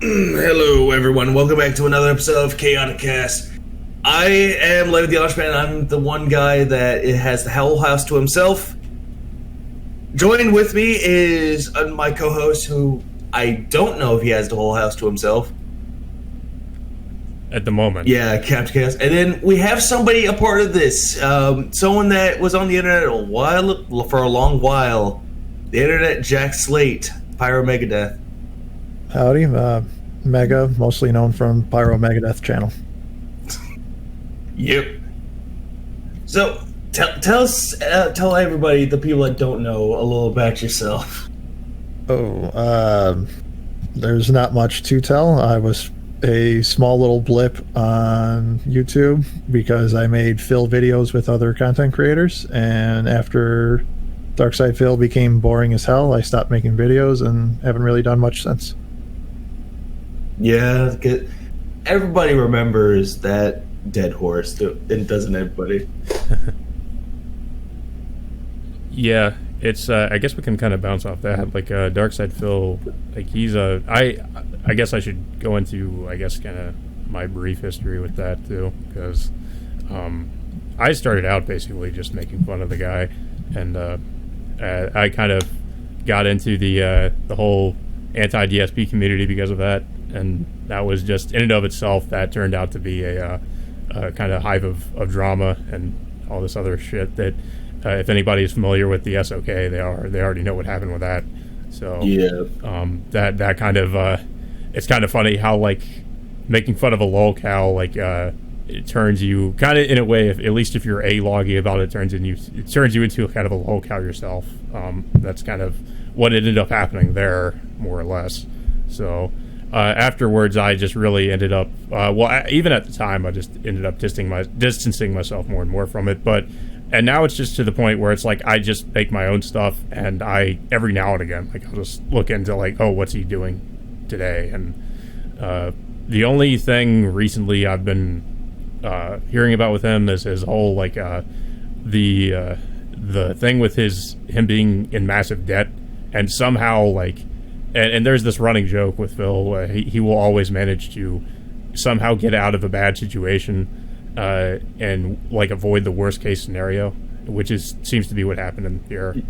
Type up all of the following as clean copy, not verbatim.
Hello, everyone. Welcome back to another episode of Kaotikast. I am Levy the Oshman. I'm the one guy that has the whole house to himself. Joined with me is my co-host, who I don't know if he has the whole house to himself. At the moment. Yeah, Kaotikast. And then we have somebody a part of this. Someone that was on the internet for a long while. The internet Jack Slate, Pyromegadeth. Howdy, Mega, mostly known from Pyromegadeth channel. Yep. So, tell everybody, the people that don't know, a little about yourself. There's not much to tell. I was a small little blip on YouTube because I made Phil videos with other content creators, and after Darkside Phil became boring as hell, I stopped making videos and haven't really done much since. Yeah, everybody remembers that dead horse, doesn't everybody? Yeah, it's. I guess we can kind of bounce off that. Like Darkside Phil, like he's a. I guess I should go into kind of my brief history with that too, because I started out basically just making fun of the guy, and I kind of got into the whole anti-DSP community because of that. And that was just, in and of itself, that turned out to be a kind of hive of drama and all this other shit that, if anybody is familiar with the SOK, they already know what happened with that. So yeah, that kind of it's kind of funny how like making fun of a lolcow it turns you kind of in a way, at least if you're loggy about it, it turns you into kind of a lolcow yourself. That's kind of what ended up happening there, more or less. So. Afterwards, I just really ended up, even at the time, I just ended up distancing myself more and more from it. And now it's just to the point where it's like I just make my own stuff, and every now and again, like I'll just look into like, oh, what's he doing today? And the only thing recently I've been hearing about with him is his whole like the thing with him being in massive debt, and somehow like. And there's this running joke with Phil. He will always manage to somehow get out of a bad situation and like avoid the worst case scenario, which seems to be what happened in here.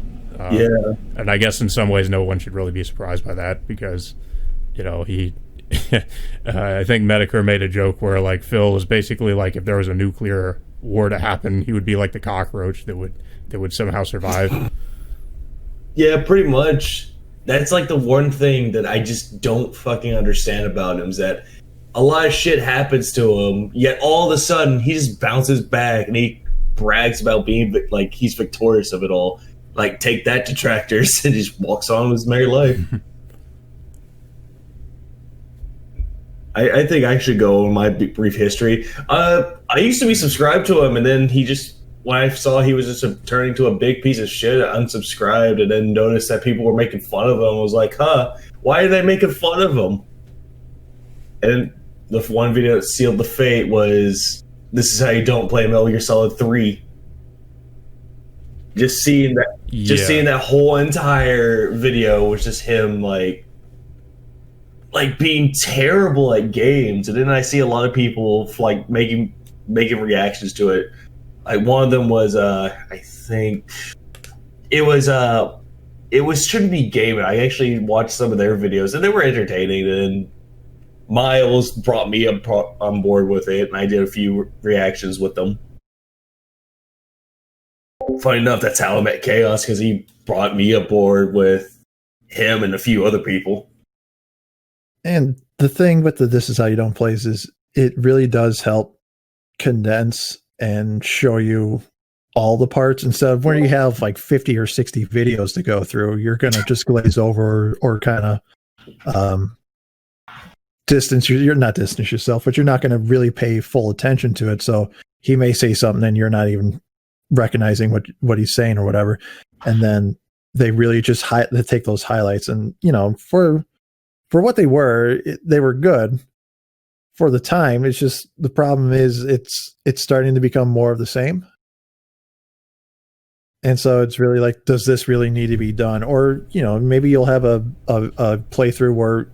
Yeah. And I guess in some ways no one should really be surprised by that because, he. I think Medicare made a joke where like Phil is basically like if there was a nuclear war to happen, he would be like the cockroach that would somehow survive. Yeah, pretty much. That's like the one thing that I just don't fucking understand about him is that a lot of shit happens to him, yet all of a sudden he just bounces back and he brags about being like he's victorious of it all. Like, take that, detractors, and just walks on with his merry life. I think I should go in my brief history. I used to be subscribed to him, and then when I saw he was just turning to a big piece of shit, I unsubscribed, and then noticed that people were making fun of him. I was like, why are they making fun of him? And the one video that sealed the fate was, this is how you don't play Metal Gear Solid 3. Just seeing that whole entire video was just him like being terrible at games. And then I see a lot of people like making reactions to it. Like one of them was, I think it was Shouldn't Be Gaming. I actually watched some of their videos and they were entertaining. And Miles brought me on board with it, and I did a few reactions with them. Funny enough, that's how I met Chaos, because he brought me aboard with him and a few other people. And the thing with the This Is How You Don't Plays is it really does help condense and show you all the parts instead of where you have like 50 or 60 videos to go through. You're going to just glaze over or kind of you're not distance yourself, but you're not going to really pay full attention to it. So he may say something and you're not even recognizing what he's saying or whatever. And then they really just they take those highlights and, for what they were good. For the time, it's just the problem is it's starting to become more of the same. And so it's really like, does this really need to be done? Or, maybe you'll have a playthrough where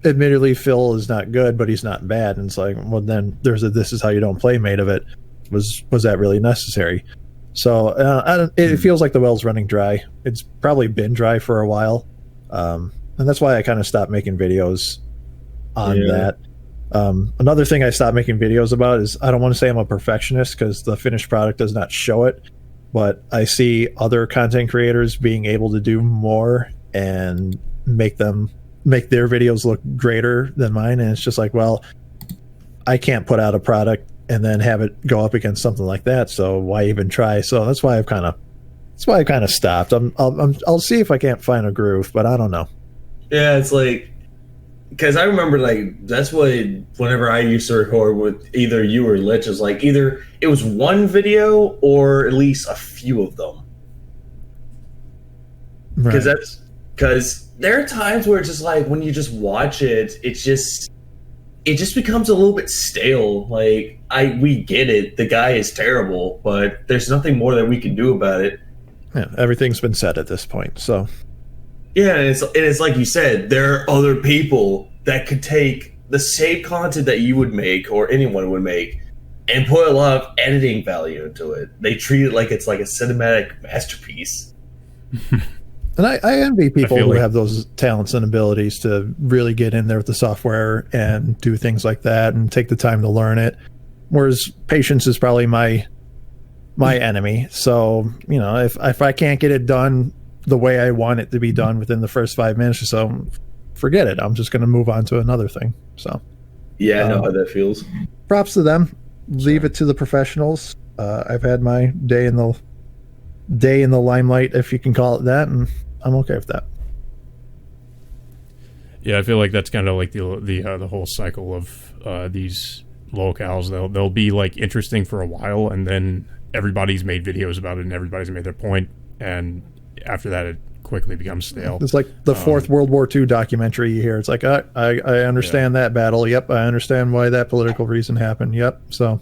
admittedly Phil is not good, but he's not bad. And it's like, well, then there's a "this is how you don't play" made of it. Was that really necessary? So it feels like the well's running dry. It's probably been dry for a while, and that's why I kind of stopped making videos on that. Another thing I stopped making videos about is, I don't want to say I'm a perfectionist because the finished product does not show it, but I see other content creators being able to do more and make their videos look greater than mine, and it's just like, well, I can't put out a product and then have it go up against something like that, so why even try? So that's why I've kind of stopped. I'll see if I can't find a groove, but I don't know. Yeah, it's like, because I remember, like, that's what, whenever I used to record with either you or Lich, is like, either it was one video or at least a few of them. Because there are times where it's just like, when you just watch it, it just becomes a little bit stale. Like, we get it, the guy is terrible, but there's nothing more that we can do about it. Yeah, everything's been said at this point, so. Yeah, and it's like you said, there are other people that could take the same content that you would make or anyone would make and put a lot of editing value into it. They treat it like it's like a cinematic masterpiece. And I envy people who have those talents and abilities to really get in there with the software and do things like that and take the time to learn it. Whereas patience is probably my enemy. So, you know, if I can't get it done the way I want it to be done within the first 5 minutes or so, forget it. I'm just going to move on to another thing. So, yeah, I know how that feels. Props to them. Leave it to the professionals. I've had my day in the limelight, if you can call it that, and I'm okay with that. Yeah, I feel like that's kind of like the whole cycle of these lolcows. They'll be like interesting for a while, and then everybody's made videos about it, and everybody's made their point, and after that, it quickly becomes stale. It's like the fourth World War II documentary you hear. It's like, I understand that battle. Yep, I understand why that political reason happened. Yep, so.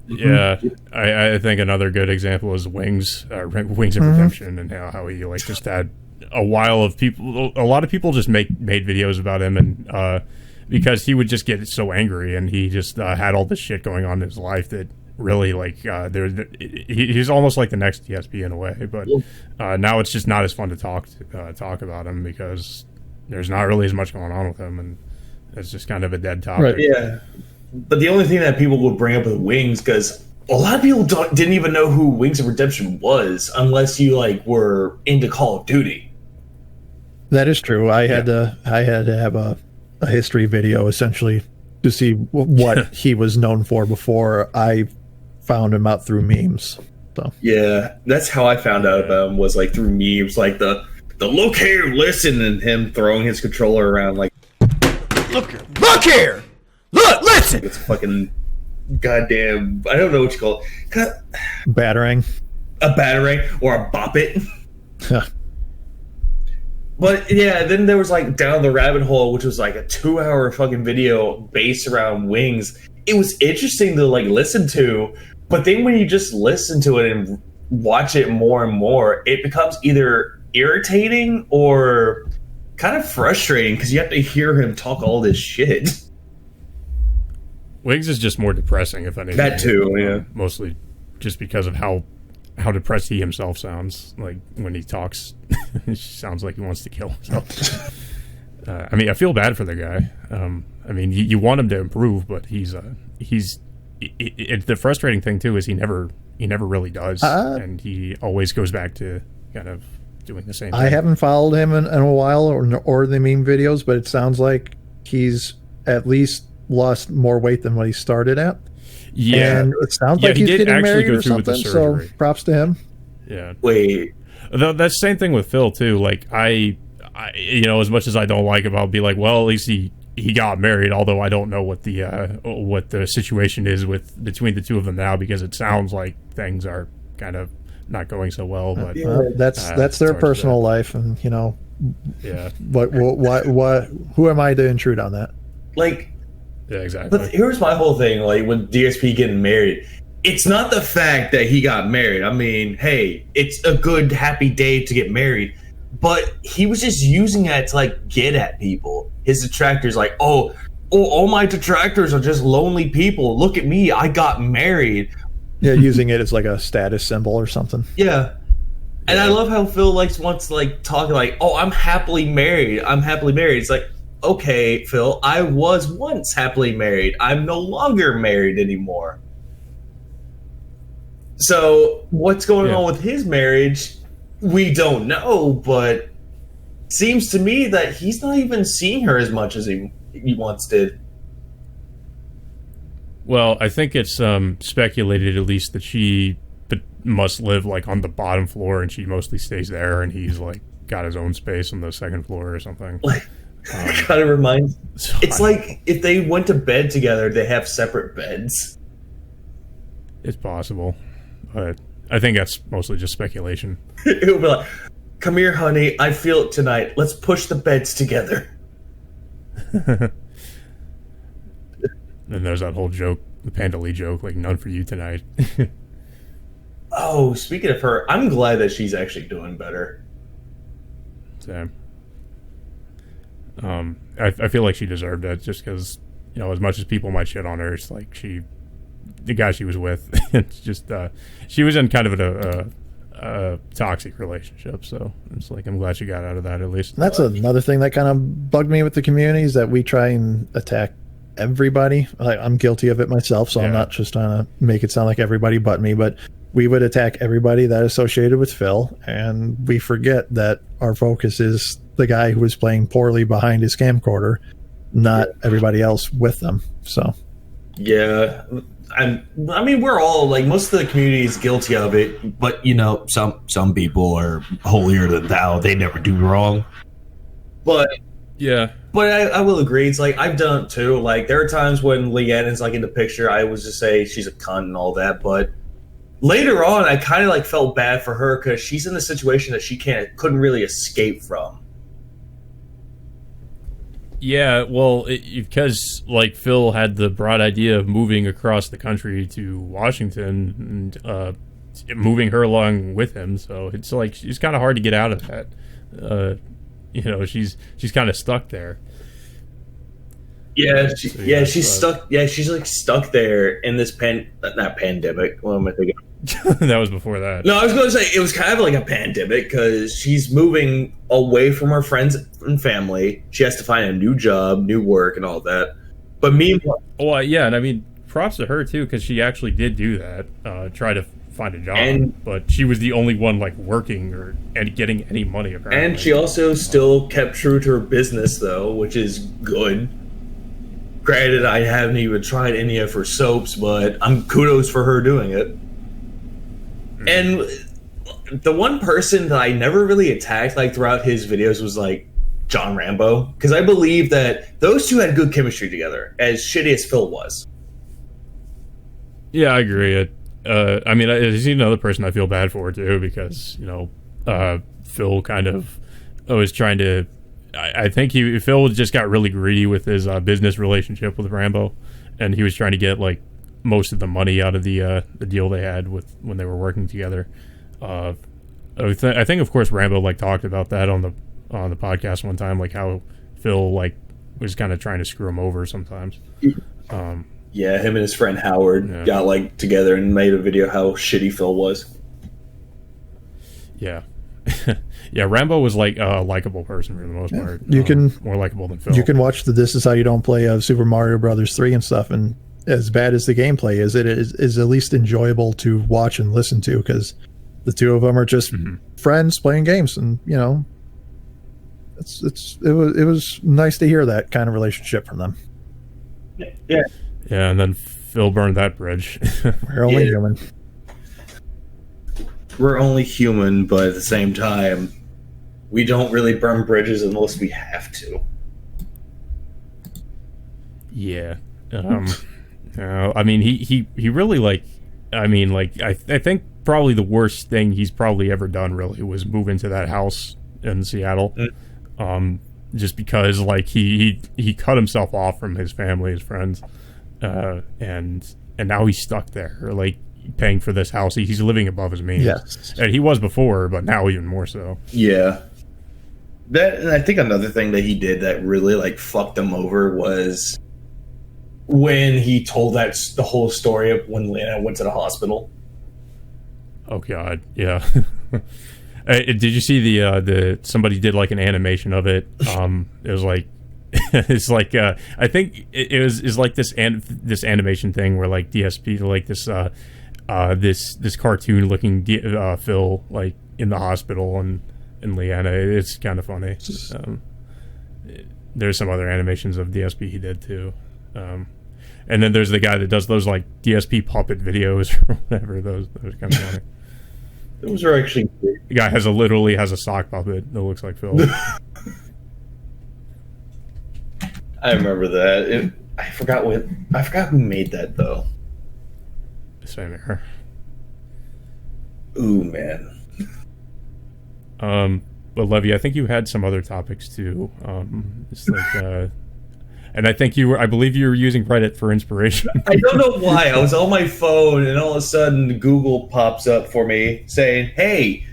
Yeah, I think another good example is Wings of Redemption, and how he like just had a lot of people just made videos about him, and because he would just get so angry, and he just had all this shit going on in his life that really like he's almost like the next DSP in a way, but now it's just not as fun to talk about him because there's not really as much going on with him, and it's just kind of a dead topic. Right, yeah. But the only thing that people would bring up with Wings, because a lot of people didn't even know who Wings of Redemption was unless you like were into Call of Duty. That is true. I had to have a history video essentially to see what he was known for before I found him out through memes. So yeah, that's how I found out about him, was like through memes, like the look here, listen, and him throwing his controller around like, look here. Look, listen! It's fucking goddamn, I don't know what you call it. Battering. A battering or a bop it. But yeah, then there was like Down the Rabbit Hole, which was like a 2-hour fucking video based around Wings. It was interesting to like listen to, but then when you just listen to it and watch it more and more, it becomes either irritating or kind of frustrating because you have to hear him talk all this shit. Wings is just more depressing, if anything. That too, yeah. Mostly just because of how depressed he himself sounds. Like, when he talks, it sounds like he wants to kill himself. I mean, I feel bad for the guy. I mean, you want him to improve, but the frustrating thing, too, is he never really does. And he always goes back to kind of doing the same thing. I haven't followed him in a while or the meme videos, but it sounds like he's at least lost more weight than what he started at. Yeah, and it sounds like he's getting married or something. So props to him. Yeah. Wait, that's the same thing with Phil too. Like I as much as I don't like him, I'll be like, well, at least he got married. Although I don't know what the situation is between the two of them now, because it sounds like things are kind of not going so well. But that's their personal life, and yeah. What? Who am I to intrude on that? Like. Yeah, exactly. But here's my whole thing, like with DSP getting married. It's not the fact that he got married. I mean, hey, it's a good, happy day to get married. but he was just using that to like get at people. His detractors, like, oh, all my detractors are just lonely people. Look at me, I got married. Yeah, using it as like a status symbol or something. Yeah. And I love how Phil wants to like talk like, oh, I'm happily married. It's like, okay, Phil, I was once happily married. I'm no longer married anymore. So what's going on with his marriage? We don't know, but seems to me that he's not even seeing her as much as he once did. Well, I think it's speculated at least that she must live like on the bottom floor, and she mostly stays there, and he's like got his own space on the second floor or something. Like, kind of reminds. It's like if they went to bed together, they have separate beds. It's possible, but I think that's mostly just speculation. It would be like, "Come here, honey. I feel it tonight. Let's push the beds together." Then there's that whole joke, the Panda Lee joke, like none for you tonight. Oh, speaking of her, I'm glad that she's actually doing better. Same. I feel like she deserved it just because, you know, as much as people might shit on her, it's like the guy she was with, it's just, she was in kind of a toxic relationship. So it's like, I'm glad she got out of that at least. That's another thing that kind of bugged me with the community is that we try and attack everybody. I'm guilty of it myself, so I'm not just trying to make it sound like everybody but me, but we would attack everybody that associated with Phil, and we forget that our focus is the guy who was playing poorly behind his camcorder, not everybody else with them. So yeah, I mean, we're all like, most of the community is guilty of it, but you know, some people are holier than thou. They never do wrong. But yeah, but I will agree. It's like, I've done it too. Like, there are times when Leanne is like in the picture, I was just say she's a cunt and all that, but later on, I kind of like felt bad for her because she's in a situation that she couldn't really escape from. Yeah, well, because like Phil had the broad idea of moving across the country to Washington and moving her along with him, so it's like it's kind of hard to get out of that. You know, she's kind of stuck there. Yeah, she's stuck. Yeah, she's like stuck there in this not pandemic. What am I thinking? That was before that. No, I was going to say it was kind of like a pandemic because she's moving away from her friends and family. She has to find a new job, new work, and all that. But meanwhile, yeah, and I mean, props to her too because she actually did do that. Try to find a job, but she was the only one like working and getting any money apparently. And she also still kept true to her business though, which is good. Granted, I haven't even tried any of her soaps, but I'm kudos for her doing it. And the one person that I never really attacked like throughout his videos was like John Rambo, because I believe that those two had good chemistry together, as shitty as Phil was. Yeah, I agree. I mean, he's another person I feel bad for too, because you know, Phil kind of was trying to. I think Phil just got really greedy with his business relationship with Rambo, and he was trying to get like most of the money out of the deal they had when they were working together. I think of course Rambo like talked about that on the podcast one time, like how Phil like was kind of trying to screw him over sometimes. Yeah, him and his friend Howard got like together and made a video how shitty Phil was. Yeah. Yeah, Rambo was like a likable person for the most part. You can more likable than Phil. You can watch the This Is How You Don't Play of Super Mario Brothers 3 and stuff, and as bad as the gameplay is, it is at least enjoyable to watch and listen to because the two of them are just friends playing games, and you know, it was nice to hear that kind of relationship from them. Yeah, and then Phil burned that bridge. We're only human. We're only human, but at the same time, we don't really burn bridges unless we have to. Yeah. I mean, he really like. I mean, like I think probably the worst thing he's probably ever done really was move into that house in Seattle. Just because like he cut himself off from his family, his friends, and now he's stuck there, like paying for this house. He's living above his means. Yes, and he was before, but now even more so. Yeah, That, and I think another thing that he did that really like fucked him over was when he told the whole story of when Lena went to the hospital. Oh God, yeah. Did you see the somebody did like an animation of it? It was like it's like I think it was like this animation thing where like DSP like this cartoon looking Phil like in the hospital and Leanna. It's kind of funny. There's some other animations of DSP he did too. And then there's the guy that does those like DSP puppet videos or whatever. Those kind of funny. Those are actually great. The guy literally has a sock puppet that looks like Phil. I remember that. I forgot who made that though. Same here. Ooh man. But Levy, I think you had some other topics too. It's like, and I believe you were using Reddit for inspiration. I don't know why. I was on my phone and all of a sudden Google pops up for me saying, "Hey,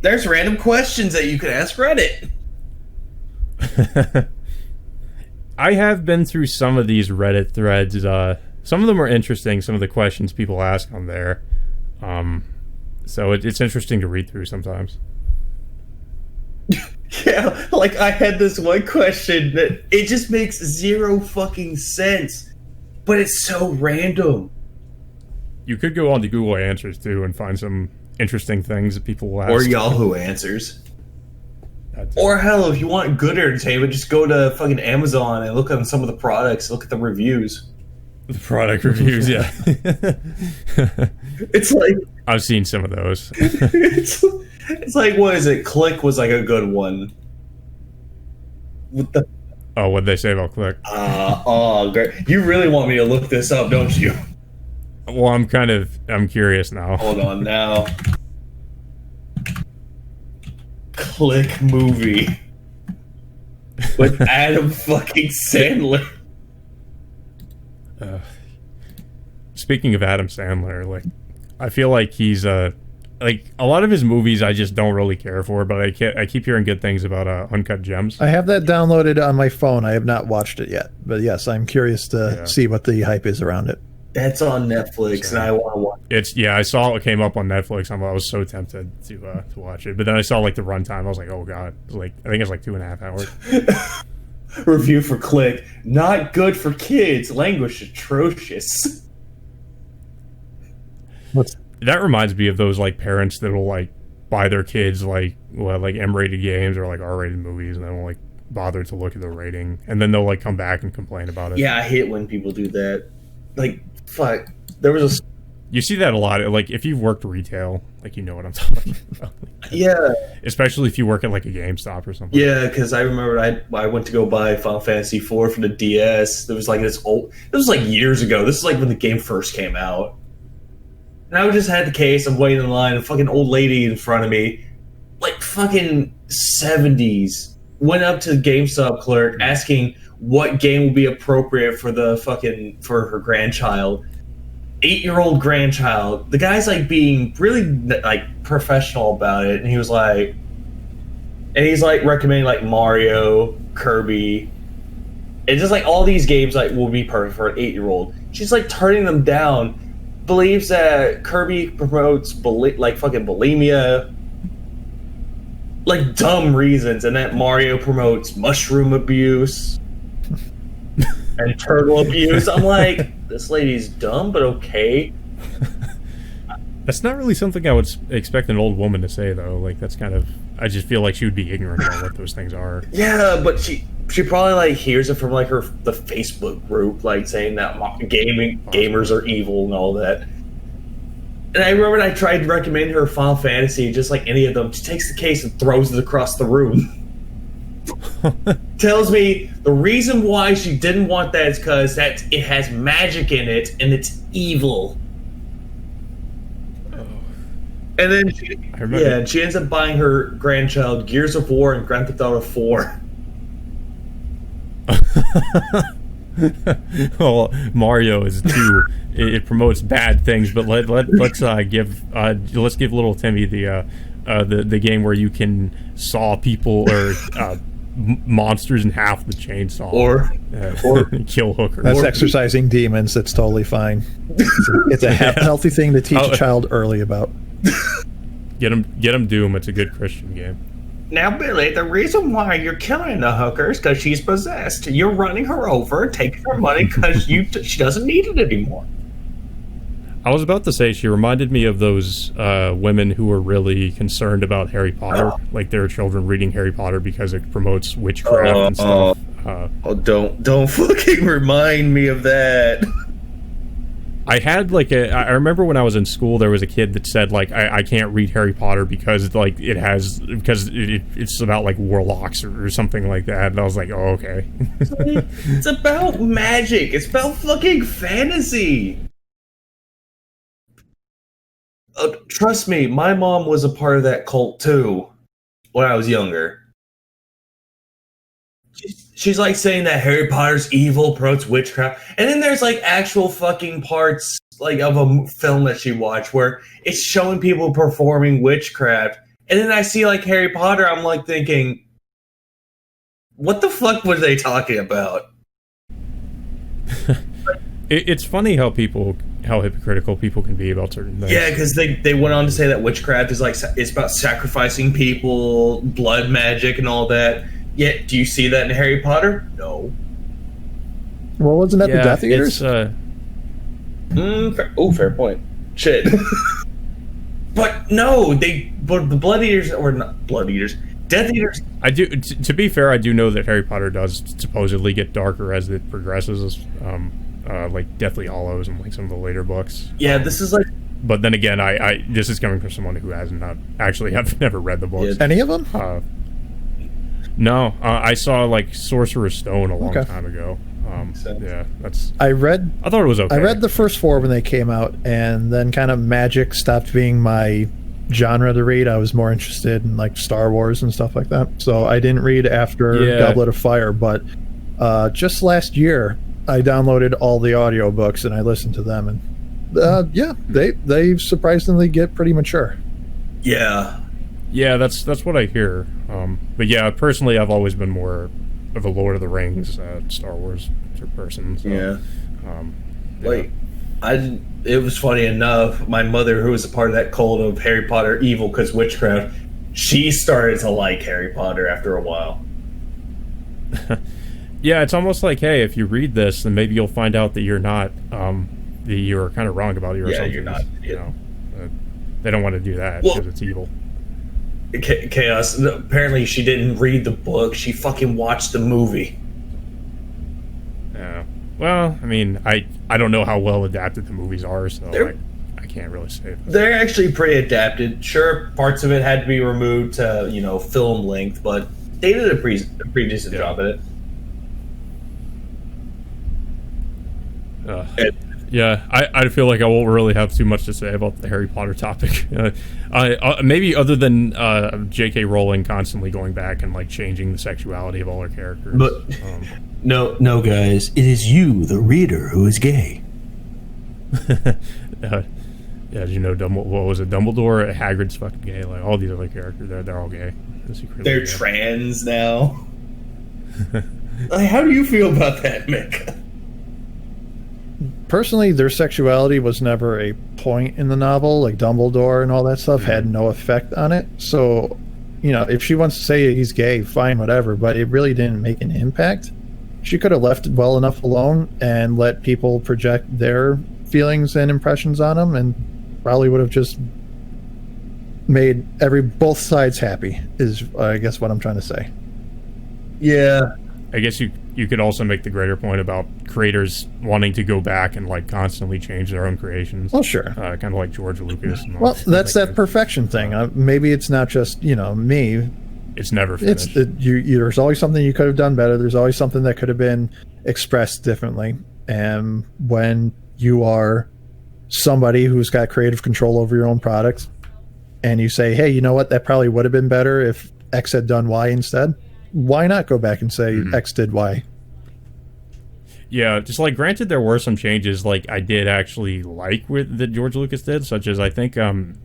there's random questions that you could ask Reddit." I have been through some of these Reddit threads. Some of them are interesting. Some of the questions people ask on there. So it's interesting to read through sometimes. Yeah, like I had this one question that it just makes zero fucking sense, but it's so random. You could go on to Google Answers too and find some interesting things that people will ask. Or Yahoo Answers. Or hell, if you want good entertainment, just go to fucking Amazon and look at some of the products, look at the reviews. The product reviews, yeah. It's like I've seen some of those. It's like, what is it? Click was like a good one. What the? Oh, what'd they say about Click? Great. You really want me to look this up, don't you? Well, I'm curious now. Hold on now. Click movie with Adam fucking Sandler. Speaking of Adam Sandler, like, I feel like he's like a lot of his movies I just don't really care for, but I keep hearing good things about Uncut Gems. I have that downloaded on my phone. I have not watched it yet, but yes, I'm curious to see what the hype is around it. That's on Netflix, and I want to watch it. I saw it came up on Netflix. I was so tempted to watch it, but then I saw like the runtime. I was like, oh god, it was like I think it's like 2.5 hours. Review for Click: not good for kids. Language atrocious. That reminds me of those like parents that will like buy their kids like M-rated games or like R-rated movies, and they won't like bother to look at the rating, and then they'll like come back and complain about it. Yeah, I hate when people do that. Like, fuck. There was you see that a lot. Like, if you've worked retail, like, you know what I'm talking about. Yeah. Especially if you work at like a GameStop or something. Yeah, because I remember I went to go buy Final Fantasy IV for the DS. There was like this old. This was like years ago. This is like when the game first came out. And I just had the case. I'm waiting in line. A fucking old lady in front of me, like fucking 70s, went up to the GameStop clerk asking what game would be appropriate for for her grandchild, 8-year-old grandchild. The guy's like being really like professional about it, and he's like recommending like Mario, Kirby, and just like all these games like will be perfect for an 8-year-old. She's like turning them down. Believes that Kirby promotes like fucking bulimia, like dumb reasons, and that Mario promotes mushroom abuse and turtle abuse. I'm like, this lady's dumb, but okay. That's not really something I would expect an old woman to say, though. Like, that's kind of... I just feel like she would be ignorant about what those things are. Yeah, but she probably like hears it from like the Facebook group, like saying that gamers are evil and all that. And I remember I tried to recommend her Final Fantasy, just like any of them. She takes the case and throws it across the room. Tells me the reason why she didn't want that is because it has magic in it and it's evil. And then she ends up buying her grandchild Gears of War and Grand Theft Auto 4. Well, Mario is too. It promotes bad things, but let's give little Timmy the the game where you can saw people or monsters in half with chainsaw, or kill hookers. That's exercising demons. That's totally fine. It's a healthy thing to teach a child early about. Get them Doom. It's a good Christian game. Now, Billy, the reason why you're killing the hooker is because she's possessed. You're running her over, taking her money because she doesn't need it anymore. I was about to say she reminded me of those women who were really concerned about Harry Potter, like their children reading Harry Potter because it promotes witchcraft and stuff. Don't fucking remind me of that. I had I remember when I was in school, there was a kid that said I can't read Harry Potter because it's about like warlocks or something like that, and I was like, oh, okay. It's about magic. It's about fucking fantasy. Trust me, my mom was a part of that cult too when I was younger. She's like saying that Harry Potter's evil, promotes witchcraft, and then there's like actual fucking parts like of a film that she watched where it's showing people performing witchcraft, and then I see like Harry Potter, I'm like thinking, what the fuck were they talking about? It's funny how hypocritical people can be about certain things. Yeah, because they went on to say that witchcraft is like it's about sacrificing people, blood magic, and all that. Yet, do you see that in Harry Potter? No. Well, wasn't that the Death Eaters? Fair point. Shit. But no, but the Blood Eaters, or not Blood Eaters, Death Eaters. I do. To be fair, I do know that Harry Potter does supposedly get darker as it progresses. Like Deathly Hallows and like some of the later books. Yeah, this is like. But then again, I this is coming from someone who has not actually have never read the books. Any of them? No, I saw like Sorcerer's Stone a long time ago. Yeah, I thought it was okay. I read the first 4 when they came out, and then kind of magic stopped being my genre to read. I was more interested in like Star Wars and stuff like that. So I didn't read after Goblet of Fire, but just last year I downloaded all the audiobooks and I listened to them, and they surprisingly get pretty mature. Yeah, that's what I hear. But yeah, personally, I've always been more of a Lord of the Rings, Star Wars person. So, it was funny enough. My mother, who was a part of that cult of Harry Potter evil because witchcraft, she started to like Harry Potter after a while. Yeah, it's almost like, hey, if you read this, then maybe you'll find out that you're not, that you're kind of wrong about your assumptions. You're not. You know, they don't want to do that because it's evil. Chaos. Apparently, she didn't read the book. She fucking watched the movie. Yeah. Well, I mean, I don't know how well adapted the movies are, so I can't really say. They're actually pretty adapted. Sure, parts of it had to be removed to film length, but they did a pretty decent job at it. Yeah, I feel like I won't really have too much to say about the Harry Potter topic. Maybe other than J.K. Rowling constantly going back and like changing the sexuality of all her characters. But no, guys, it is you, the reader, who is gay. Yeah, did you know what was it? Dumbledore, Hagrid's fucking gay. Like all these other characters, they're all gay. They're trans now. How do you feel about that, Mick? Personally, their sexuality was never a point in the novel. Like Dumbledore and all that stuff had no effect on it. So, if she wants to say he's gay, fine, whatever. But it really didn't make an impact. She could have left it well enough alone and let people project their feelings and impressions on him, and probably would have just made both sides happy. Is I guess what I'm trying to say. Yeah. I guess you could also make the greater point about creators wanting to go back and like constantly change their own creations. Well, sure. Kind of like George Lucas. And well, that's that perfection thing. Maybe it's not just me. It's never finished. There's always something you could have done better. There's always something that could have been expressed differently. And when you are somebody who's got creative control over your own product, and you say, hey, you know what? That probably would have been better if X had done Y instead. Why not go back and say X did Y? Yeah, just like granted, there were some changes like I did actually like with that George Lucas did, such as I think in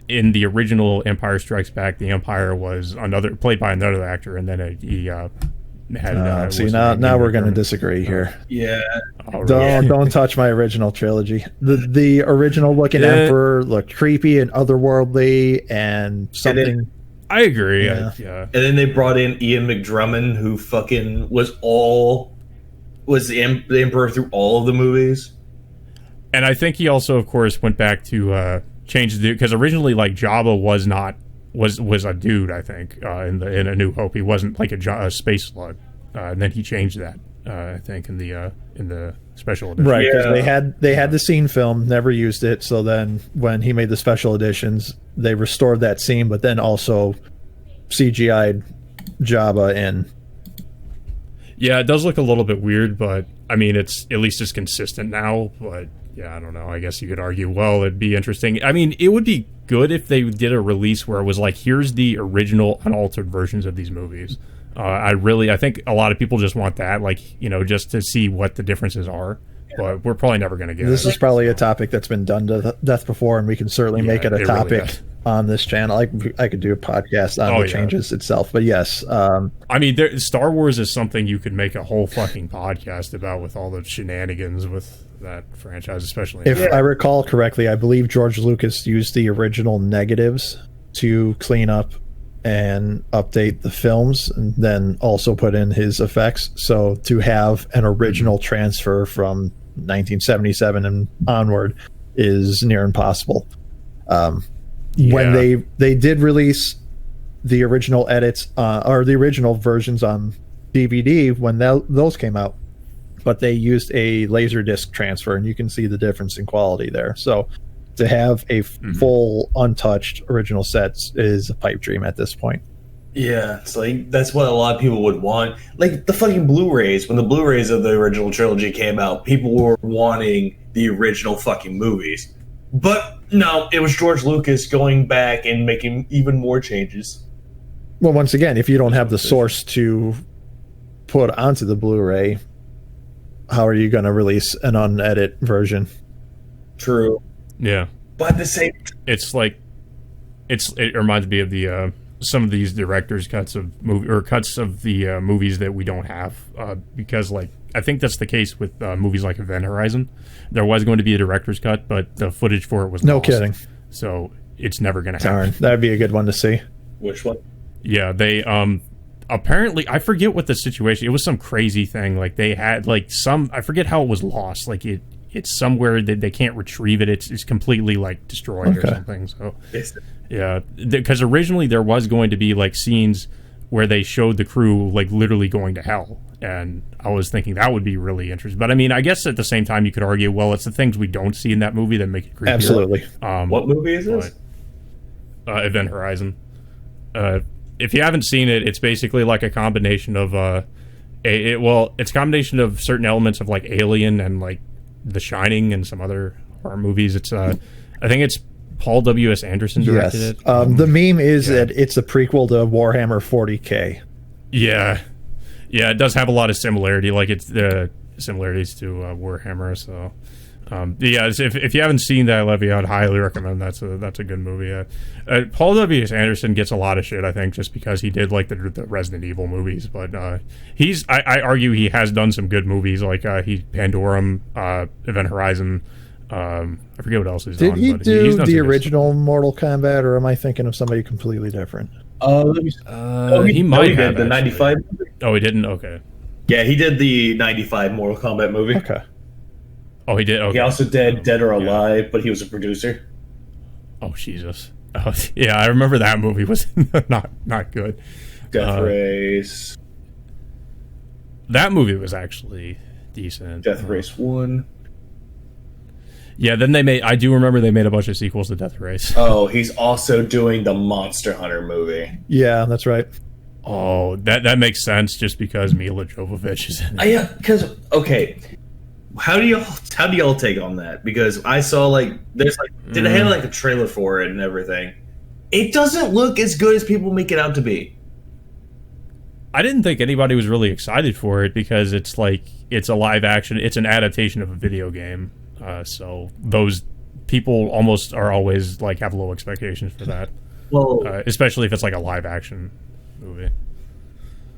the original Empire Strikes Back, the Empire was played by another actor, and then he had. See, now we're going to disagree here. Yeah. Oh, really? Don't touch my original trilogy. The original looking Emperor looked creepy and otherworldly and something. I agree. Yeah. Yeah. And then they brought in Ian McDrummond, who fucking was the Emperor through all of the movies. And I think he also, of course, went back to change the, because originally, like, Jabba was a dude. I think in A New Hope, he wasn't like a space slug, and then he changed that. I think in the special edition, right? Because they had the scene film, never used it. So then when he made the special editions, they restored that scene, but then also CGI'd Jabba in. Yeah, it does look a little bit weird, but I mean, it's at least it's consistent now. But yeah, I don't know. I guess you could argue, well, it'd be interesting. I mean, it would be good if they did a release where it was like, here's the original unaltered versions of these movies. I think a lot of people just want that, like, you know, just to see what the differences are. But we're probably never going to get this is probably a topic that's been done to death before, and we can certainly make it a topic really on this channel. I could do a podcast on the changes itself, but yes. I mean, Star Wars is something you could make a whole fucking podcast about with all the shenanigans with that franchise, especially. If I recall correctly, I believe George Lucas used the original negatives to clean up and update the films, and then also put in his effects. So to have an original transfer from 1977 and onward is near impossible. When they did release the original edits or the original versions on DVD when those came out, but they used a Laserdisc transfer, and you can see the difference in quality there. So to have a full untouched original sets is a pipe dream at this point. Yeah, it's like that's what a lot of people would want. Like the fucking Blu-rays, when the Blu-rays of the original trilogy came out, people were wanting the original fucking movies. But no, it was George Lucas going back and making even more changes. Well, once again, if you don't have the source to put onto the Blu-ray, how are you going to release an unedited version? True. Yeah. But at the same it's like it reminds me of the some of these director's cuts of cuts of the movies that we don't have, because like I think that's the case with movies like Event Horizon. There was going to be a director's cut, but the footage for it was no lost. Kidding. So it's never going to happen. Darn, that'd be a good one to see. Which one? Yeah, they apparently, I forget what the situation. It was some crazy thing. Like they had like I forget how it was lost. Like it's somewhere that they can't retrieve it. It's completely like destroyed or something. So yeah, because originally there was going to be like scenes where they showed the crew like literally going to hell, and I was thinking that would be really interesting. But I mean, I guess at the same time you could argue, well, it's the things we don't see in that movie that make it creepy. Absolutely. What movie is this? Event Horizon. If you haven't seen it, it's basically like a combination of it's a combination of certain elements of like Alien and like The Shining and some other horror movies. It's I think it's Paul W.S. Anderson directed it. The meme is that it's a prequel to Warhammer 40K. Yeah, it does have a lot of similarity. Like it's the similarities to Warhammer. So if you haven't seen that, Levy, I'd highly recommend. That's a good movie. Paul W.S. Anderson gets a lot of shit, I think, just because he did like the Resident Evil movies. But I argue he has done some good movies, like Pandorum, Event Horizon. I forget what else he's done. Did he do the original Mortal Kombat, or am I thinking of somebody completely different? He might have the 95. Oh, he didn't. Okay. Yeah, he did the 95 Mortal Kombat movie. Okay. Oh, he did. Okay. He also did Dead or Alive, but he was a producer. Oh, Jesus. Oh, yeah, I remember that movie was not good. Death Race. That movie was actually decent. Death Race 1. Yeah, then I do remember they made a bunch of sequels to Death Race. Oh, he's also doing the Monster Hunter movie. Yeah, that's right. Oh, that makes sense just because Mila Jovovich is in it. Yeah, because okay, how do y'all take on that? Because I saw like there's like they had like a trailer for it and everything. It doesn't look as good as people make it out to be. I didn't think anybody was really excited for it because it's like it's a live action, it's an adaptation of a video game. So those people almost are always like have low expectations for that. Well, especially if it's like a live action movie.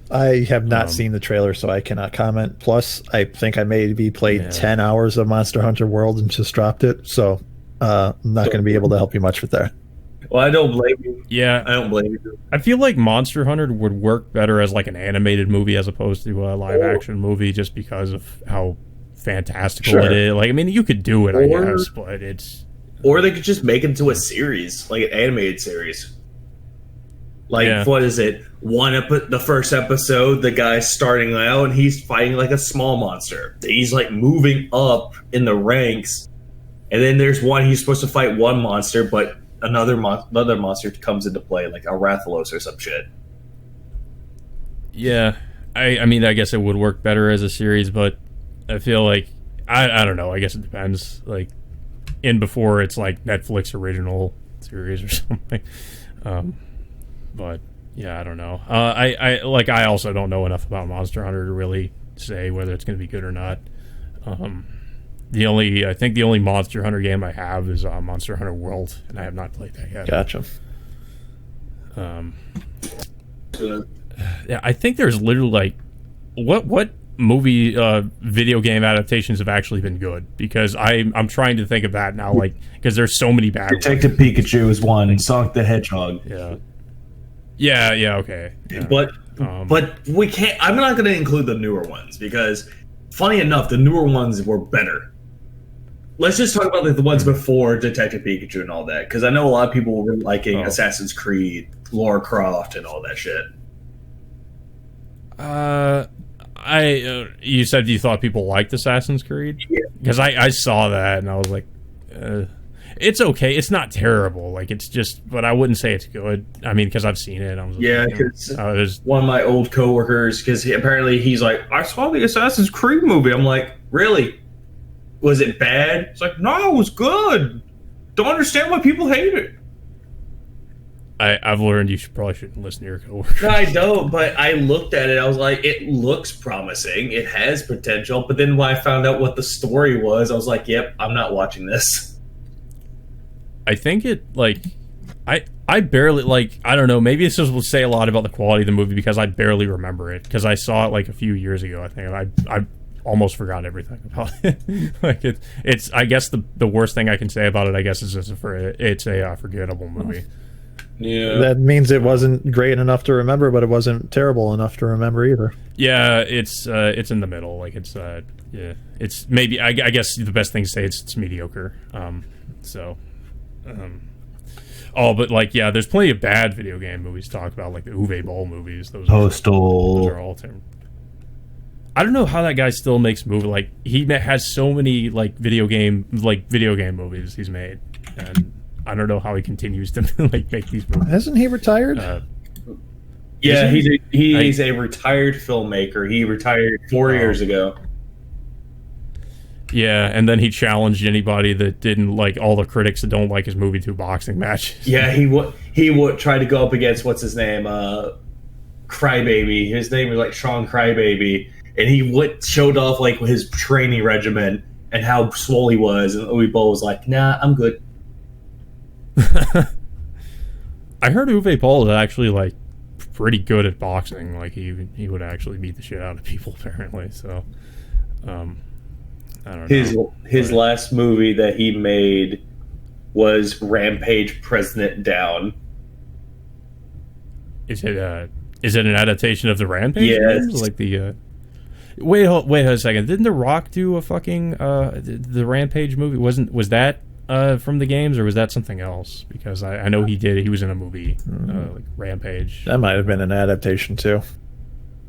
I have not seen the trailer, so I cannot comment. Plus, I think I maybe played 10 hours of Monster Hunter World and just dropped it. So I'm not going to be able to help you much with that. well, I don't blame you. Yeah, I don't blame you. I feel like Monster Hunter would work better as like an animated movie as opposed to a live action movie, just because of how fantastical it is. Like, I mean, you could do it, I guess, but it's. Or they could just make it into a series, like an animated series. Like, what is it? The first episode, the guy's starting out and he's fighting like a small monster. He's like moving up in the ranks, and then there's one he's supposed to fight one monster, but another monster comes into play, like a Rathalos or some shit. Yeah, I mean, I guess it would work better as a series, but I feel like I don't know. I guess it depends. Like, before it's like Netflix original series or something. But yeah, I don't know. I also don't know enough about Monster Hunter to really say whether it's going to be good or not. I think the only Monster Hunter game I have is Monster Hunter World, and I have not played that yet. Gotcha. Yeah, I think there's literally like what movie video game adaptations have actually been good, because I'm trying to think of that now, like, because there's so many bad Detective Pikachu is one, and Sonic the Hedgehog. Yeah, okay. Yeah. But we can't. I'm not going to include the newer ones because, funny enough, the newer ones were better. Let's just talk about like the ones before Detective Pikachu and all that, because I know a lot of people were liking Assassin's Creed, Lara Croft, and all that shit. You said you thought people liked Assassin's Creed? Yeah. Because I saw that and I was like, it's okay. It's not terrible. Like, it's just, but I wouldn't say it's good. I mean, because I've seen it. I was because one of my old coworkers, because apparently he's like, I saw the Assassin's Creed movie. I'm like, really? Was it bad? It's like, no, it was good. Don't understand why people hate it. I've learned you probably shouldn't listen to your coworkers. No, I don't, but I looked at it, I was like, it looks promising, it has potential, but then when I found out what the story was, I was like, yep, I'm not watching this. I think it, like, I barely, like, I don't know, maybe this will say a lot about the quality of the movie because I barely remember it, because I saw it, like, a few years ago, I think, and I almost forgot everything about it. Like, it's, I guess the worst thing I can say about it, I guess, is it's a forgettable movie. Yeah, that means it wasn't great enough to remember, but it wasn't terrible enough to remember either. Yeah, it's in the middle. Like, it's it's maybe I guess the best thing to say it's mediocre. But like, yeah, there's plenty of bad video game movies to talk about, like the Uwe Boll movies. Those are all terrible. I don't know how that guy still makes movies. Like, he has so many video game movies he's made, and I don't know how he continues to make these movies. Hasn't he retired? Yeah, he's a retired filmmaker. He retired 4 years ago. Yeah, and then he challenged anybody that didn't like, all the critics that don't like his movie, to boxing matches. Yeah, he would try to go up against what's his name, Crybaby. His name was like Sean Crybaby, and he showed off like his training regimen and how swole he was, and Uwe Boll was like, "Nah, I'm good." I heard Uwe Boll is actually like pretty good at boxing. Like, he would actually beat the shit out of people, apparently. So, I don't know. His last movie that he made was Rampage President Down. Is it an adaptation of the Rampage? Yeah, like the. Wait a second. Didn't The Rock do a fucking the Rampage movie? Was that from the games, or was that something else? Because I know he did. He was in a movie like Rampage. That might have been an adaptation too.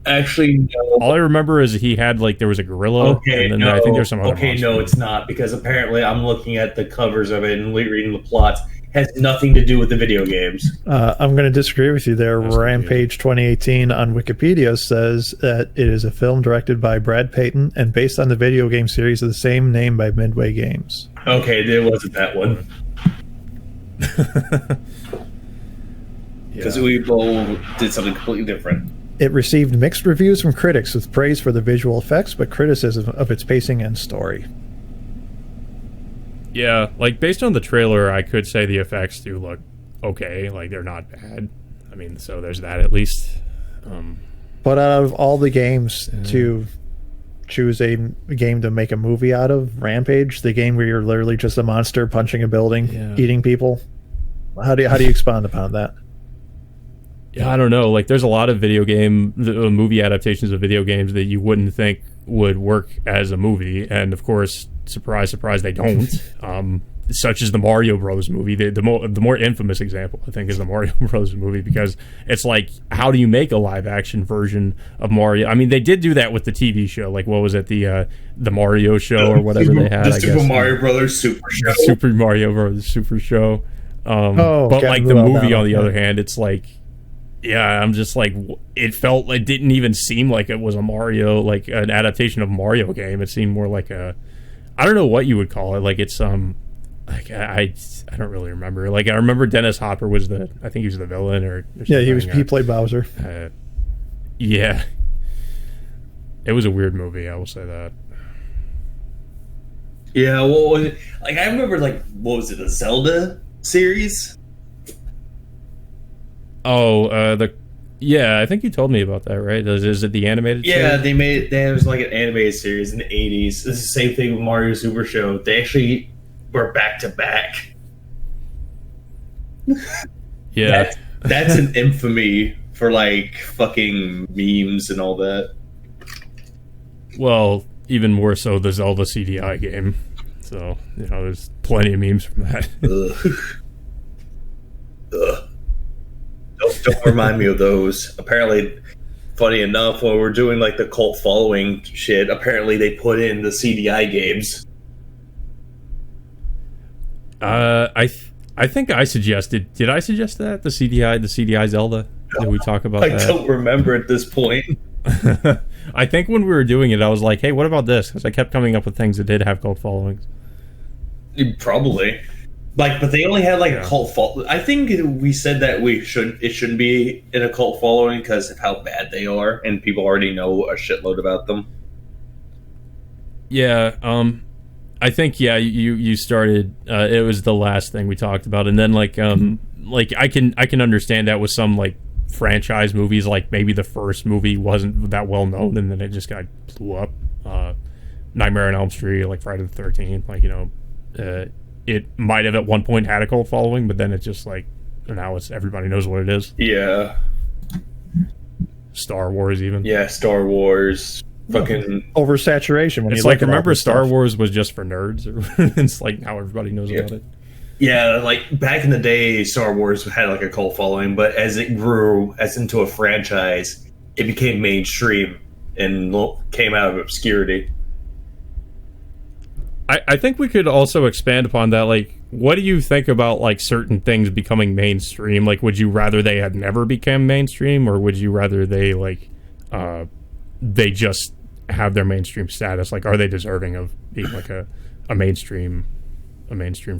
Actually, no. All I remember is he had there was a gorilla. Okay, and then no. I think there's some other monster. No, it's not, because apparently I'm looking at the covers of it and reading the plots. It has nothing to do with the video games. I'm going to disagree with you there. Rampage 2018 on Wikipedia says that it is a film directed by Brad Payton and based on the video game series of the same name by Midway Games. Okay, it wasn't that one. Because Uwe Boll did something completely different. It received mixed reviews from critics with praise for the visual effects, but criticism of its pacing and story. Yeah, like based on the trailer, I could say the effects do look okay. Like they're not bad. I mean, so there's that at least. But out of all the games to choose a game to make a movie out of, Rampage, the game where you're literally just a monster punching a building, eating people. How do you expound upon that? Yeah, I don't know. Like, there's a lot of movie adaptations of video games that you wouldn't think would work as a movie, and of course, surprise, surprise, they don't. Such as the Mario Bros. Movie. The more infamous example, I think, is the Mario Bros. Movie, because it's like, how do you make a live action version of Mario? I mean, they did do that with the TV show. Like, what was it, the Mario Show or whatever they had? The Super Mario Brothers Super Show. Super Mario Bros. Super Show. But like the movie, on the other hand, it's like, yeah, I'm just like, it didn't even seem like it was a Mario, like an adaptation of a Mario game. It seemed more like I don't know what you would call it. Like, it's like I don't really remember. Like, I remember Dennis Hopper was I think he was the villain or yeah, he played Bowser. Yeah, it was a weird movie, I will say that. Yeah, what was it? Like, I remember, like, what was it, the Zelda series? Oh, I think you told me about that, right? Is it the animated series? series? There was like an animated series in the 80s. This is the same thing with Mario Super Show. They actually were back to back. Yeah. That's an infamy for, like, fucking memes and all that. Well, even more so the Zelda CDI game. So, there's plenty of memes from that. Ugh. Don't remind me of those. Apparently, funny enough, when we're doing like the cult following shit, apparently they put in the CDI games. I think I suggested. Did I suggest that the CDI Zelda? Did we talk about that? I don't remember at this point. I think when we were doing it, I was like, "Hey, what about this?" Because I kept coming up with things that did have cult followings. Probably. Like, but they only had like a cult following. I think we said that it shouldn't be in a cult following because of how bad they are, and people already know a shitload about them. Yeah, I think you started. It was the last thing we talked about, and then like I can understand that with some like franchise movies, like maybe the first movie wasn't that well known, and then it just blew up. Nightmare on Elm Street, like Friday the 13th, like it might have at one point had a cult following, but then it's just like now everybody knows what it is. Yeah. Star Wars, even. Yeah, Star Wars. Fucking oversaturation. When it's like, remember Star Wars was just for nerds? It's like now everybody knows about it. Yeah, like back in the day, Star Wars had like a cult following, but as it grew as into a franchise, it became mainstream and came out of obscurity. I think we could also expand upon that. Like, what do you think about like certain things becoming mainstream? Like, would you rather they had never become mainstream, or would you rather they like they just have their mainstream status? Like, are they deserving of being like a mainstream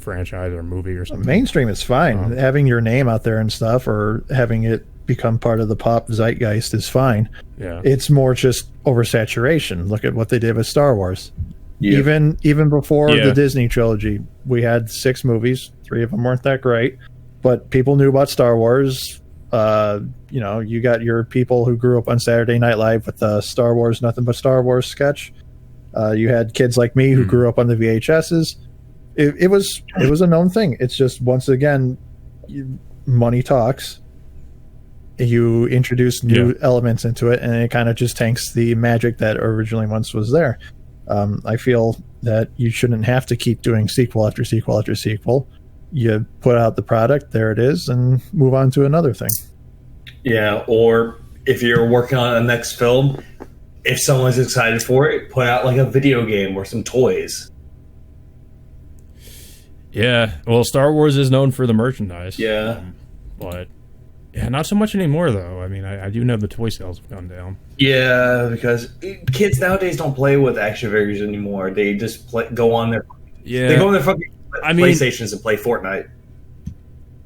franchise or movie or something? Mainstream is fine. Having your name out there and stuff, or having it become part of the pop zeitgeist is fine. Yeah, it's more just oversaturation. Look at what they did with Star Wars. Yeah. Even before the Disney trilogy, we had 6 movies. 3 of them weren't that great, but people knew about Star Wars. You got your people who grew up on Saturday Night Live with the Star Wars, Nothing But Star Wars sketch. You had kids like me who grew up on the VHSs. It was a known thing. It's just, once again, money talks. You introduce new elements into it, and it kind of just tanks the magic that originally once was there. I feel that you shouldn't have to keep doing sequel after sequel after sequel. You put out the product, there it is, and move on to another thing. Yeah, or if you're working on a next film, if someone's excited for it, put out like a video game or some toys. Yeah, well, Star Wars is known for the merchandise. Yeah. But not so much anymore, though. I mean, I do know the toy sales have gone down. Yeah, because kids nowadays don't play with action figures anymore. They just go on their fucking PlayStations and play Fortnite.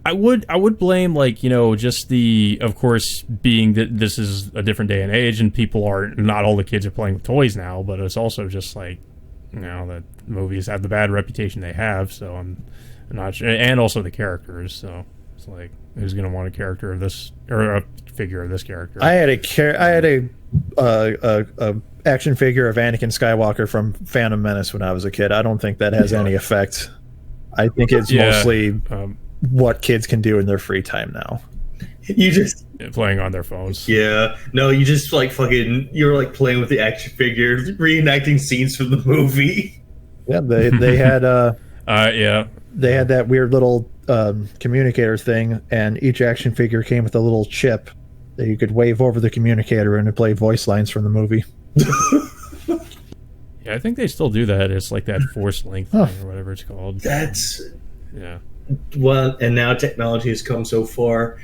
I would blame, like, you know, just the, of course, being that this is a different day and age and people are, not all the kids are playing with toys now, but it's also just like, you know, that movies have the bad reputation they have, so I'm not sure, and also the characters, so it's like, who's going to want a character of this, or a figure of this character? I had a action figure of Anakin Skywalker from Phantom Menace when I was a kid. I don't think that has any effect. I think it's mostly what kids can do in their free time now. You just playing on their phones. Yeah. No, you just like fucking, you're like playing with the action figure, reenacting scenes from the movie. Yeah, they had yeah. They had that weird little communicator thing, and each action figure came with a little chip that you could wave over the communicator and it played voice lines from the movie. Yeah, I think they still do that. It's like that force link thing or whatever it's called. That's yeah. Well, and now technology has come so far.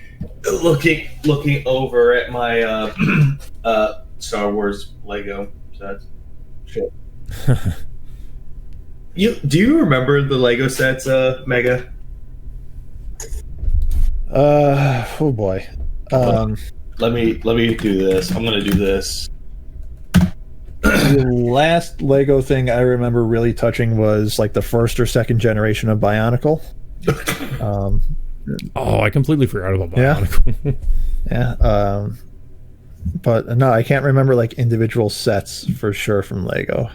Looking over at my Star Wars Lego sets. Shit. Do you remember the Lego sets, Mega? Oh boy. Let me do this. I'm gonna do this. The last Lego thing I remember really touching was like the first or second generation of Bionicle. Oh, I completely forgot about Bionicle. Yeah. But no, I can't remember like individual sets for sure from Lego.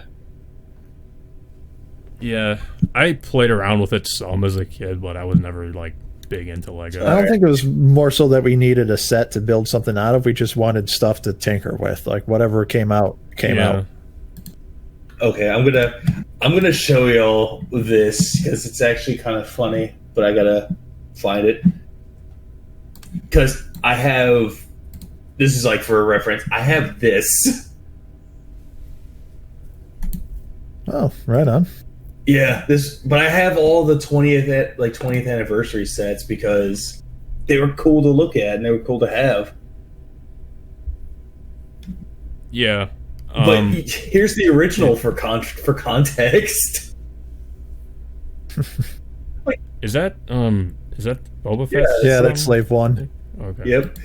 Yeah, I played around with it some as a kid, but I was never like big into Lego. I don't think it was more so that we needed a set to build something out of. We just wanted stuff to tinker with, like whatever came out. Okay, I'm gonna show y'all this because it's actually kind of funny, but I gotta find it because I have. This is like for a reference. I have this. Oh, right on. Yeah, but I have all the 20th anniversary sets because they were cool to look at and they were cool to have. Yeah. But here's the original for context. Is that Boba Fett? Yeah, that's Slave One. Okay. Yep.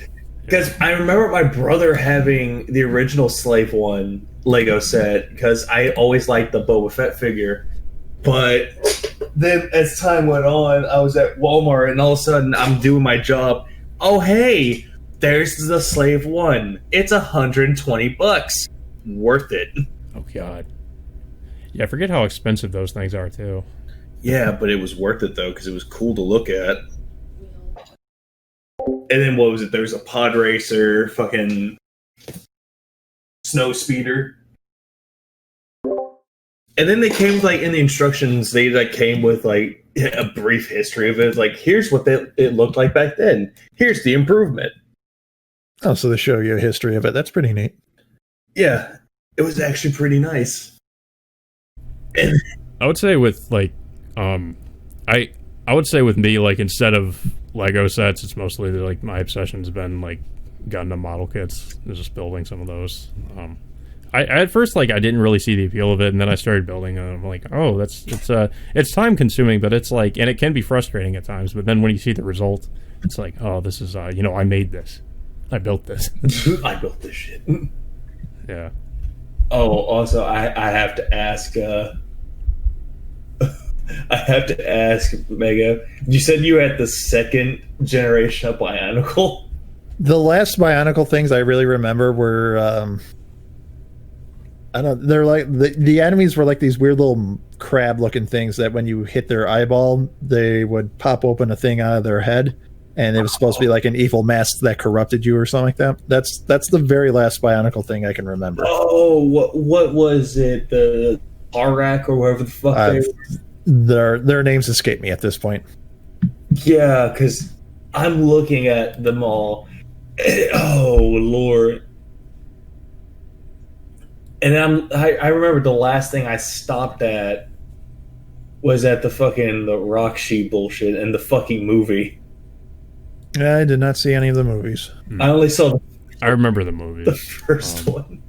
Because I remember my brother having the original Slave One Lego set because I always liked the Boba Fett figure. But then as time went on, I was at Walmart and all of a sudden I'm doing my job. Oh, hey, there's the Slave One. It's $120. Worth it. Oh, God. Yeah, I forget how expensive those things are, too. Yeah, but it was worth it, though, because it was cool to look at. And then what was it? There was a pod racer, fucking snow speeder. And then they came with, like, in the instructions, they like came with like a brief history of it. Like, here's what it looked like back then. Here's the improvement. Oh, so they show you a history of it. That's pretty neat. Yeah, it was actually pretty nice. And I would say with like, I would say with me, like, instead of Lego sets, it's mostly like my obsession's been like Gundam model kits. Just building some of those. I at first, like, I didn't really see the appeal of it, and then I started building and I'm like, oh, it's time consuming, but it's like, and it can be frustrating at times, but then when you see the result, it's like, oh, this is I made this. I built this. I built this shit. Yeah. Oh, also, I have to ask. I have to ask, Mega. You said you had the second generation of Bionicle. The last Bionicle things I really remember were, I don't. They're like the enemies were like these weird little crab-looking things that when you hit their eyeball, they would pop open a thing out of their head. And it was supposed to be like an evil mask that corrupted you or something like that. That's the very last Bionicle thing I can remember. Oh, what was it? The Arak or whatever the fuck they were? Their names escape me at this point. Yeah, because I'm looking at them all. Oh, Lord. And I remember the last thing I stopped at was at the rock sheet bullshit and the fucking movie. I did not see any of the movies. I only saw I remember the movie. The first one.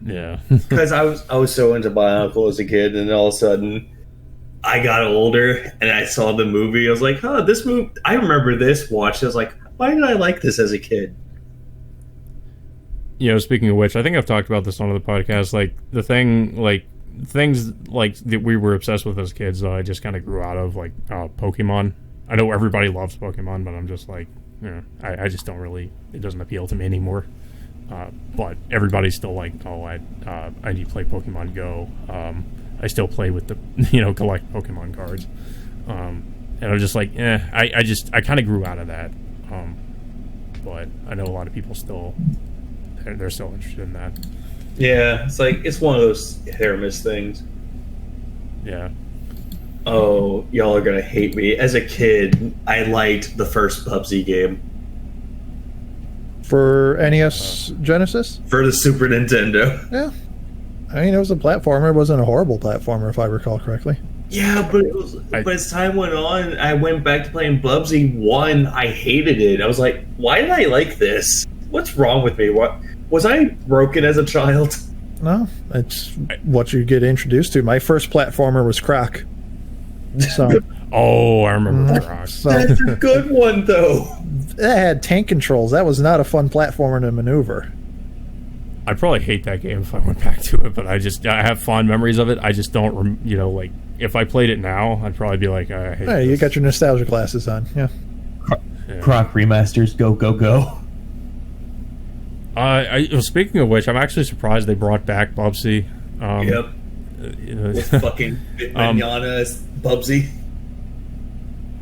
Yeah. Because I was so into Bionicle as a kid, and all of a sudden I got older and I saw the movie. I was like, "Oh, this movie! I remember this." Watched. I was like, "Why did I like this as a kid?" You know, speaking of which, I think I've talked about this on the podcast. Like the thing, like things like that we were obsessed with as kids. I just kind of grew out of like Pokemon. I know everybody loves Pokemon, but I'm just like, I just don't really. It doesn't appeal to me anymore. But everybody's still like, oh, I need to play Pokemon Go. I still play with the, collect Pokemon cards. And I'm just like, I kind of grew out of that. But I know a lot of people still, they're still interested in that. Yeah, it's like, it's one of those hit or miss things. Yeah. Oh, y'all are gonna hate me. As a kid, I liked the first PUBG game. For NES Genesis? For the Super Nintendo. Yeah. I mean, it was a platformer. It wasn't a horrible platformer, if I recall correctly. Yeah, but but as time went on, I went back to playing PUBG 1. I hated it. I was like, why did I like this? What's wrong with me? What was I broken as a child? No, it's what you get introduced to. My first platformer was Croc. So, oh, I remember Croc. So, that's a good one, though. It had tank controls. That was not a fun platformer to maneuver. I'd probably hate that game if I went back to it, but I have fond memories of it. I just don't, like, if I played it now, I'd probably be like, I hate Hey, this. you got your nostalgia glasses on, yeah. Croc remasters, go, go, go. Speaking of which, I'm actually surprised they brought back Bubsy. Yep. With fucking Manana as Bubsy.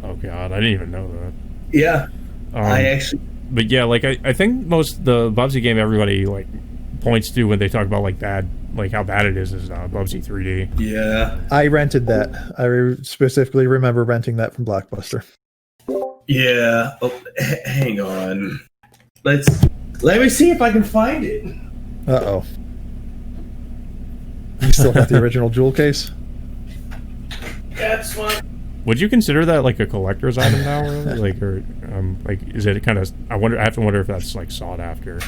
Oh, God, I didn't even know that. Yeah. I actually... But yeah, like, I think most the Bubsy game everybody, like, points to when they talk about, like, bad, like, how bad it is Bubsy 3D. Yeah. I rented that. I specifically remember renting that from Blockbuster. Yeah. Oh, hang on. Let me see if I can find it. Uh-oh. You still got the original jewel case? That's fine. Would you consider that like a collector's item now, really? Like, is it kind of? I have to wonder if that's like sought after.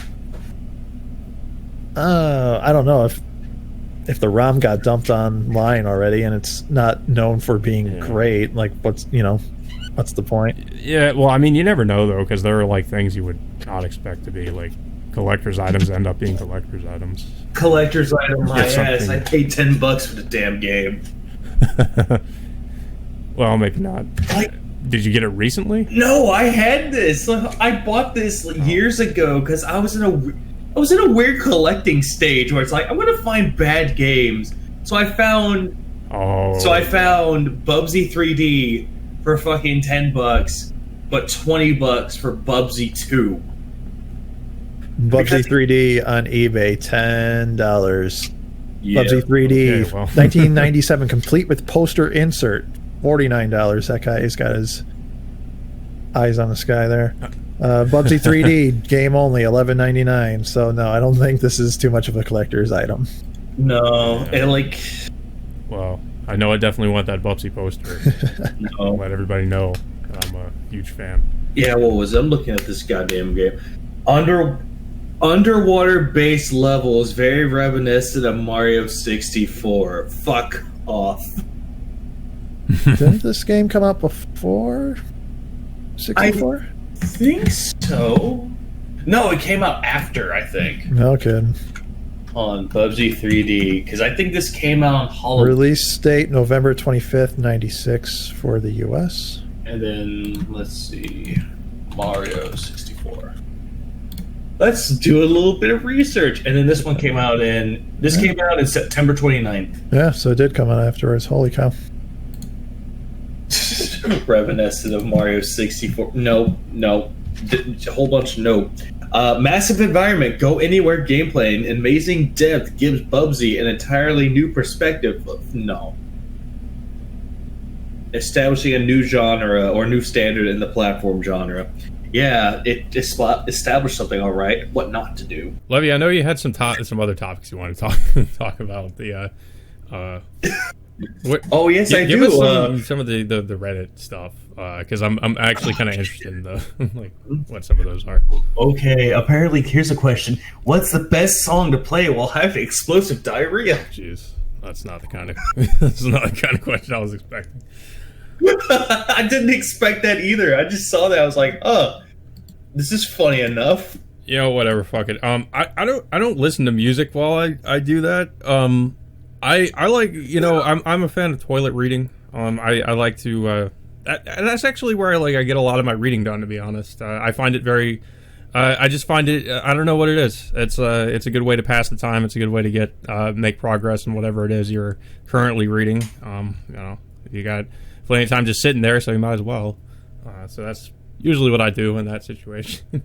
I don't know if the ROM got dumped online already and it's not known for being great. Like, what's the point? Yeah, well, I mean, you never know though, because there are like things you would not expect to be like collector's items end up being collector's items. Collector's item, my ass. I paid $10 for the damn game. Well, maybe not. Did you get it recently? No, I had this. I bought this years ago because I was in a weird collecting stage where it's like I'm gonna find bad games. So I found Bubsy 3D for fucking $10, but $20 for Bubsy 2. Bubsy 3D on eBay, $10. Yeah. Bubsy 3D, Okay, well. 1997, complete with poster insert, $49. That guy's got his eyes on the sky there. Bubsy 3D, game only, $11.99. So no, I don't think this is too much of a collector's item. No, and like, Well, I know I definitely want that Bubsy poster. no. Let everybody know that I'm a huge fan. Yeah, what was I'm looking at this goddamn game. Underwater base levels very reminiscent of Mario 64. Fuck off. Didn't this game come out before 64? I think so. No, it came out after, I think. No kidding. On Bubsy 3D, because I think this came out on Halloween. Release date November 25th, 96 for the US. And then, let's see, Mario 64. Let's do a little bit of research. And then this one came out in September 29th. Yeah, so it did come out afterwards. Holy cow. Reminiscent of Mario 64. No. A whole bunch of no. Massive environment, go anywhere gameplay, and amazing depth gives Bubsy an entirely new perspective. No. Establishing a new genre or new standard in the platform genre. Yeah, it established something all right. What not to do? Levy, I know you had some other topics you want to talk about. The oh yes, I give do. Us some of the Reddit stuff because I'm actually kind of interested in the like what some of those are. Okay, apparently here's a question: what's the best song to play while having explosive diarrhea? Jeez. That's not the kind of that's not the kind of question I was expecting. I didn't expect that either. I just saw that. I was like, oh, this is funny enough. You know, whatever. Fuck it. I don't listen to music while I do that. I like, you know, I'm a fan of toilet reading. I like to. That's actually where I get a lot of my reading done. To be honest, I find it very. I just find it. I don't know what it is. It's a good way to pass the time. It's a good way to get make progress in whatever it is you're currently reading. You know, you got plenty of time just sitting there, so you might as well. So that's usually what I do in that situation.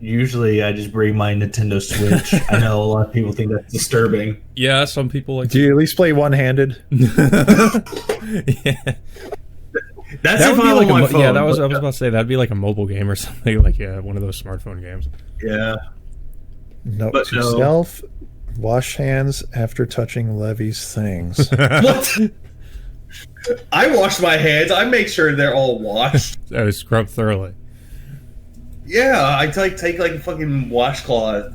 Usually, I just bring my Nintendo Switch. I know a lot of people think that's disturbing. Yeah, some people like. Do you at least play one-handed? Yeah. That's That if would be I'm like on my a, phone. yeah. I was about to say that'd be like a mobile game or something, like one of those smartphone games. Yeah. Note But to no. self: wash hands after touching Levy's things. What? I wash my hands. I make sure they're all washed. Scrub thoroughly. Yeah, I take like a fucking washcloth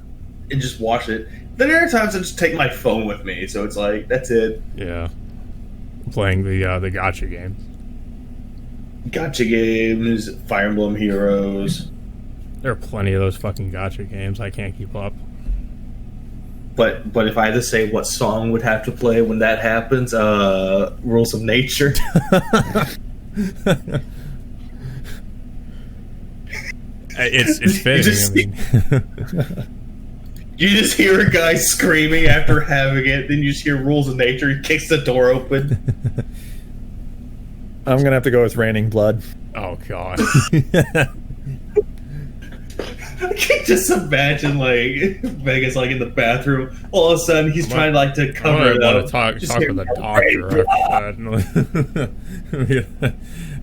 and just wash it. Then there are times I just take my phone with me, so it's like that's it. Yeah, playing the gotcha games. Gotcha games, Fire Emblem Heroes. There are plenty of those fucking gotcha games. I can't keep up. But if I had to say what song would have to play when that happens, Rules of Nature. It's fitting. You just hear a guy screaming after having it, then you just hear Rules of Nature. He kicks the door open. I'm gonna have to go with Raining Blood. Oh god. I can just imagine like Vegas like in the bathroom. All of a sudden, he's trying to cover it up. Talk with the doctor after that.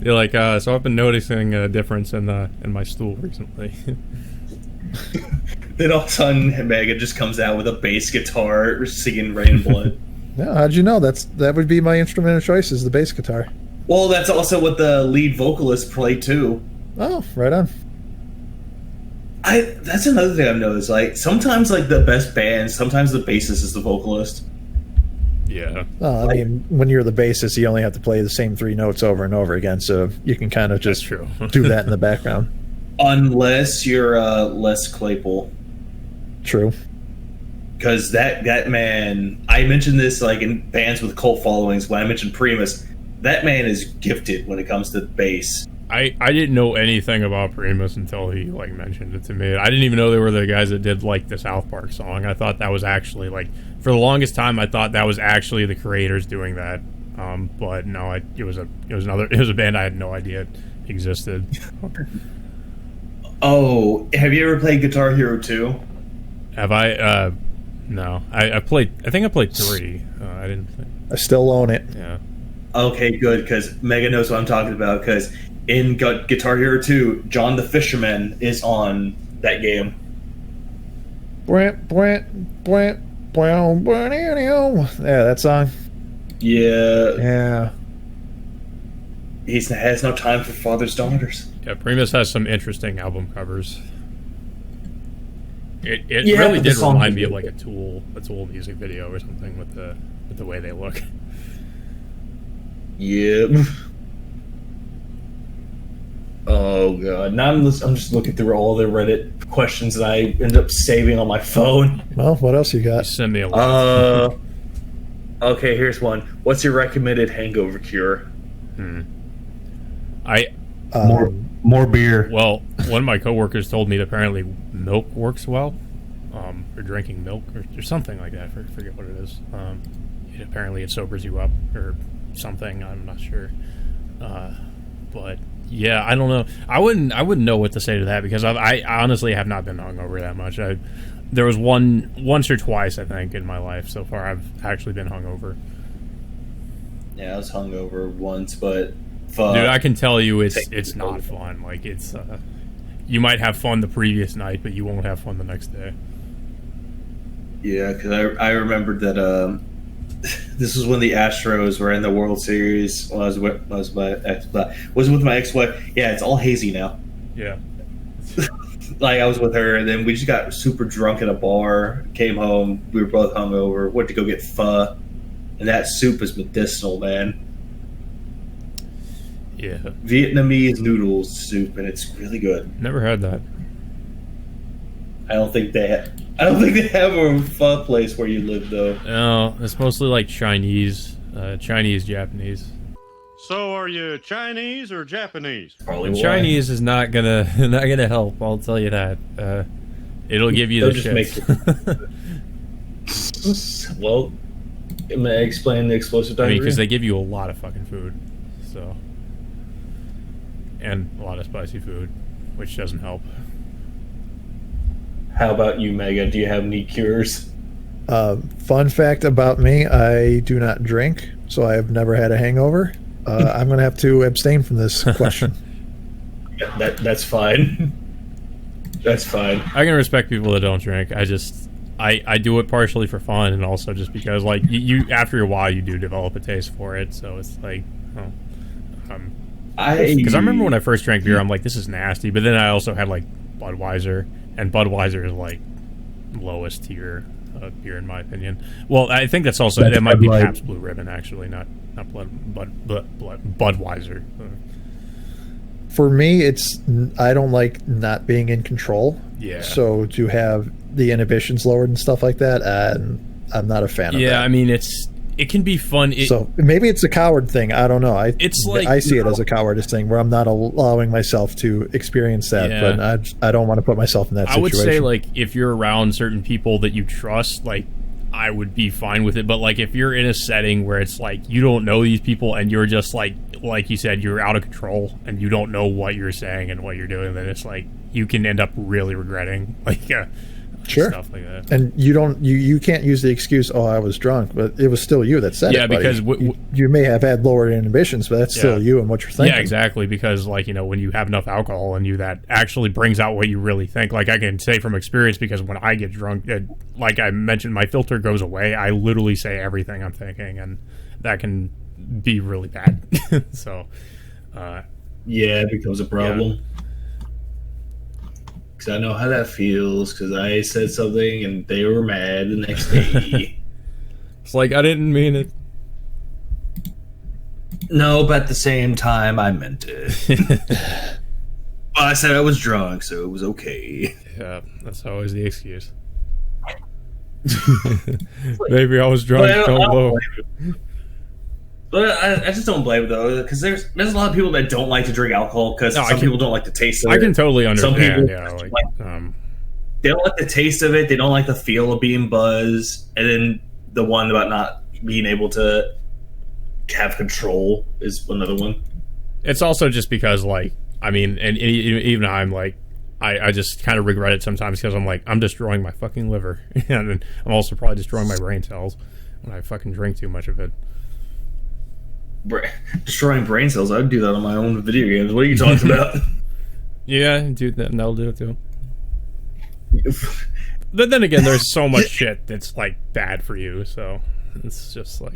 You're like, so I've been noticing a difference in my stool recently. Then all of a sudden, Megan just comes out with a bass guitar singing "Rain and Blood." Yeah, how'd you know? That would be my instrument of choice, is the bass guitar. Well, that's also what the lead vocalist played too. Oh, right on. That's another thing I've noticed. Like sometimes, like the best bands, sometimes the bassist is the vocalist. Yeah. Well, I mean, when you're the bassist, you only have to play the same 3 notes over and over again, so you can kind of just That's true. do that in the background. Unless you're Les Claypool. True. Because that man, I mentioned this like in bands with cult followings when I mentioned Primus. That man is gifted when it comes to bass. I didn't know anything about Primus until he like mentioned it to me. I didn't even know they were the guys that did like the South Park song. I thought that was actually like, for the longest time I thought that was actually the creators doing that. But no, it was a band I had no idea existed. Oh, have you ever played Guitar Hero 2? Have I? No. I think I played 3. I didn't play. I still own it. Yeah. Okay, good, because Megan knows what I'm talking about, because in Guitar Hero 2, John the Fisherman is on that game. Yeah, that song. Yeah. Yeah. He has no time for father's daughters. Yeah, Primus has some interesting album covers. It Yeah, really but the did song- remind me of like a Tool music video or something with the way they look. Yep. Oh god! Now I'm just looking through all the Reddit questions that I end up saving on my phone. Well, what else you got? Send me a link. Okay, here's one. What's your recommended hangover cure? More beer. Well, one of my coworkers told me that apparently milk works well, or drinking milk or something like that. I forget what it is. Apparently, it sobers you up or something. I'm not sure, but yeah, I don't know. I wouldn't know what to say to that because I honestly have not been hungover that much. There was once or twice I think in my life so far I've actually been hungover. Yeah, I was hungover once, but fuck. Dude, I can tell you it's not fun. Like it's you might have fun the previous night, but you won't have fun the next day. Yeah, because I remembered that this was when the Astros were in the World Series. When I was with my ex-wife. Yeah, it's all hazy now. Yeah. Like I was with her, and then we just got super drunk at a bar. Came home, we were both hungover. Went to go get pho, and that soup is medicinal, man. Yeah. Vietnamese noodles soup, and it's really good. Never had that. I don't think they have a pho place where you live though. No, it's mostly like Chinese, Japanese. So are you Chinese or Japanese? Probably why. Chinese is not gonna help. I'll tell you that. It'll give you They'll the just shits. Well, may I explain the explosive I diarrhea? mean, because they give you a lot of fucking food, so, and a lot of spicy food, which doesn't help. How about you, Mega? Do you have any cures? Fun fact about me: I do not drink, so I have never had a hangover. I'm going to have to abstain from this question. Yeah, that's fine. That's fine. I can respect people that don't drink. I do it partially for fun, and also just because, like, you after a while you do develop a taste for it. So it's like, because I remember when I first drank beer, I'm like, this is nasty. But then I also had like Budweiser, and Budweiser is like lowest tier beer in my opinion. Well, I think that's also it might be Pabst Blue Ribbon actually, not Budweiser. For me, I don't like not being in control. Yeah. So to have the inhibitions lowered and stuff like that, I'm not a fan of that. Yeah, I mean it can be fun. So maybe it's a coward thing. I don't know. I see it as a cowardice thing where I'm not allowing myself to experience that. Yeah. But I don't want to put myself in that situation. I would say, like, if you're around certain people that you trust, like, I would be fine with it. But, like, if you're in a setting where it's like you don't know these people and you're just like you said, you're out of control and you don't know what you're saying and what you're doing, then it's like you can end up really regretting, like, sure, stuff like that. And you can't use the excuse, oh, I was drunk, but it was still you that said it. Yeah, because you may have had lowered inhibitions, but that's still you and what you're thinking. Yeah, exactly. Because, like, you know, when you have enough alcohol in you, that actually brings out what you really think. Like, I can say from experience, because when I get drunk, like I mentioned, my filter goes away. I literally say everything I'm thinking, and that can be really bad. So, yeah, it becomes a problem. Because I know how that feels, because I said something and they were mad the next day. It's like, I didn't mean it. No, but at the same time, I meant it. Well, I said I was drunk, so it was okay. Yeah, that's always the excuse. Maybe I was drunk, don't blow. But I just don't blame it, though, because there's a lot of people that don't like to drink alcohol because some people don't like the taste of it. I can totally understand. Some people they don't like the taste of it. They don't like the feel of being buzzed. And then the one about not being able to have control is another one. It's also just because, like, I mean, and even I'm like, I just kind of regret it sometimes because I'm like, I'm destroying my fucking liver. And I'm also probably destroying my brain cells when I fucking drink too much of it. Destroying brain cells, I'd do that on my own video games. What are you talking about? Yeah, dude, that'll do it too. But then again, there's so much shit that's like bad for you, so it's just like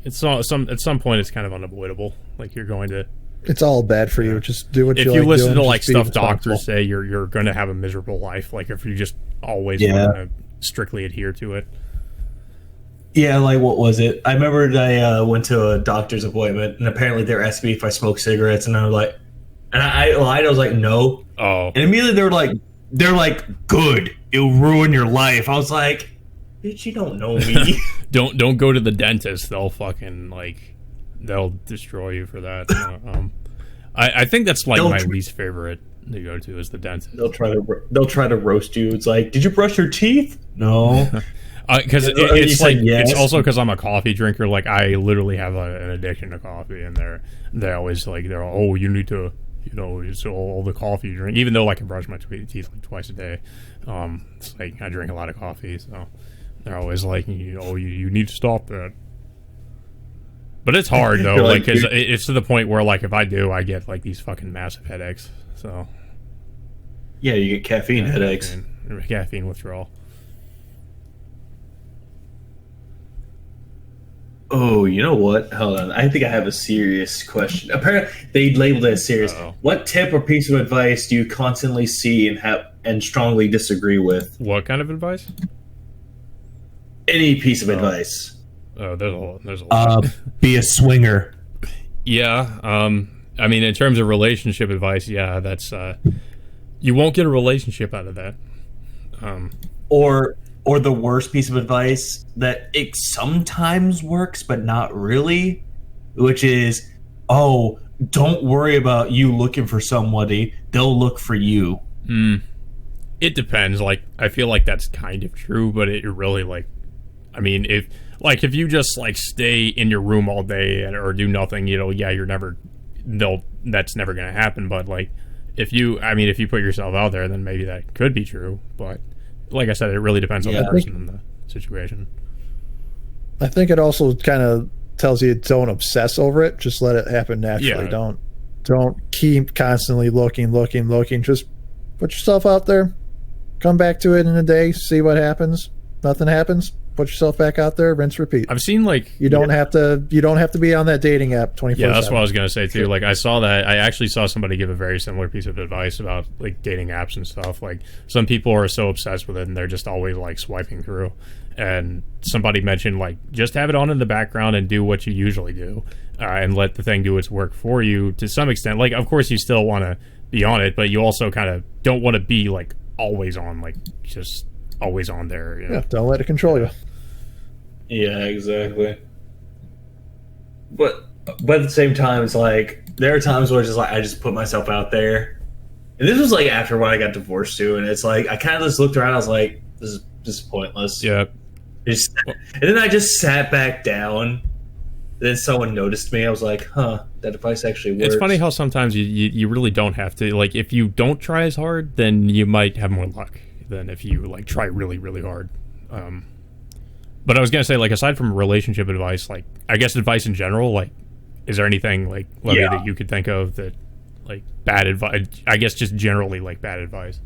at some point it's kind of unavoidable. Like you're going to. It's all bad for you. Just do what you like. If you listen doing, to like stuff responsible. doctors say, you're going to have a miserable life. Like if you just always want to strictly adhere to it. Yeah, like what was it? I remember I went to a doctor's appointment, and apparently they were asking me if I smoked cigarettes, and I was like, and I lied. I was like, no. Oh. And immediately they're like, good. It'll ruin your life. I was like, bitch, you don't know me. Don't go to the dentist. They'll fucking they'll destroy you for that. I think that's like my least favorite to go to is the dentist. They'll try to roast you. It's like, did you brush your teeth? No. Because it's like yes. It's also because I'm a coffee drinker. Like I literally have an addiction to coffee, and they always like you need to it's all the coffee you drink. Even though like I brush my teeth like twice a day, it's like I drink a lot of coffee, so they're always like you need to stop that. But it's hard though, like because it's to the point where like if I do, I get like these fucking massive headaches. So yeah, you get caffeine headaches, caffeine withdrawal. Oh, you know what? Hold on. I think I have a serious question. Apparently, they labeled it as serious. Uh-oh. What tip or piece of advice do you constantly see and strongly disagree with? What kind of advice? Any piece of advice. Oh, there's a lot. Be a swinger. Yeah. I mean, in terms of relationship advice, yeah, that's you won't get a relationship out of that. Or the worst piece of advice that it sometimes works, but not really, which is, oh, don't worry about you looking for somebody. They'll look for you. It depends. Like, I feel like that's kind of true, but it really, like, I mean, if you just, like, stay in your room all day or do nothing, you know, yeah, that's never going to happen. But, like, if you put yourself out there, then maybe that could be true. But like I said, it really depends on the person and the situation. I think it also kind of tells you don't obsess over it. Just let it happen naturally. Yeah. Don't keep constantly looking. Just put yourself out there. Come back to it in a day. See what happens. Nothing happens. Put yourself back out there. Rinse, repeat. I've seen like you don't have to be on that dating app 24/7. Yeah, that's what I was gonna say too. Like I actually saw somebody give a very similar piece of advice about like dating apps and stuff. Like some people are so obsessed with it and they're just always like swiping through. And somebody mentioned like just have it on in the background and do what you usually do, and let the thing do its work for you to some extent. Like of course you still want to be on it, but you also kind of don't want to be like always on, like just always on there. You know? Yeah, don't let it control you. Yeah, exactly. But at the same time, it's like there are times where it's just like I just put myself out there, and this was like after when I got divorced too, and it's like I kind of just looked around. I was like, this is just pointless. Yeah. And then I just sat back down. Then someone noticed me. I was like, huh, that advice actually works. It's funny how sometimes you really don't have to. Like, if you don't try as hard, then you might have more luck than if you, like, try really, really hard. But I was going to say, like, aside from relationship advice, like, I guess advice in general, like, is there anything, like, Levy, that you could think of that, like, bad advice? I guess just generally, like, bad advice.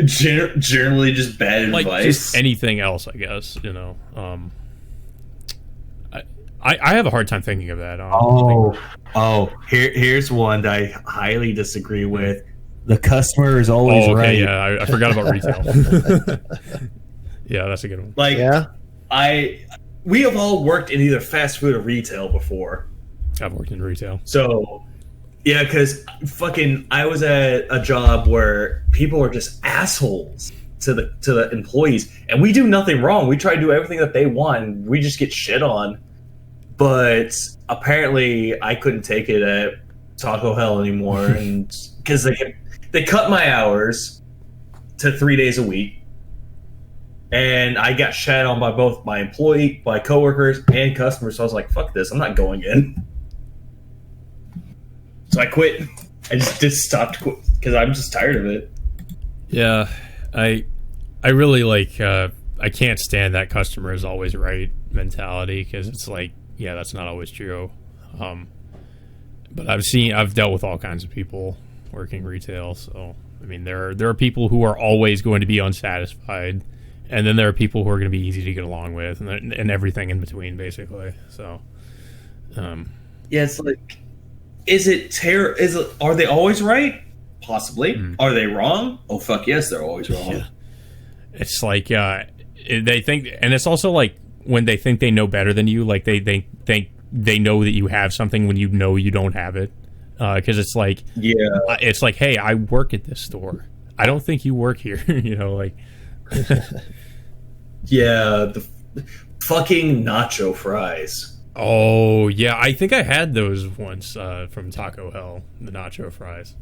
Generally just bad like, advice. Just anything else, I guess, you know. I have a hard time thinking of that. Here's one that I highly disagree with. The customer is always right. Yeah, I forgot about retail. Yeah, that's a good one. Like, we have all worked in either fast food or retail before. I've worked in retail. So, yeah, because I was at a job where people are just assholes to the employees, and we do nothing wrong. We try to do everything that they want, and we just get shit on. But apparently, I couldn't take it at Taco Hell anymore, and because they cut my hours to 3 days a week, and I got shat on by both my coworkers, and customers. So I was like, "Fuck this! I'm not going in." So I quit. I just stopped because I'm just tired of it. Yeah, I really like. I can't stand that customer is always right mentality because it's like, yeah, that's not always true. But I've dealt with all kinds of people working retail. So I mean, there are people who are always going to be unsatisfied, and then there are people who are going to be easy to get along with, and everything in between, basically. So, yeah, it's like. Are they always right? Possibly. Are they wrong? Oh, fuck yes, they're always wrong. Yeah. It's like they think, and it's also like when they think they know better than you, like they think they know that you have something when you know you don't have it. Because it's like, it's like, hey, I work at this store. I don't think you work here. You know, like. Yeah, the fucking nacho fries. Oh, yeah, I think I had those once from Taco Hell, the nacho fries.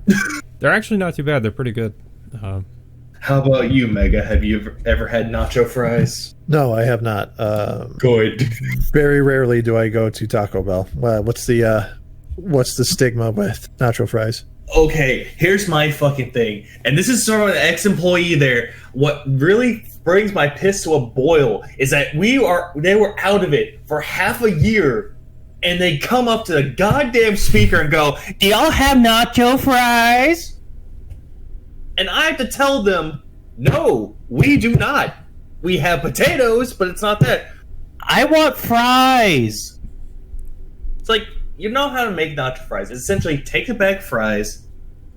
They're actually not too bad. They're pretty good. How about you, Mega? Have you ever had nacho fries? No, I have not. Good. Very rarely do I go to Taco Bell. What's the stigma with nacho fries? Okay, here's my fucking thing. And this is sort of an ex-employee there. What really brings my piss to a boil is that they were out of it for half a year, and they come up to the goddamn speaker and go, "Do y'all have nacho fries?" And I have to tell them, "No, we do not." we have potatoes, but it's not that. I want fries. It's like, you know how to make nacho fries. It's essentially take a bag of fries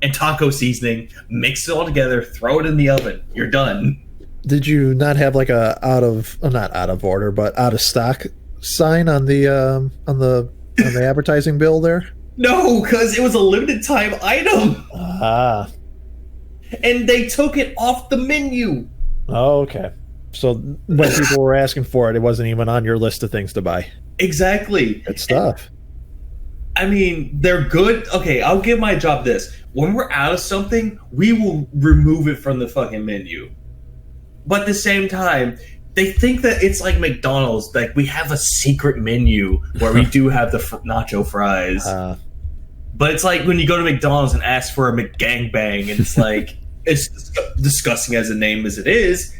and taco seasoning, mix it all together, throw it in the oven. You're done. Did you not have like a not out of order, but out of stock sign on the advertising bill there? No, because it was a limited time item. Ah. And they took it off the menu. Oh, okay. So when people were asking for it, it wasn't even on your list of things to buy. Exactly. Good stuff. I mean, they're good. Okay, I'll give my job this. When we're out of something, we will remove it from the fucking menu. But at the same time, they think that it's like McDonald's. Like, we have a secret menu where we do have the nacho fries. But it's like when you go to McDonald's and ask for a McGangbang, and it's like, it's disgusting as a name as it is.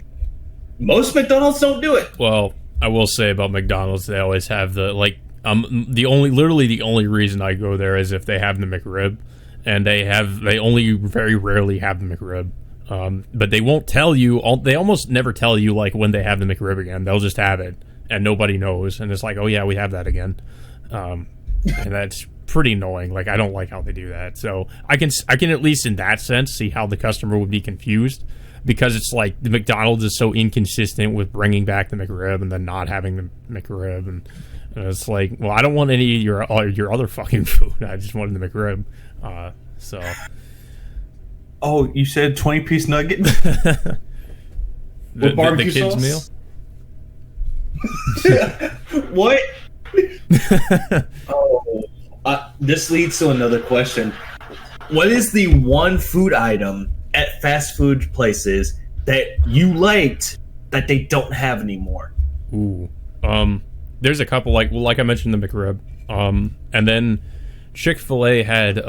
Most McDonald's don't do it. Well, I will say about McDonald's, they always have the, like, the only reason I go there is if they have the McRib, and they only very rarely have the McRib. But they won't tell you, they almost never tell you, like, when they have the McRib again. They'll just have it, and nobody knows, and it's like, oh yeah, we have that again. And that's pretty annoying. Like, I don't like how they do that. So I can at least in that sense see how the customer would be confused, because it's like the McDonald's is so inconsistent with bringing back the McRib and then not having the McRib, and it's like, well, I don't want any of your other fucking food. I just wanted the McRib. So. Oh, you said 20-piece nugget? With barbecue the kids' sauce? Meal? What? This leads to another question. What is the one food item at fast food places that you liked that they don't have anymore? Ooh. There's a couple, like I mentioned, the McRib. And then Chick-fil-A had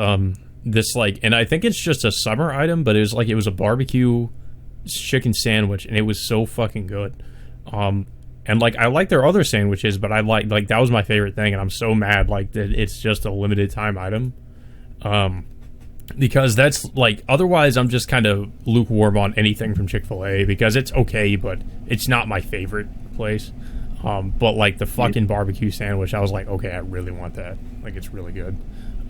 this, like, and I think it's just a summer item, but it was a barbecue chicken sandwich, and it was so fucking good. And like, I like their other sandwiches, but I like that was my favorite thing, and I'm so mad like that it's just a limited time item. Because that's like, otherwise I'm just kind of lukewarm on anything from Chick-fil-A, because it's okay, but it's not my favorite place. But like the fucking barbecue sandwich, I was like, okay, I really want that. Like, it's really good.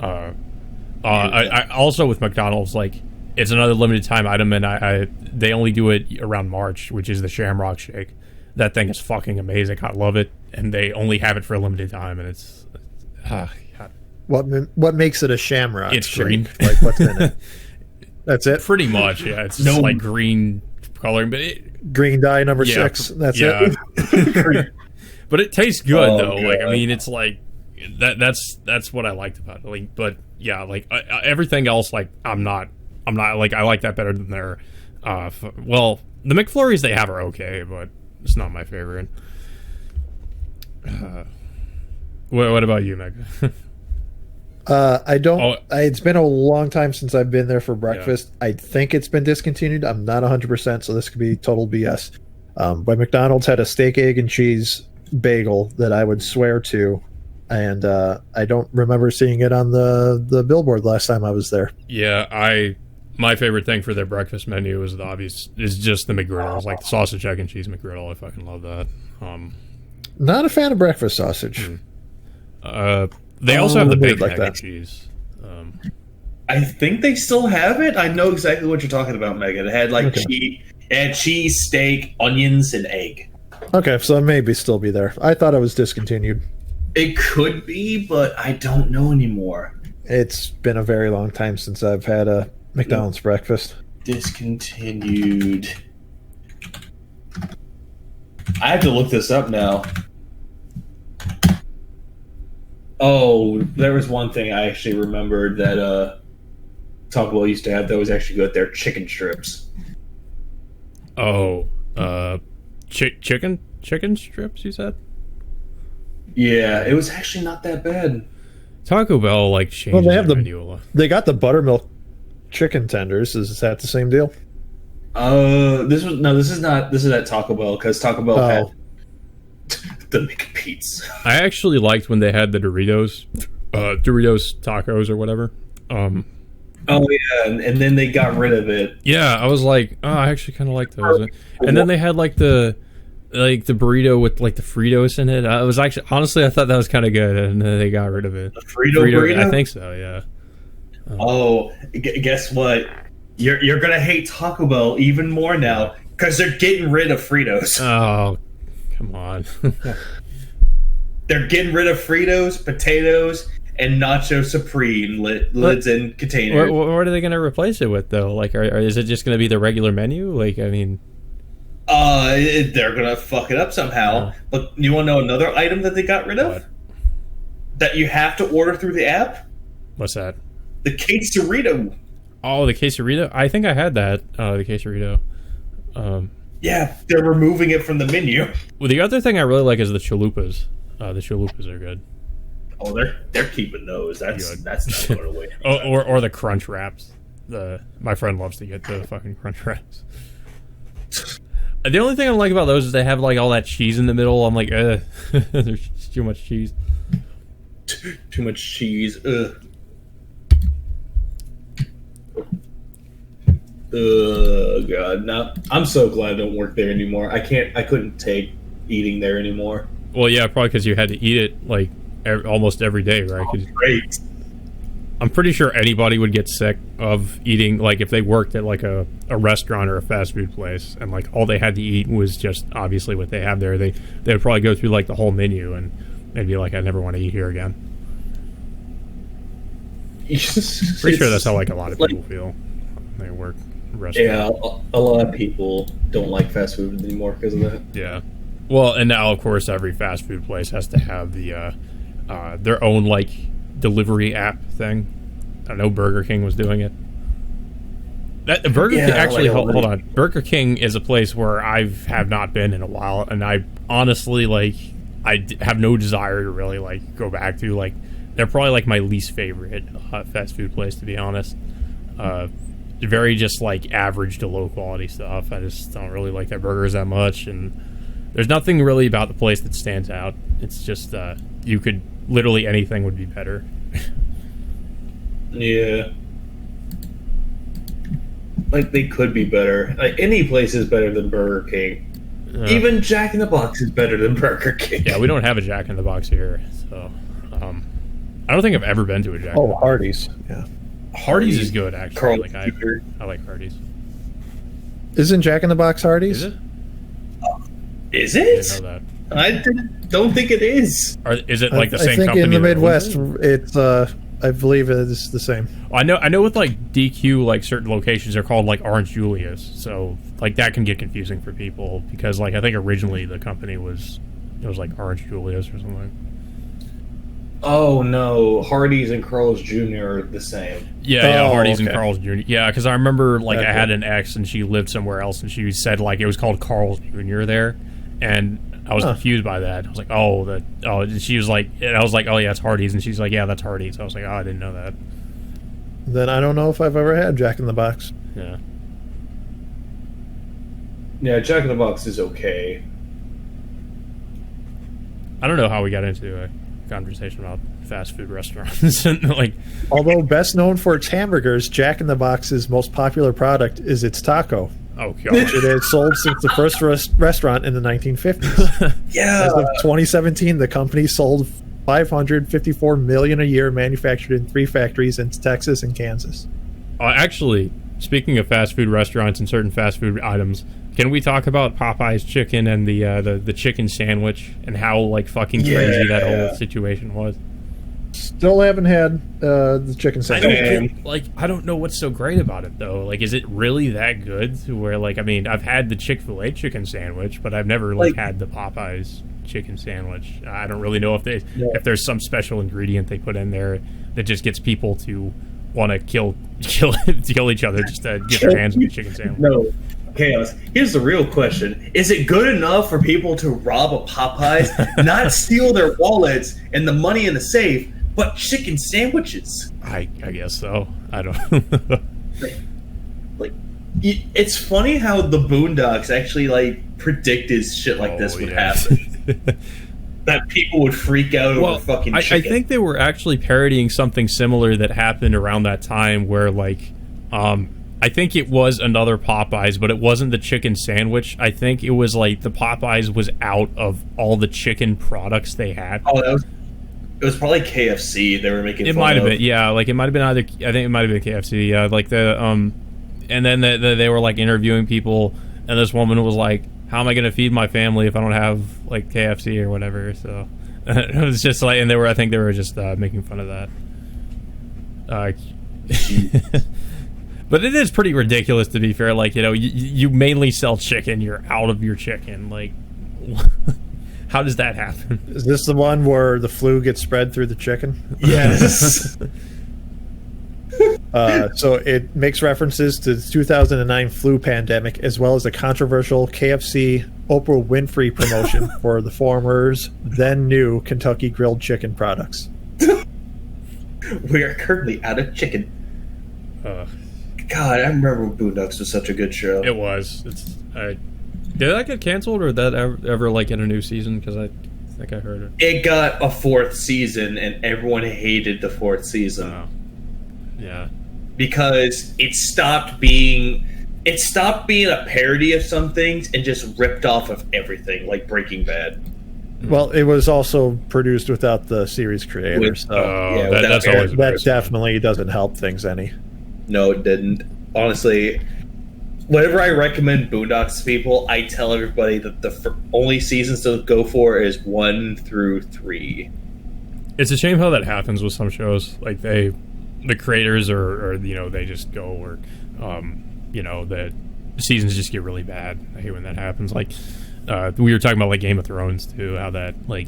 I also with McDonald's, like, it's another limited time item, and they only do it around March, which is the Shamrock Shake. That thing is fucking amazing. I love it, and they only have it for a limited time, and it's what makes it a Shamrock? It's green. Like, what's in it? That's it. Pretty much, yeah. It's just like green coloring, but green dye number 6. That's it. But it tastes good though. God. Like, I mean, it's like that's what I liked about it. Like, but yeah, like everything else, like I'm not like, I like that better than their. Well, the McFlurries they have are okay, but it's not my favorite. What about you, Meg? I don't. It's been a long time since I've been there for breakfast. Yeah. I think it's been discontinued. I'm not 100%, so this could be total BS. But McDonald's had a steak, egg, and cheese bagel that I would swear to, and I don't remember seeing it on the billboard last time I was there. Yeah, my favorite thing for their breakfast menu is just the McGriddles, like the sausage, egg, and cheese McGriddle. I fucking love that. Not a fan of breakfast sausage. They also have the bacon, egg, and cheese. I think they still have it. I know exactly what you're talking about, Megan. It had like cheese, steak, onions, and egg. Okay, so it may still be there. I thought it was discontinued. It could be, but I don't know anymore. It's been a very long time since I've had a McDonald's breakfast. Discontinued. I have to look this up now. Oh, there was one thing I actually remembered that Taco Bell used to have that was actually good. Their chicken strips. Oh, chicken strips, you said? Yeah, it was actually not that bad. Taco Bell like changes they have the menu a lot. They got the buttermilk chicken tenders. Is that the same deal? This is at Taco Bell, because Taco Bell had the McPeats. I actually liked when they had the Doritos tacos or whatever. Oh yeah, and then they got rid of it. Yeah, I was like, oh, I actually kind of like those. And then they had like the like the burrito with like the Fritos in it. I was actually honestly I thought that was kind of good, and then they got rid of it. The Frito burrito? I think so. Yeah. Guess what? You're gonna hate Taco Bell even more now because they're getting rid of Fritos. Oh, come on. They're getting rid of Fritos, potatoes, and Nacho Supreme lids and containers. What are they going to replace it with, though? Like, is it just going to be the regular menu? Like, I mean, they're gonna fuck it up somehow. Yeah. But you want to know another item that they got rid of? What? That you have to order through the app? What's that? The quesarito. Oh, the quesarito. I think I had that. The quesarito. Yeah, they're removing it from the menu. Well, the other thing I really like is the chalupas. The chalupas are good. Oh, they're keeping those. That's not going away. Or the crunch wraps. My friend loves to get the fucking crunch wraps. The only thing I like about those is they have like all that cheese in the middle. I'm like, there's too much cheese. Too much cheese. Ugh. Oh god, no! I'm so glad I don't work there anymore. I couldn't take eating there anymore. Well, yeah, probably because you had to eat it like almost every day, right? Oh, great. I'm pretty sure anybody would get sick of eating, like if they worked at like a restaurant or a fast food place and like all they had to eat was just obviously what they have there. They would probably go through like the whole menu and they'd be like, I never want to eat here again. Pretty sure that's how like a lot of people feel when they work restaurants. Yeah, a lot of people don't like fast food anymore because of that. Yeah. Well, and now of course every fast food place has to have the their own like delivery app thing. I know Burger King was doing it. Burger King actually hold on. Burger King is a place where have not been in a while, and I honestly have no desire to really like go back to. Like they're probably like my least favorite fast food place, to be honest. Very just like average to low quality stuff. I just don't really like their burgers that much, and there's nothing really about the place that stands out. It's just you could literally anything would be better. Yeah. Like they could be better. Like any place is better than Burger King. Even Jack in the Box is better than Burger King. Yeah, we don't have a Jack in the Box here, so I don't think I've ever been to a Jack. Oh, Hardee's. Yeah, Hardee's is good actually. Carl Like I like Hardee's. Isn't Jack in the Box Hardee's? Is it? Is I it? didn't know that. I don't think it is. Or is it like the same I think company? in the that owns Midwest, it? it's I believe it is the same. I know with like DQ, like certain locations are called like Orange Julius, so like that can get confusing for people because like I think originally the company was like Orange Julius or something. Oh no, Hardee's and Carl's Jr. are the same. Yeah, Hardee's okay. and Carl's Jr. Yeah, because I remember like Okay. I had an ex and she lived somewhere else and she said like it was called Carl's Jr. there, and I was confused by that. I was like, and she was like, and I was like, oh yeah, it's Hardee's, and she's like, yeah, that's Hardee's. I was like, oh, I didn't know that. Then I don't know if I've ever had Jack in the Box. Yeah. Yeah, Jack in the Box is okay. I don't know how we got into a conversation about fast food restaurants and like. Although best known for its hamburgers, Jack in the Box's most popular product is its taco. Oh god. It had sold since the first restaurant in the 1950s. Yeah. As of 2017, the company sold 554 million a year, manufactured in 3 factories in Texas and Kansas. Actually, speaking of fast food restaurants and certain fast food items, can we talk about Popeye's chicken and the chicken sandwich and how like fucking crazy that whole situation was? Still haven't had the chicken sandwich. I don't know what's so great about it though. Like, is it really that good? To where like, I mean, I've had the Chick-fil-A chicken sandwich, but I've never like had the Popeye's chicken sandwich. I don't really know if there's some special ingredient they put in there that just gets people to want to kill each other just to get their hands on the chicken sandwich. No. Chaos. Here's the real question. Is it good enough for people to rob a Popeyes, not steal their wallets and the money in the safe, but chicken sandwiches? I guess so. I don't It's funny how the Boondocks actually like predicted shit like this would happen. That people would freak out over fucking chicken. I think they were actually parodying something similar that happened around that time where like I think it was another Popeyes, but it wasn't the chicken sandwich. I think it was like the Popeyes was out of all the chicken products they had. Oh, it was probably KFC they were making It fun might have of. been, yeah. Like it might have been either. I think it might have been KFC. Yeah, like and then they were like interviewing people, and this woman was like, "How am I going to feed my family if I don't have like KFC or whatever?" So it was just like, and I think they were just making fun of that. But it is pretty ridiculous, to be fair. Like, you know, you mainly sell chicken. You're out of your chicken. Like, how does that happen? Is this the one where the flu gets spread through the chicken? Yes. So it makes references to the 2009 flu pandemic, as well as the controversial KFC Oprah Winfrey promotion for the former's then new Kentucky Grilled Chicken products. We are currently out of chicken. Uh, God, I remember Boondocks was such a good show. It was. Did that get canceled, or did that ever like get a new season? Because I think I heard it. It got a 4th season, and everyone hated the 4th season. Oh. Yeah. Because it stopped being a parody of some things and just ripped off of everything, like Breaking Bad. Well, it was also produced without the series creators, so That's always that definitely doesn't help things any. No, it didn't. Honestly, whenever I recommend Boondocks to people, I tell everybody that the only seasons to go for is 1 through 3. It's a shame how that happens with some shows. Like the creators or you know, they just go, or you know, the seasons just get really bad. I hate when that happens. Like we were talking about like Game of Thrones too, how that like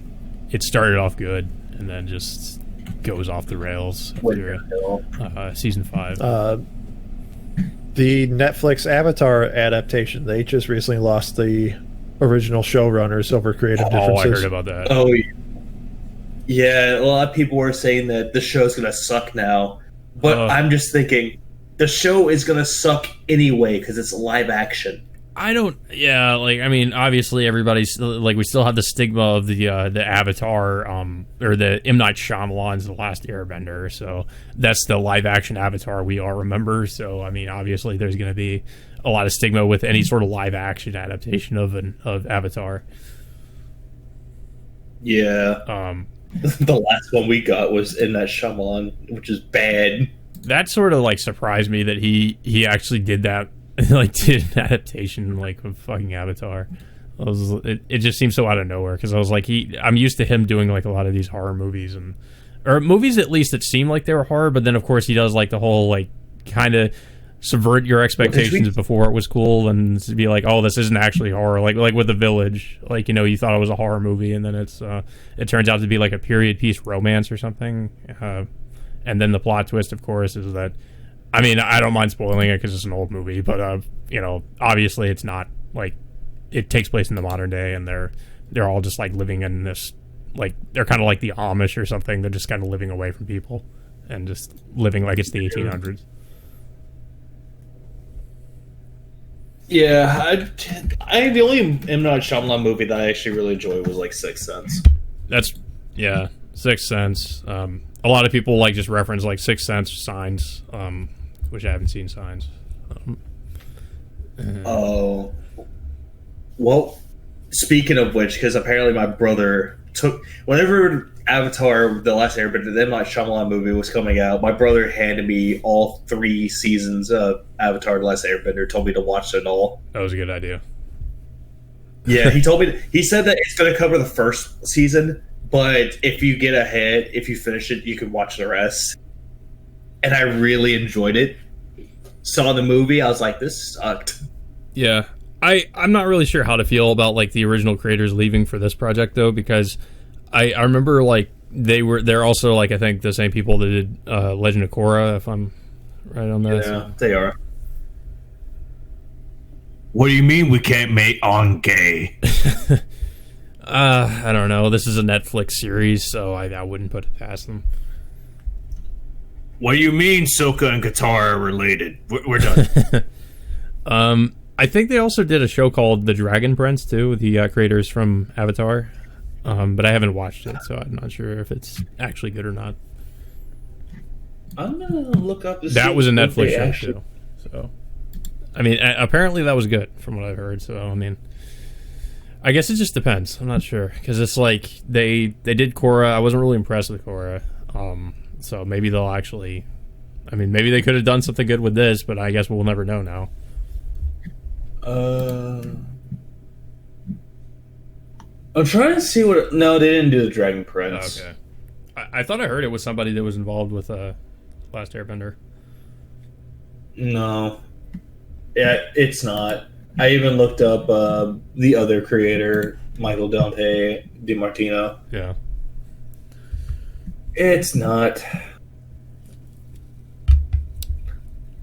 it started off good and then just goes off the rails after season 5. The Netflix Avatar adaptation, they just recently lost the original showrunners over creative differences. I heard about that. Oh, yeah. A lot of people were saying that the show's going to suck now. But I'm just thinking, the show is going to suck anyway because it's live action. Yeah, like, I mean, obviously everybody's, like, we still have the stigma of the Avatar, or the M. Night Shyamalan's The Last Airbender, so that's the live-action Avatar we all remember, so, I mean, obviously there's going to be a lot of stigma with any sort of live-action adaptation of Avatar. Yeah. The last one we got was M. Night Shyamalan, which is bad. That sort of, like, surprised me that he actually did that. Like, did an adaptation like of fucking Avatar. It just seems so out of nowhere, because I was like, I'm used to him doing like a lot of these horror movies, or movies at least that seem like they were horror, but then of course he does like the whole like kind of subvert your expectations before it was cool and be like, oh, this isn't actually horror, like with The Village, like, you know, you thought it was a horror movie and then it turns out to be like a period piece romance or something, and then the plot twist, of course, is that, I mean, I don't mind spoiling it because it's an old movie, but you know, obviously it's not like, it takes place in the modern day, and they're all just like living in this, like, they're kind of like the Amish or something. They're just kind of living away from people and just living like it's the 1800s. Yeah, the only M. Night Shyamalan movie that I actually really enjoyed was like Sixth Sense. Yeah, Sixth Sense. A lot of people like just reference like Sixth Sense, Signs, which I haven't seen Signs. Oh, well, speaking of which, because apparently my brother whenever Avatar: The Last Airbender, the M. Night Shyamalan movie was coming out, my brother handed me all 3 seasons of Avatar: The Last Airbender, told me to watch it all. That was a good idea. Yeah, he said that it's going to cover the first season, but if you get ahead, if you finish it, you can watch the rest. And I really enjoyed it. Saw the movie, I was like, this sucked. Yeah. I'm not really sure how to feel about like the original creators leaving for this project though, because I remember like they're also like, I think the same people that did Legend of Korra, if I'm right on that. Yeah, they are. What do you mean we can't make on gay? I don't know. This is a Netflix series, so I wouldn't put it past them. What do you mean Sokka and Katara are related? We're done. I think they also did a show called The Dragon Prince too, the creators from Avatar. But I haven't watched it, so I'm not sure if it's actually good or not. I'm gonna look up. That was a Netflix show too. So I mean, apparently that was good from what I've heard. So I mean, I guess it just depends. I'm not sure because it's like they did Korra. I wasn't really impressed with Korra. So maybe they'll actually. I mean, maybe they could have done something good with this, but I guess we'll never know now. I'm trying to see what. No, they didn't do the Dragon Prince. Okay. I thought I heard it was somebody that was involved with Last Airbender. No. Yeah, it's not. I even looked up the other creator, Michael Dante DiMartino. Yeah. It's not.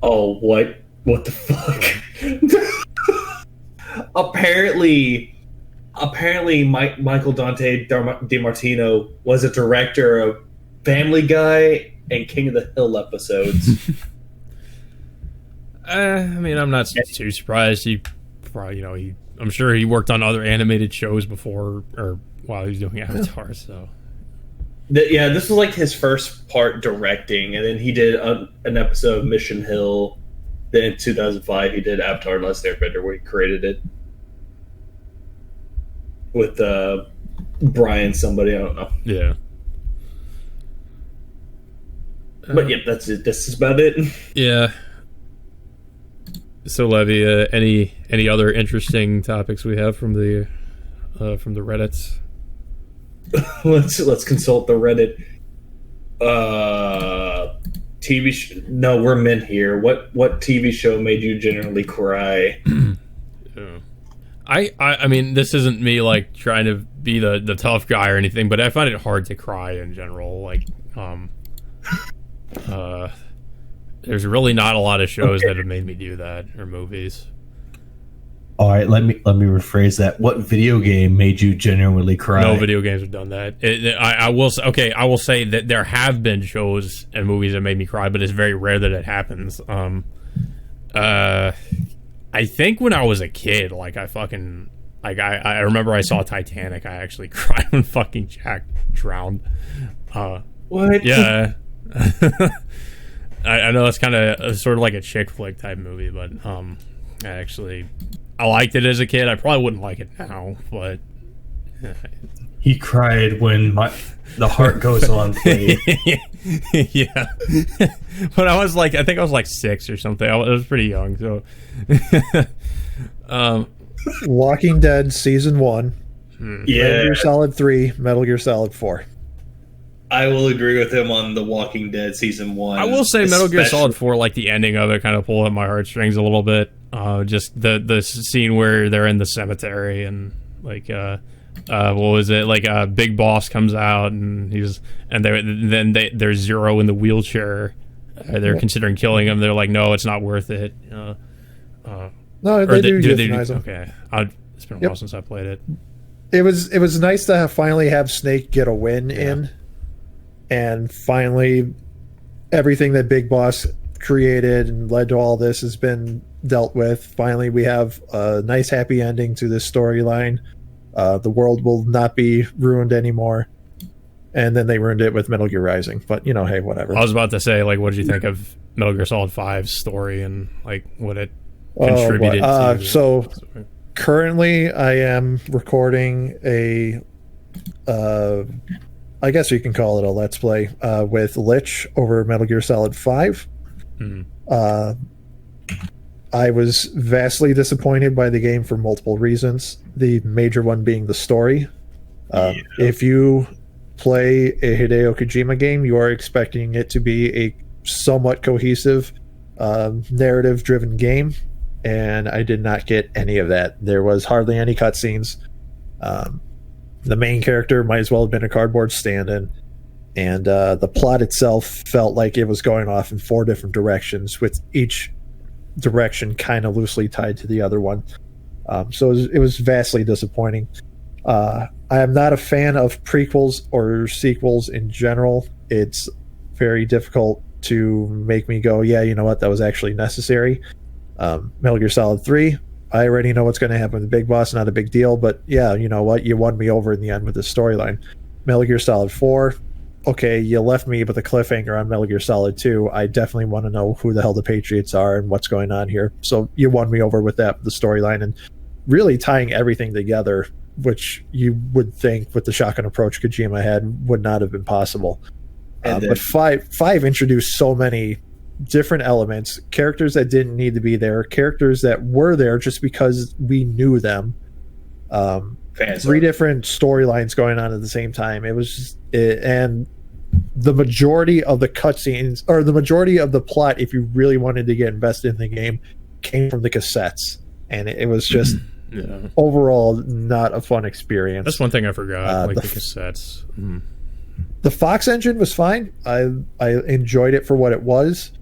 Oh, what? What the fuck? Apparently, Michael Dante DiMartino was a director of Family Guy and King of the Hill episodes. I mean, I'm not too surprised. He probably, I'm sure he worked on other animated shows before or while he was doing Avatar. So, yeah, this was like his first part directing, and then he did an episode of Mission Hill. Then in 2005, he did Avatar: Last Airbender, where he created it with Brian, somebody I don't know. Yeah. But yeah, that's it. This is about it. Yeah. So Levy, any other interesting topics we have from the Reddits? Let's consult the Reddit. TV no, we're men here. What TV show made you genuinely cry? I mean, this isn't me like trying to be the tough guy or anything, but I find it hard to cry in general. Like, there's really not a lot of shows that have made me do that or movies. All right, let me rephrase that. What video game made you genuinely cry? No video games have done that. I will say that there have been shows and movies that made me cry, but it's very rare that it happens. I think when I was a kid, like I remember I saw Titanic. I actually cried when fucking Jack drowned. What? Yeah. I know it's kind of sort of like a chick flick type movie, but I liked it as a kid. I probably wouldn't like it now, but he cried when the heart goes on. Yeah. But I think I was like 6 or something. I was pretty young, so. Walking Dead Season 1. Yeah. Metal Gear Solid 3, Metal Gear Solid 4. I will agree with him on The Walking Dead Season 1. I will say Metal Gear Solid 4, like the ending of it kind of pulled at my heartstrings a little bit. Just the scene where they're in the cemetery and like what was it, like Big Boss comes out and there's Zero in the wheelchair. They're considering killing him. They're like, no, it's not worth it. No, they do euthanize him. Okay, it's been a while since I played it. It was nice to finally have Snake get a win in, and finally everything that Big Boss created and led to all this has been dealt with. Finally, we have a nice happy ending to this storyline. The world will not be ruined anymore. And then they ruined it with Metal Gear Rising. But, hey, whatever. I was about to say, like, what did you think of Metal Gear Solid 5's story and, like, what it contributed to? So, currently, I am recording I guess you can call it a Let's Play, with Lich over Metal Gear Solid 5. Mm-hmm. I was vastly disappointed by the game for multiple reasons. The major one being the story. If you play a Hideo Kojima game, you are expecting it to be a somewhat cohesive, narrative-driven game, and I did not get any of that. There was hardly any cutscenes. The main character might as well have been a cardboard stand-in, and the plot itself felt like it was going off in 4 different directions, with each direction kind of loosely tied to the other one. So it was vastly disappointing. I am not a fan of prequels or sequels in general. It's very difficult to make me go, yeah, you know what, that was actually necessary. Metal Gear Solid 3, I already know what's going to happen with the Big Boss, not a big deal, but yeah, you know what, you won me over in the end with the storyline. Metal Gear Solid 4, okay, you left me with a cliffhanger on Metal Gear Solid 2. I definitely want to know who the hell the Patriots are and what's going on here. So you won me over with that, the storyline, and really tying everything together, which you would think with the shotgun approach Kojima had would not have been possible. But five introduced so many different elements, characters that didn't need to be there, characters that were there just because we knew them. Three different storylines going on at the same time. It was just, and the majority of the cutscenes, or the majority of the plot, if you really wanted to get invested in the game, came from the cassettes, and it was just overall not a fun experience. That's one thing I forgot, like the cassettes. The Fox engine was fine. I enjoyed it for what it was,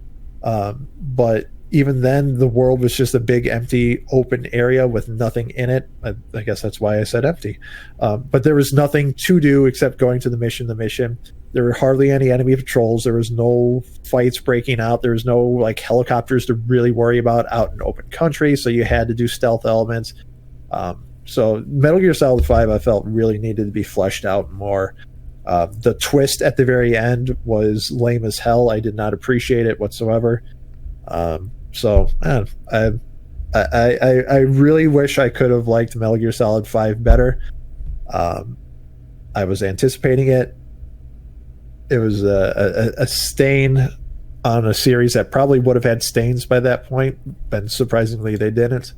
but even then, the world was just a big, empty, open area with nothing in it. I guess that's why I said empty. But there was nothing to do except going to the mission. There were hardly any enemy patrols. There was no fights breaking out. There was no like helicopters to really worry about out in open country. So you had to do stealth elements. So Metal Gear Solid 5, I felt really needed to be fleshed out more. The twist at the very end was lame as hell. I did not appreciate it whatsoever. So I really wish I could have liked Metal Gear Solid 5 better. I was anticipating it. It was a stain on a series that probably would have had stains by that point, but surprisingly they didn't.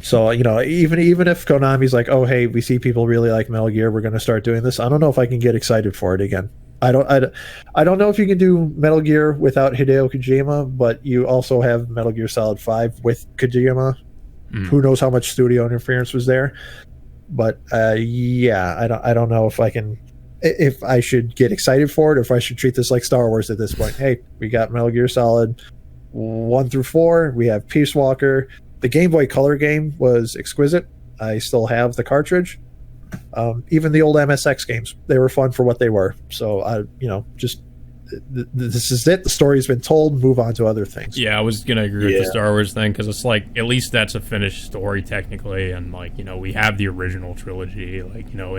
So, you know, even if Konami's like, oh, hey, we see people really like Metal Gear, we're going to start doing this, I don't know if I can get excited for it again. I don't know if you can do Metal Gear without Hideo Kojima, but you also have Metal Gear Solid 5 with Kojima. Who knows how much studio interference was there? But yeah, I don't know if I should get excited for it, or if I should treat this like Star Wars at this point. Hey, we got Metal Gear Solid 1 through 4. We have Peace Walker. The Game Boy Color game was exquisite. I still have the cartridge. Even the old MSX games, they were fun for what they were. So this is it. The story's been told. Move on to other things. Yeah, I was gonna agree with the Star Wars thing, because it's like, at least that's a finished story technically, and like, you know, we have the original trilogy. Like, you know,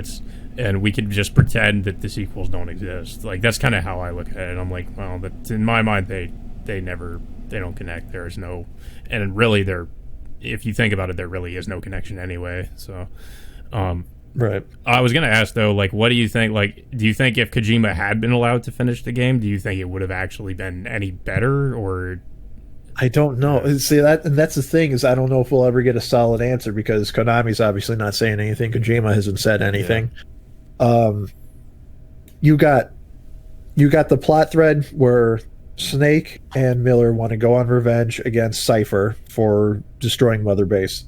and we can just pretend that the sequels don't exist. Like, that's kind of how I look at it. I'm like, well, but in my mind, they don't connect. There's no, and really, if you think about it, there really is no connection anyway. So. Right. I was going to ask, though, like, what do you think? Like, do you think if Kojima had been allowed to finish the game, do you think it would have actually been any better, or? I don't know. See, that's the thing, is I don't know if we'll ever get a solid answer, because Konami's obviously not saying anything. Kojima hasn't said anything. Yeah. You got the plot thread where Snake and Miller want to go on revenge against Cypher for destroying Mother Base.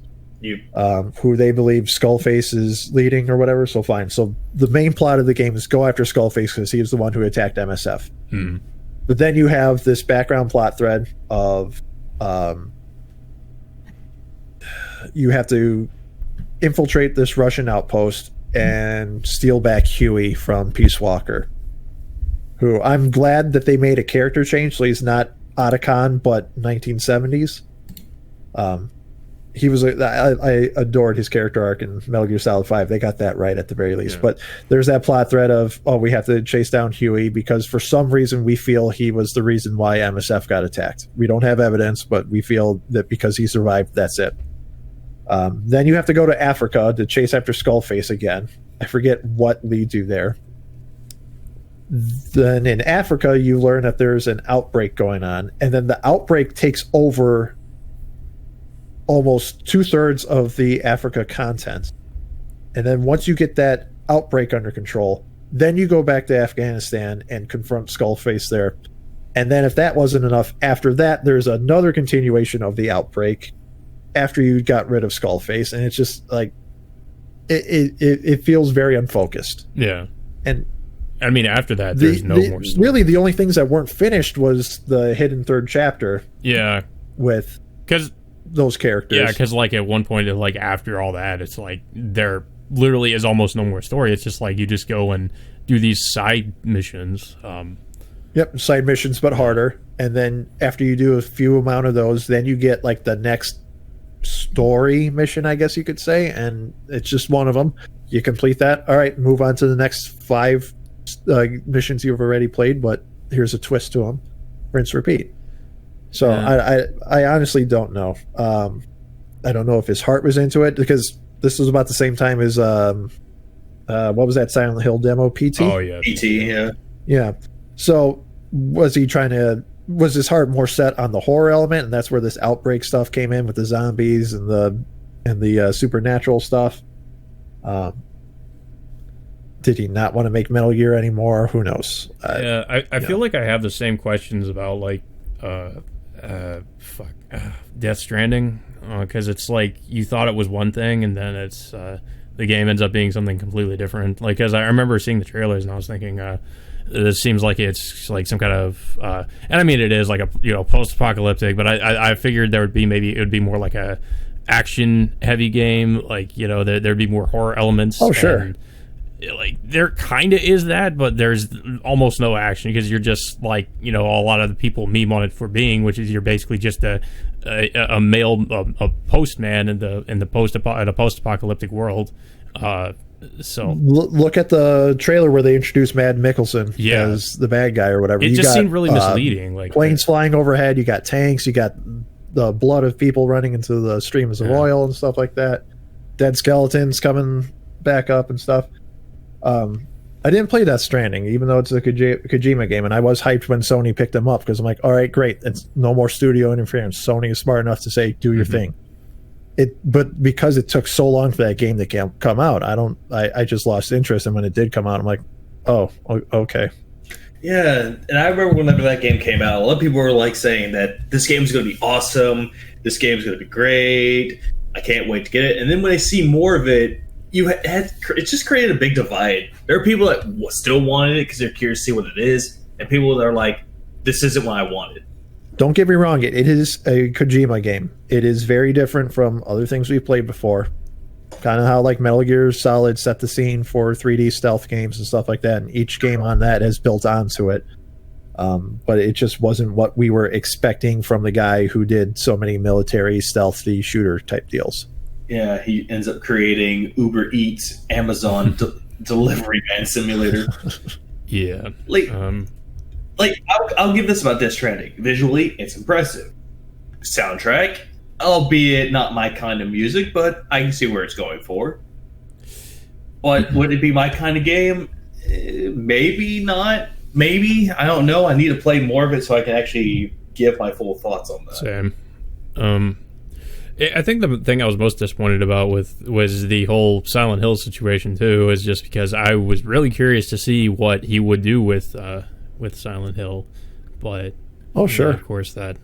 Who they believe Skullface is leading or whatever. So fine. So the main plot of the game is go after Skullface because he was the one who attacked MSF. But then you have this background plot thread of you have to infiltrate this Russian outpost and steal back Huey from Peace Walker, who I'm glad that they made a character change, so he's not Otacon but 1970s. He was I adored his character arc in Metal Gear Solid 5. They got that right at the very least. Yeah. But there's that plot thread of, we have to chase down Huey because for some reason we feel he was the reason why MSF got attacked. We don't have evidence, but we feel that because he survived, that's it. Then you have to go to Africa to chase after Skullface again. I forget what leads you there. Then in Africa, you learn that there's an outbreak going on, and then the outbreak takes over almost 2/3 of the Africa content. And then once you get that outbreak under control, then you go back to Afghanistan and confront Skullface there. And then if that wasn't enough, after that, there's another continuation of the outbreak after you got rid of Skullface. And it's just like, it feels very unfocused. Yeah. And I mean, after that, there's no more story. Really, the only things that weren't finished was the hidden third chapter. Yeah. With those characters. Yeah, because like at one point, like after all that, it's like there literally is almost no more story. It's just like you just go and do these side missions. Yep, side missions, but harder. And then after you do a few amount of those, then you get like the next story mission, I guess you could say, and it's just one of them. You complete that, all right, move on to the next 5 missions you've already played, but here's a twist to them. Rinse, repeat. So I honestly don't know. I don't know if his heart was into it, because this was about the same time as what was that Silent Hill demo, PT? Oh yeah, PT, yeah. Yeah. So was his heart more set on the horror element, and that's where this Outbreak stuff came in with the zombies and the supernatural stuff? Did he not want to make Metal Gear anymore? Who knows? I feel like I have the same questions about like Death Stranding, because it's like you thought it was one thing, and then it's the game ends up being something completely different. Like, as I remember seeing the trailers, and I was thinking, this seems like it's like some kind of, and I mean it is like a post-apocalyptic, but I figured it would be more like a action-heavy game, like there'd be more horror elements. Oh sure. And, like there kind of is that, but there's almost no action, because you're just like a lot of the people meme on it for being, which is you're basically just a postman in a post-apocalyptic world. So look at the trailer where they introduced Mad Mikkelsen as the bad guy or whatever. It just seemed really misleading. Like planes flying overhead, you got tanks, you got the blood of people running into the streams of oil and stuff like that. Dead skeletons coming back up and stuff. I didn't play Death Stranding, even though it's a Kojima game, and I was hyped when Sony picked them up, because I'm like, all right, great, it's no more studio interference. Sony is smart enough to say, do your thing. But because it took so long for that game to come out, I just lost interest, and when it did come out, I'm like, oh, okay. Yeah, and I remember whenever that game came out, a lot of people were like saying that this game is going to be awesome, this game is going to be great, I can't wait to get it. And then when I see more of it, it just created a big divide. There are people that still wanted it because they're curious to see what it is, and people that are like, this isn't what I wanted. Don't get me wrong, it is a Kojima game. It is very different from other things we've played before. Kind of how like Metal Gear Solid set the scene for 3D stealth games and stuff like that, and each game on that has built onto it. But it just wasn't what we were expecting from the guy who did so many military stealthy shooter type deals. Yeah, he ends up creating Uber Eats, Amazon delivery man simulator. Yeah. I'll give this about Death Stranding. Visually, it's impressive. Soundtrack, albeit not my kind of music, but I can see where it's going for. But would it be my kind of game? Maybe not. Maybe. I don't know. I need to play more of it so I can actually give my full thoughts on that. Same. I think the thing I was most disappointed about was the whole Silent Hill situation too, is just because I was really curious to see what he would do with Silent Hill, but of course that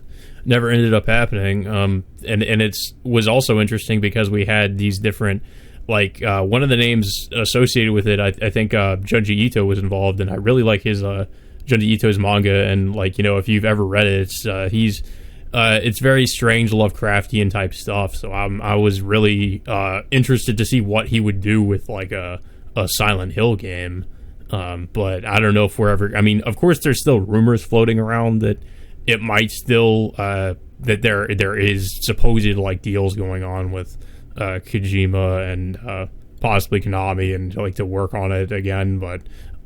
never ended up happening. And it was also interesting because we had these different, like one of the names associated with it. I think Junji Ito was involved, and I really like his Junji Ito's manga. And like if you've ever read it, it's very strange Lovecraftian type stuff. So I was really interested to see what he would do with like a Silent Hill game. But I don't know if we're ever. I mean, of course, there's still rumors floating around that it might still that there is supposed like deals going on with Kojima and possibly Konami and like to work on it again. But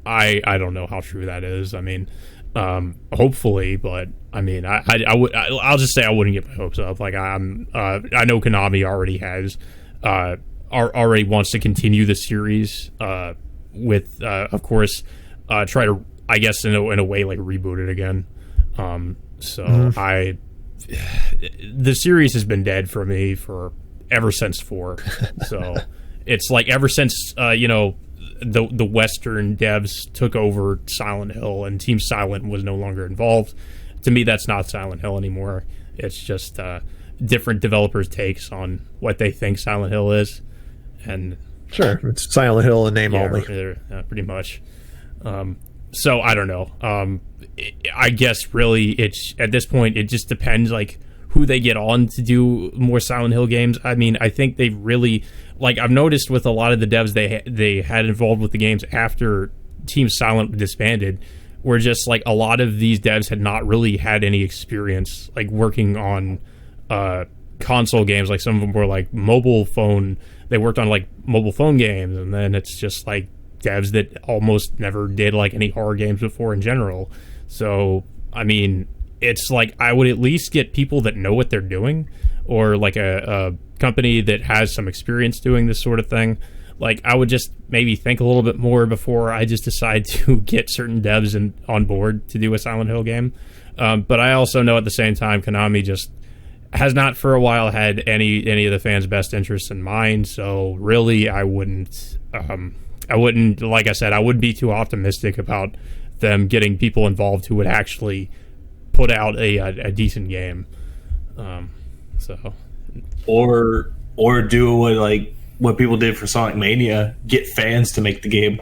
I don't know how true that is. I mean. Hopefully, but I mean, I'll just say I wouldn't get my hopes up. Like I know Konami already has, already wants to continue the series, with, of course, try to, I guess in a way like reboot it again. The series has been dead for me ever since 4. So it's like ever since, the Western devs took over Silent Hill and Team Silent was no longer involved. To me, that's not Silent Hill anymore. It's just different developers' takes on what they think Silent Hill is. And sure, it's Silent Hill in name only. Pretty much. So I don't know. I guess really, it's at this point it just depends like who they get on to do more Silent Hill games. I mean, I think they really. Like I've noticed with a lot of the devs they had involved with the games after Team Silent disbanded, were just like a lot of these devs had not really had any experience like working on console games. Like some of them were like mobile phone. They worked on like mobile phone games, and then it's just like devs that almost never did like any horror games before in general. So I mean, it's like I would at least get people that know what they're doing, or like a company that has some experience doing this sort of thing. Like I would just maybe think a little bit more before I just decide to get certain devs on board to do a Silent Hill game. But I also know at the same time, Konami just has not for a while had any of the fans' best interests in mind. So really, I wouldn't, like I said, I wouldn't be too optimistic about them getting people involved who would actually put out a decent game. Or do what people did for Sonic Mania, get fans to make the game.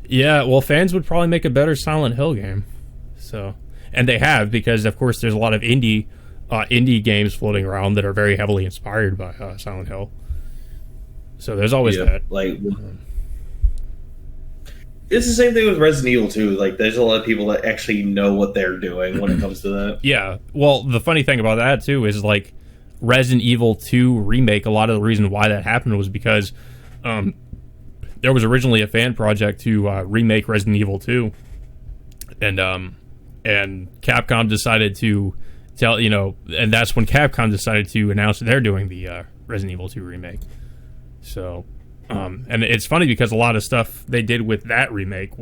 Yeah, well, fans would probably make a better Silent Hill game. So, and they have, because of course there's a lot of indie games floating around that are very heavily inspired by Silent Hill. So there's always that. Like, it's the same thing with Resident Evil 2. Like, there's a lot of people that actually know what they're doing when it comes to that. Yeah. Well, the funny thing about that too is like Resident Evil 2 remake. A lot of the reason why that happened was because there was originally a fan project to remake Resident Evil 2, and Capcom decided to and that's when Capcom decided to announce that they're doing the Resident Evil 2 remake. So, and it's funny because a lot of stuff they did with that remake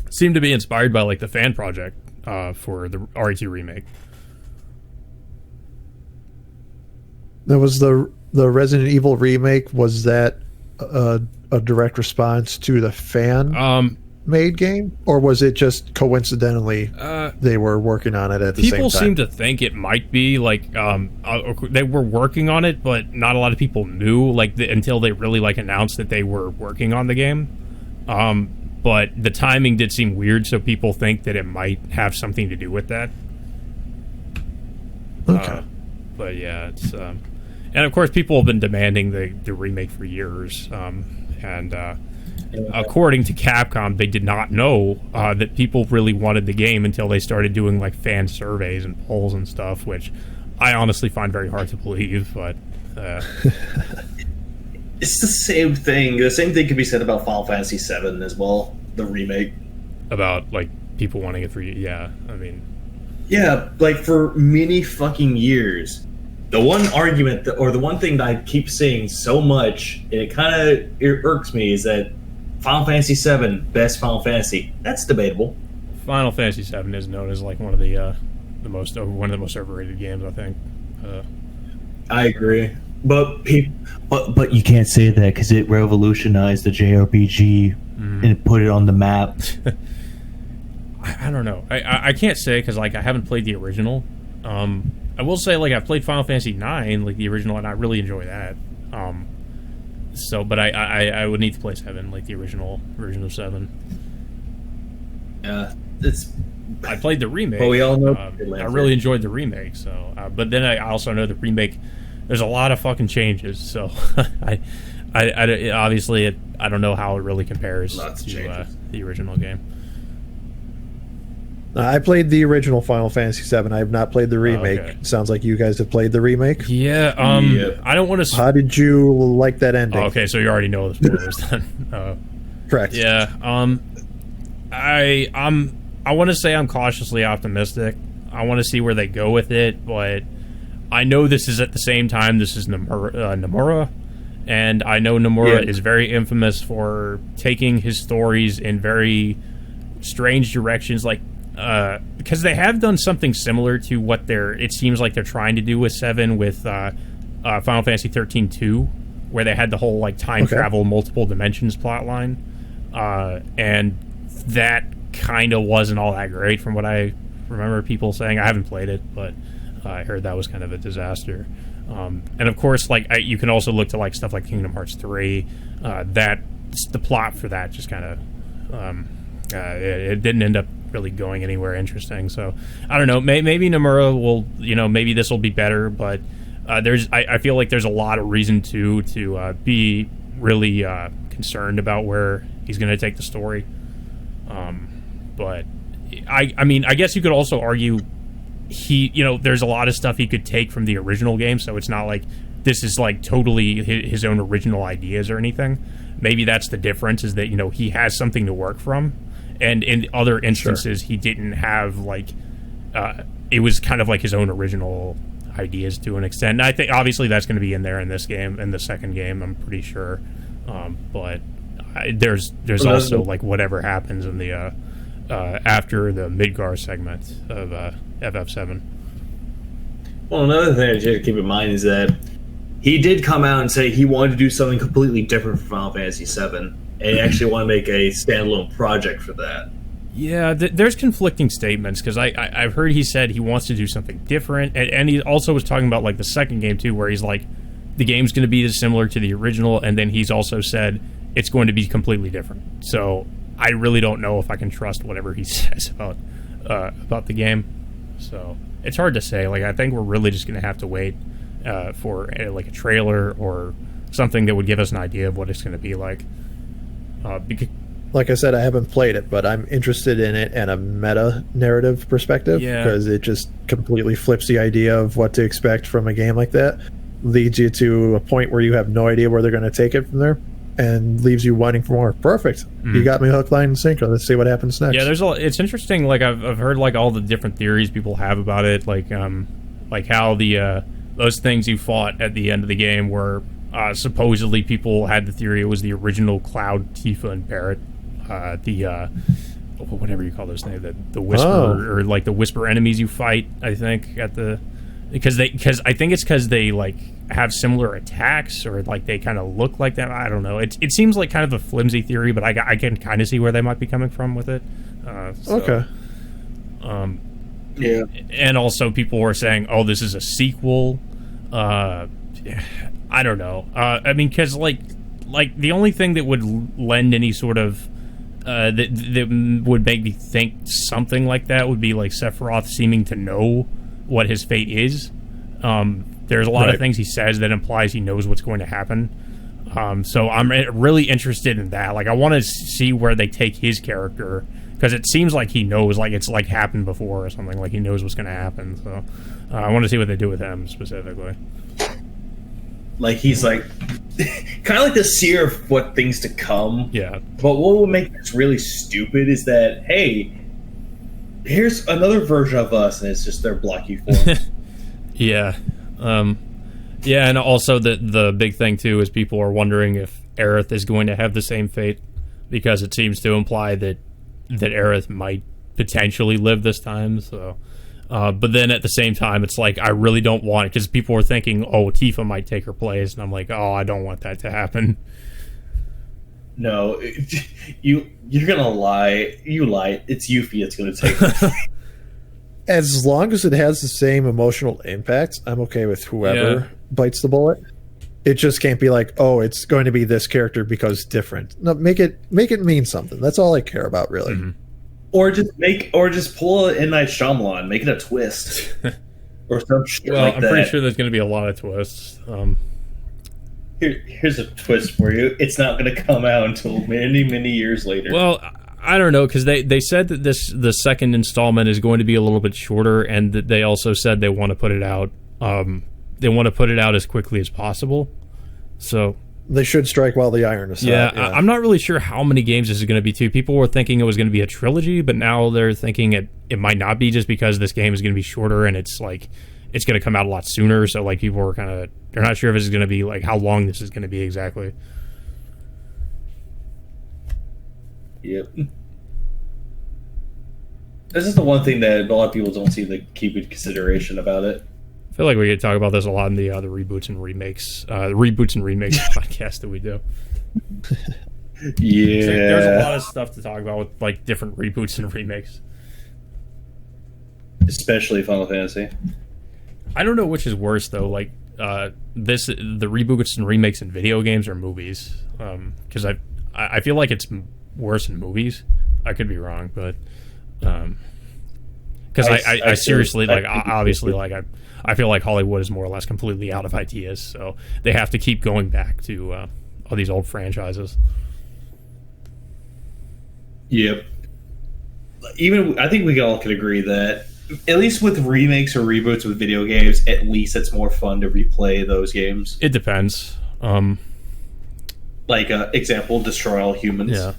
seemed to be inspired by like the fan project for the RE2 remake. That was the Resident Evil remake. Was that a direct response to the fan made game, or was it just coincidentally they were working on it at the same time? People seem to think it might be like they were working on it, but not a lot of people knew until they really announced that they were working on the game. But the timing did seem weird, so people think that it might have something to do with that. Okay. But yeah, it's and of course people have been demanding the remake for years, and according to Capcom, they did not know that people really wanted the game until they started doing like fan surveys and polls and stuff, which I honestly find very hard to believe. But it's the same thing. The same thing could be said about Final Fantasy VII as well, the remake. About like people wanting it for you, yeah. I mean, yeah, like for many fucking years. The one argument, or the one thing that I keep seeing so much, and it kind of irks me, is that Final Fantasy VII, best Final Fantasy. That's debatable. Final Fantasy VII is known as like one of the most overrated games, I think. I agree, but you can't say that because it revolutionized the JRPG and put it on the map. I don't know. I can't say because like I haven't played the original. I will say like I've played Final Fantasy IX, like the original, and I really enjoy that. So, but I would need to play 7, like the original 7. Yeah, I played the remake. Well, we all know I really enjoyed the remake. So, but then I also know the remake. There's a lot of fucking changes. So, I obviously I don't know how it really compares to the original game. I played the original Final Fantasy VII. I have not played the remake. Okay. Sounds like you guys have played the remake. Yeah. I don't want to. How did you like that ending? Okay, so you already know the spoilers then. Correct. Yeah. I want to say I'm cautiously optimistic. I want to see where they go with it, but I know this is at the same time. This is Nomura, and I know Nomura is very infamous for taking his stories in very strange directions, like. Because they have done something similar to what it seems like they're trying to do with 7 with Final Fantasy 13-2, where they had the whole like time travel multiple dimensions plotline, and that kind of wasn't all that great from what I remember people saying. I haven't played it, but I heard that was kind of a disaster. And of course, like you can also look to like stuff like Kingdom Hearts 3. That the plot for that just kind of it didn't end up really going anywhere interesting. So I don't know. Maybe Nomura will, maybe this will be better. But I feel like there's a lot of reason to be really concerned about where he's going to take the story. But I mean, I guess you could also argue he, there's a lot of stuff he could take from the original game, so it's not like this is like totally his own original ideas or anything. Maybe that's the difference, is that, he has something to work from, and in other instances he didn't have it was kind of like his own original ideas to an extent. And I think obviously that's going to be in there in this game, in the second game, I'm pretty sure. But there's also like whatever happens in the after the Midgar segment of FF7. Well, another thing that you have to keep in mind is that he did come out and say he wanted to do something completely different for Final Fantasy VII, and he actually wanted to make a standalone project for that. Yeah, there's conflicting statements, because I've heard he said he wants to do something different, and he also was talking about like the second game too, where he's like, the game's going to be similar to the original, and then he's also said it's going to be completely different. So I really don't know if I can trust whatever he says about the game. So it's hard to say. Like, I think we're really just going to have to wait for like a trailer or something that would give us an idea of what it's going to be like. Like I said, I haven't played it, but I'm interested in it in a meta-narrative perspective, because it just completely flips the idea of what to expect from a game like that, leads you to a point where you have no idea where they're going to take it from there, and leaves you wanting for more. Perfect. You got me hook, line, and sinker. Let's see what happens next. Yeah, it's interesting. Like, I've heard like all the different theories people have about it, like how the those things you fought at the end of the game were supposedly, people had the theory it was the original Cloud, Tifa, and Barret. Whatever you call those things, the whisper, or like the whisper enemies you fight, I think, because I think it's because they like have similar attacks, or like they kind of look like them. I don't know. It seems like kind of a flimsy theory, but I can kind of see where they might be coming from with it. Okay. Yeah. And also people were saying, oh, this is a sequel. I don't know. I mean, because like the only thing that would lend any sort of that would make me think something like that would be like Sephiroth seeming to know what his fate is. There's a lot of things he says that implies he knows what's going to happen. So I'm really interested in that. Like, I want to see where they take his character, because it seems like he knows, like it's like happened before or something. Like, he knows what's going to happen. So I want to see what they do with him specifically. Like, he's like kind of like the seer of what things to come. Yeah. But what would make this really stupid is that, hey, here's another version of us, and it's just their blocky form. Yeah. Yeah, and also the big thing too is people are wondering if Aerith is going to have the same fate, because it seems to imply that Aerith might potentially live this time. So, but then at the same time, it's like, I really don't want it, because people were thinking, oh, Tifa might take her place, and I'm like, oh, I don't want that to happen. No, you're gonna lie. You lie. It's Yuffie that's gonna take her. As long as it has the same emotional impact, I'm okay with whoever bites the bullet. It just can't be like, oh, it's going to be this character because different. No, make it mean something. That's all I care about, really. Mm-hmm. Or just pull it in Night Shyamalan, make it a twist, or some shit like I'm that. pretty sure there's going to be a lot of twists. Here's a twist for you. It's not going to come out until many, many years later. Well, I don't know, because they said that the second installment is going to be a little bit shorter, and that they also said they want to put it out. They want to put it out as quickly as possible. So they should strike while the iron is hot. Yeah, I'm not really sure how many games this is going to be too. People were thinking it was going to be a trilogy, but now they're thinking it might not be, just because this game is going to be shorter, and it's like it's going to come out a lot sooner. So like people were they're not sure if it's going to be like how long this is going to be exactly. Yep. This is the one thing that a lot of people don't seem to keep in consideration about it. I feel like we could talk about this a lot in the reboots and remakes podcast that we do. Yeah, there's a lot of stuff to talk about with like different reboots and remakes, especially Final Fantasy. I don't know which is worse though. Like the reboots and remakes in video games or movies, because I feel like it's worse in movies. I could be wrong, but because I seriously like obviously like I feel like Hollywood is more or less completely out of ideas, so they have to keep going back to all these old franchises. Yep. Even I think we all could agree that at least with remakes or reboots with video games, at least it's more fun to replay those games. It depends. Like example, Destroy All Humans. Yeah.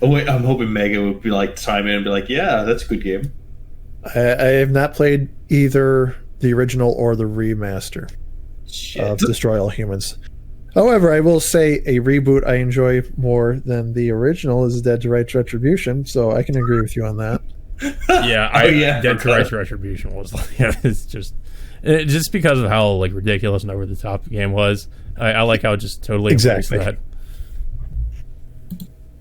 Oh, wait, I'm hoping Megan would be like chime in and be like, "Yeah, that's a good game." I have not played either the original or the remaster of Destroy All Humans. However, I will say a reboot I enjoy more than the original is Dead to Rights Retribution, so I can agree with you on that. Yeah, Dead to Rights Retribution was it's just because of how like ridiculous and over the top the game was. I like how it just totally Exactly. that.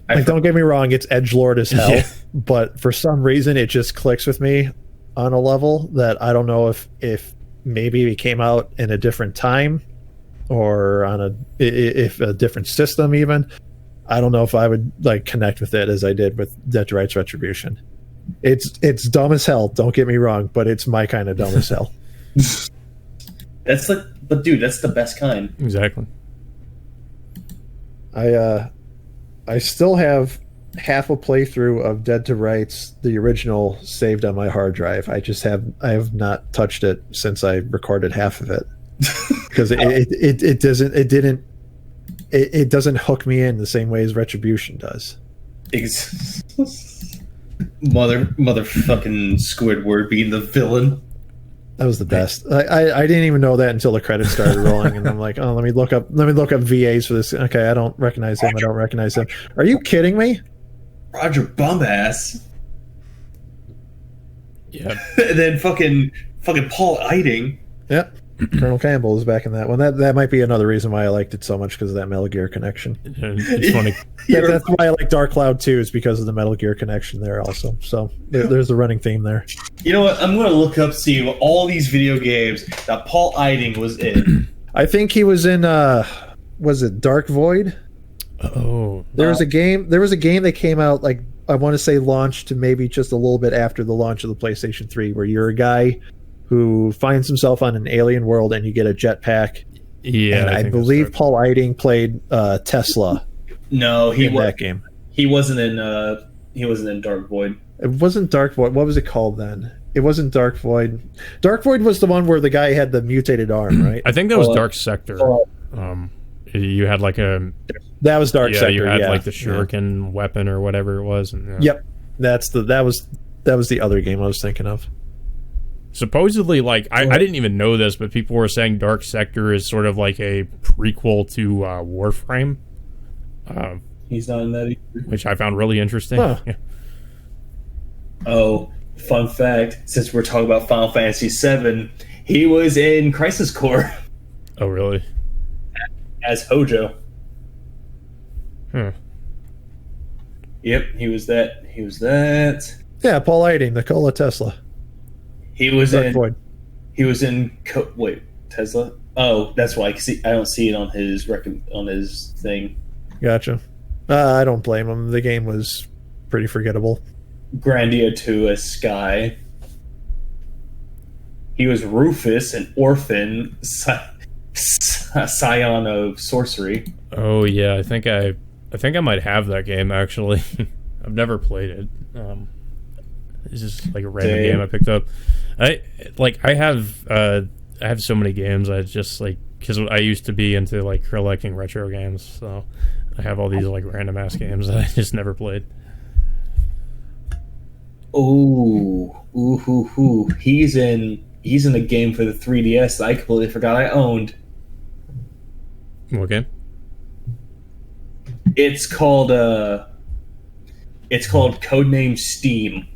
Like, don't get me wrong, it's edgelord as hell, Yeah. but for some reason it just clicks with me on a level that I don't know if maybe it came out in a different time or on if a different system even. I don't know if I would like connect with it as I did with Dead to Rights Retribution. It's dumb as hell, don't get me wrong, but it's my kind of dumb as hell. But dude, that's the best kind. Exactly. I still have half a playthrough of Dead to Rights, the original, saved on my hard drive. I have not touched it since I recorded half of it because it doesn't hook me in the same way as Retribution does. Motherfucking Squidward being the villain. That was the best. I didn't even know that until the credits started rolling, and I'm like, oh, let me look up VAs for this. Okay, I don't recognize him. I don't recognize him. Are you kidding me? Roger Bumbass. Yeah. And then fucking Paul Eiding. Yep. Colonel Campbell is back in that one. That might be another reason why I liked it so much, because of that Metal Gear connection. It's funny. That's why I like Dark Cloud 2, is because of the Metal Gear connection there also. So there's a running theme there. You know what? I'm going to look up, see all these video games that Paul Eiding was in. I think he was in, was it Dark Void? Oh. There was a game that came out, like, I want to say launched to maybe just a little bit after the launch of the PlayStation 3, where you're a guy who finds himself on an alien world and you get a jetpack. Yeah, and I believe Paul Eiding played Tesla. No, that game. He wasn't in Dark Void. It wasn't Dark Void. What was it called then? It wasn't Dark Void. Dark Void was the one where the guy had the mutated arm, right? I think that was Dark Sector. You had like a that was Dark Sector. You had like the shuriken weapon or whatever it was. And, Yep, that was the other game I was thinking of. Supposedly, like I didn't even know this, but people were saying Dark Sector is sort of like a prequel to Warframe. He's not in that either. Which I found really interesting. Huh. Yeah. Oh, fun fact! Since we're talking about Final Fantasy VII, he was in Crisis Core Oh, really? as Hojo. Huh. Yep, he was that. Yeah, Paul Eiding, Nikola Tesla. He was Dark in. Void. He was in. Wait, Tesla. Oh, that's why I don't see it on his thing. Gotcha. I don't blame him. The game was pretty forgettable. Grandia 2 as Sky. He was Rufus, an orphan, scion of sorcery. Oh yeah, I think I might have that game actually. I've never played it. It's just like a random game I picked up. I have so many games. I just like, because I used to be into like collecting retro games, so I have all these like random ass games that I just never played. Ooh. He's in a game for the 3DS that I completely forgot I owned. What game? It's called Codename Steam.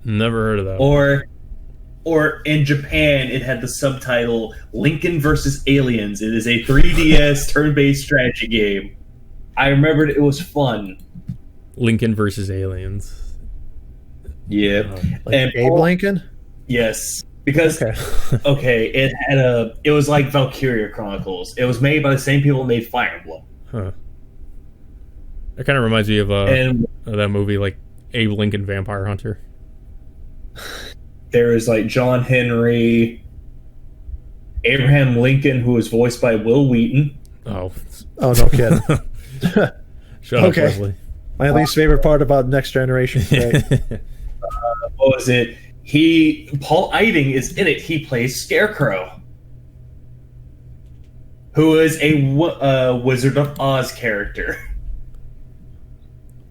Never heard of that. Or in Japan, it had the subtitle Lincoln vs. Aliens. It is a 3DS turn-based strategy game. I remembered it was fun. Lincoln versus Aliens. Yeah. Like Abe Lincoln? Yes. Because Okay. it was like Valkyria Chronicles. It was made by the same people who made Fire Emblem. Huh. That kind of reminds me of that movie, like Abe Lincoln Vampire Hunter. There is like John Henry, Abraham Lincoln, who was voiced by Will Wheaton. Oh, no kidding. shut up, Leslie. My least favorite part about Next Generation today. What was it? Paul Eiding is in it. He plays Scarecrow, who is a Wizard of Oz character.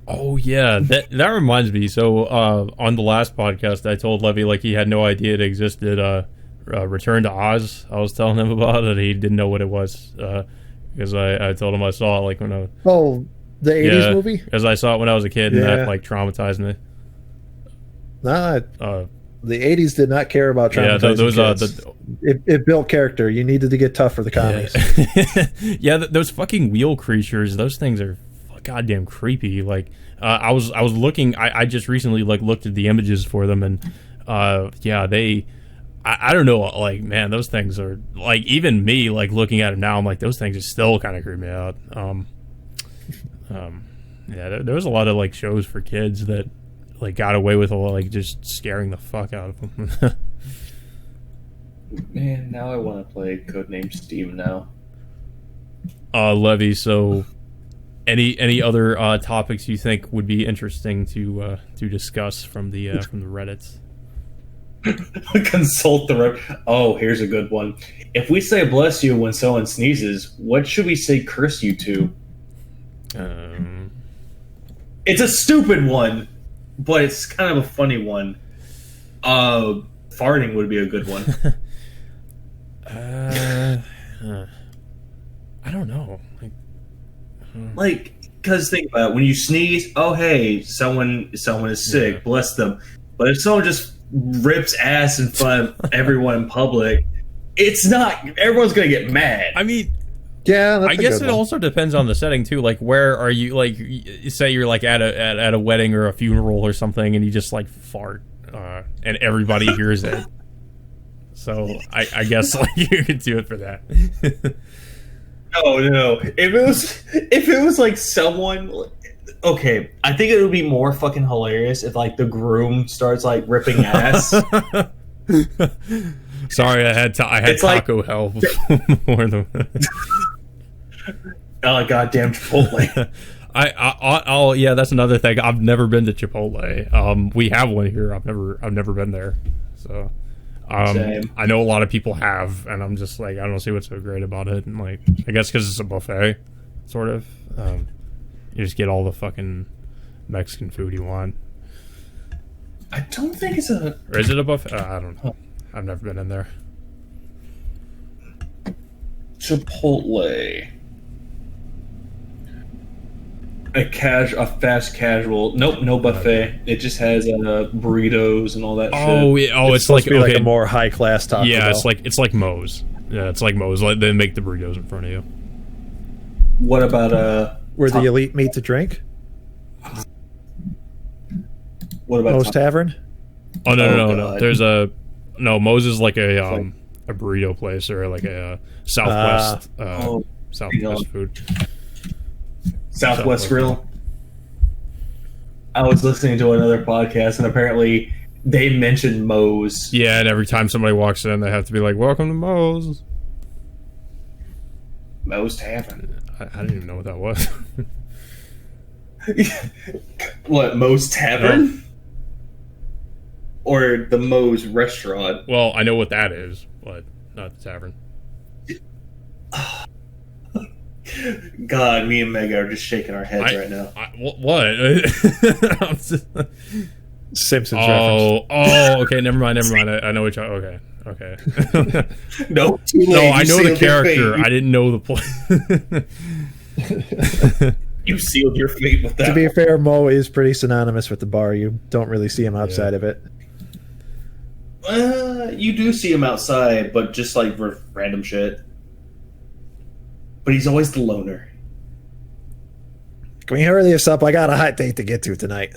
Oh yeah, that reminds me. So on the last podcast, I told Levy like he had no idea it existed. Return to Oz. I was telling him about it. He didn't know what it was because I told him I saw it like when I the 80s movie. Because I saw it when I was a kid and that like traumatized me. Nah, the 80s did not care about traumatizing kids. It built character. You needed to get tough for the commies. Yeah, those fucking wheel creatures. Those things are goddamn creepy. Like I was looking. I just recently like looked at the images for them, and they. I don't know. Like, man, those things are like even me. Like looking at them now, I'm like those things are still kind of creep me out. There was a lot of like shows for kids that like got away with a lot, like just scaring the fuck out of them. Man, now I want to play Codename Steam now. Levy, so any other topics you think would be interesting to discuss from the Reddits? Consult the rep. Oh, here's a good one. If we say bless you when someone sneezes, what should we say curse you to? It's a stupid one, but it's kind of a funny one. Farting would be a good one. I don't know. Like, because think about it. When you sneeze, oh hey, someone is sick, bless them. But if someone just rips ass in front of everyone in public, it's not. Everyone's gonna get mad. I mean, yeah, that's I guess it also depends on the setting too. Like, where are you? Like, say you're like at a wedding or a funeral or something, and you just like fart, and everybody hears it. So I guess like you could do it for that. No. If it was like someone. Okay, I think it would be more fucking hilarious if like the groom starts like ripping ass. Sorry, I had Taco Hell before them. Oh goddamn Chipotle! I'll yeah, that's another thing. I've never been to Chipotle. We have one here. I've never been there. So, Same. I know a lot of people have, and I'm just like I don't see what's so great about it. And like I guess because it's a buffet, sort of. You just get all the fucking Mexican food you want. I don't think it's a... Or is it a buffet? I don't know. I've never been in there. Chipotle. A fast casual. Nope, no buffet. It just has burritos and all that shit. Yeah, it's like like a more high class Taco Yeah, Bell. it's like Moe's. Yeah, it's like Moe's. Like, they make the burritos in front of you. What about where the elite meet to drink? What about Moe's Tavern? Oh no. God. There's Moe's is like a burrito place or like a Southwest Southwest food. Southwest Grill. I was listening to another podcast and apparently they mentioned Moe's. Yeah, and every time somebody walks in, they have to be like, "Welcome to Moe's." Moe's Tavern. I didn't even know what that was. What, Moe's Tavern? Or the Moe's restaurant? Well, I know what that is, but not the tavern. God, me and Mega are just shaking our heads right now. What? Simpsons reference. Oh, okay, never mind. I know what you're... Okay. No, too late. No, I know the sealed your character. fate. I didn't know the play. You sealed your fate with that. To be fair, Mo is pretty synonymous with the bar. You don't really see him outside of it. You do see him outside, but just like for random shit. But he's always the loner. Can we hurry this up? I got a hot date to get to tonight.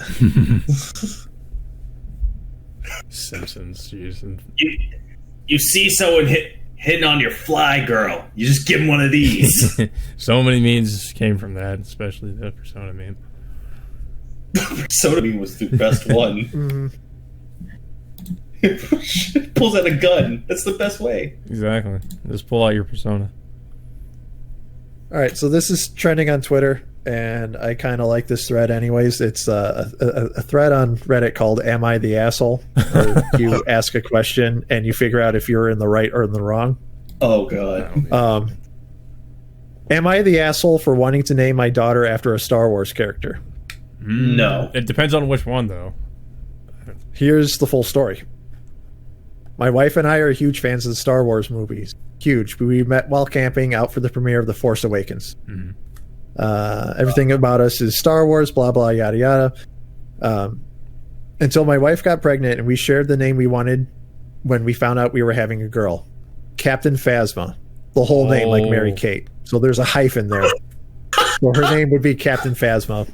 Simpsons, jeez. You see someone hitting on your fly girl. You just give him one of these. So many memes came from that, especially the Persona meme. Persona meme was the best one. Pulls out a gun. That's the best way. Exactly. Just pull out your Persona. All right, so this is trending on Twitter, and I kind of like this thread anyways. It's a thread on Reddit called "Am I the Asshole?" Where you ask a question and you figure out if you're in the right or in the wrong. Oh god. Am I the asshole for wanting to name my daughter after a Star Wars character? No. It depends on which one, though. Here's the full story. My wife and I are huge fans of the Star Wars movies. Huge. We met while camping out for the premiere of The Force Awakens. Everything about us is Star Wars, blah, blah, yada, yada. Until my wife got pregnant and we shared the name we wanted when we found out we were having a girl. Captain Phasma. The whole name, like Mary Kate. So there's a hyphen there. So her name would be Captain Phasma.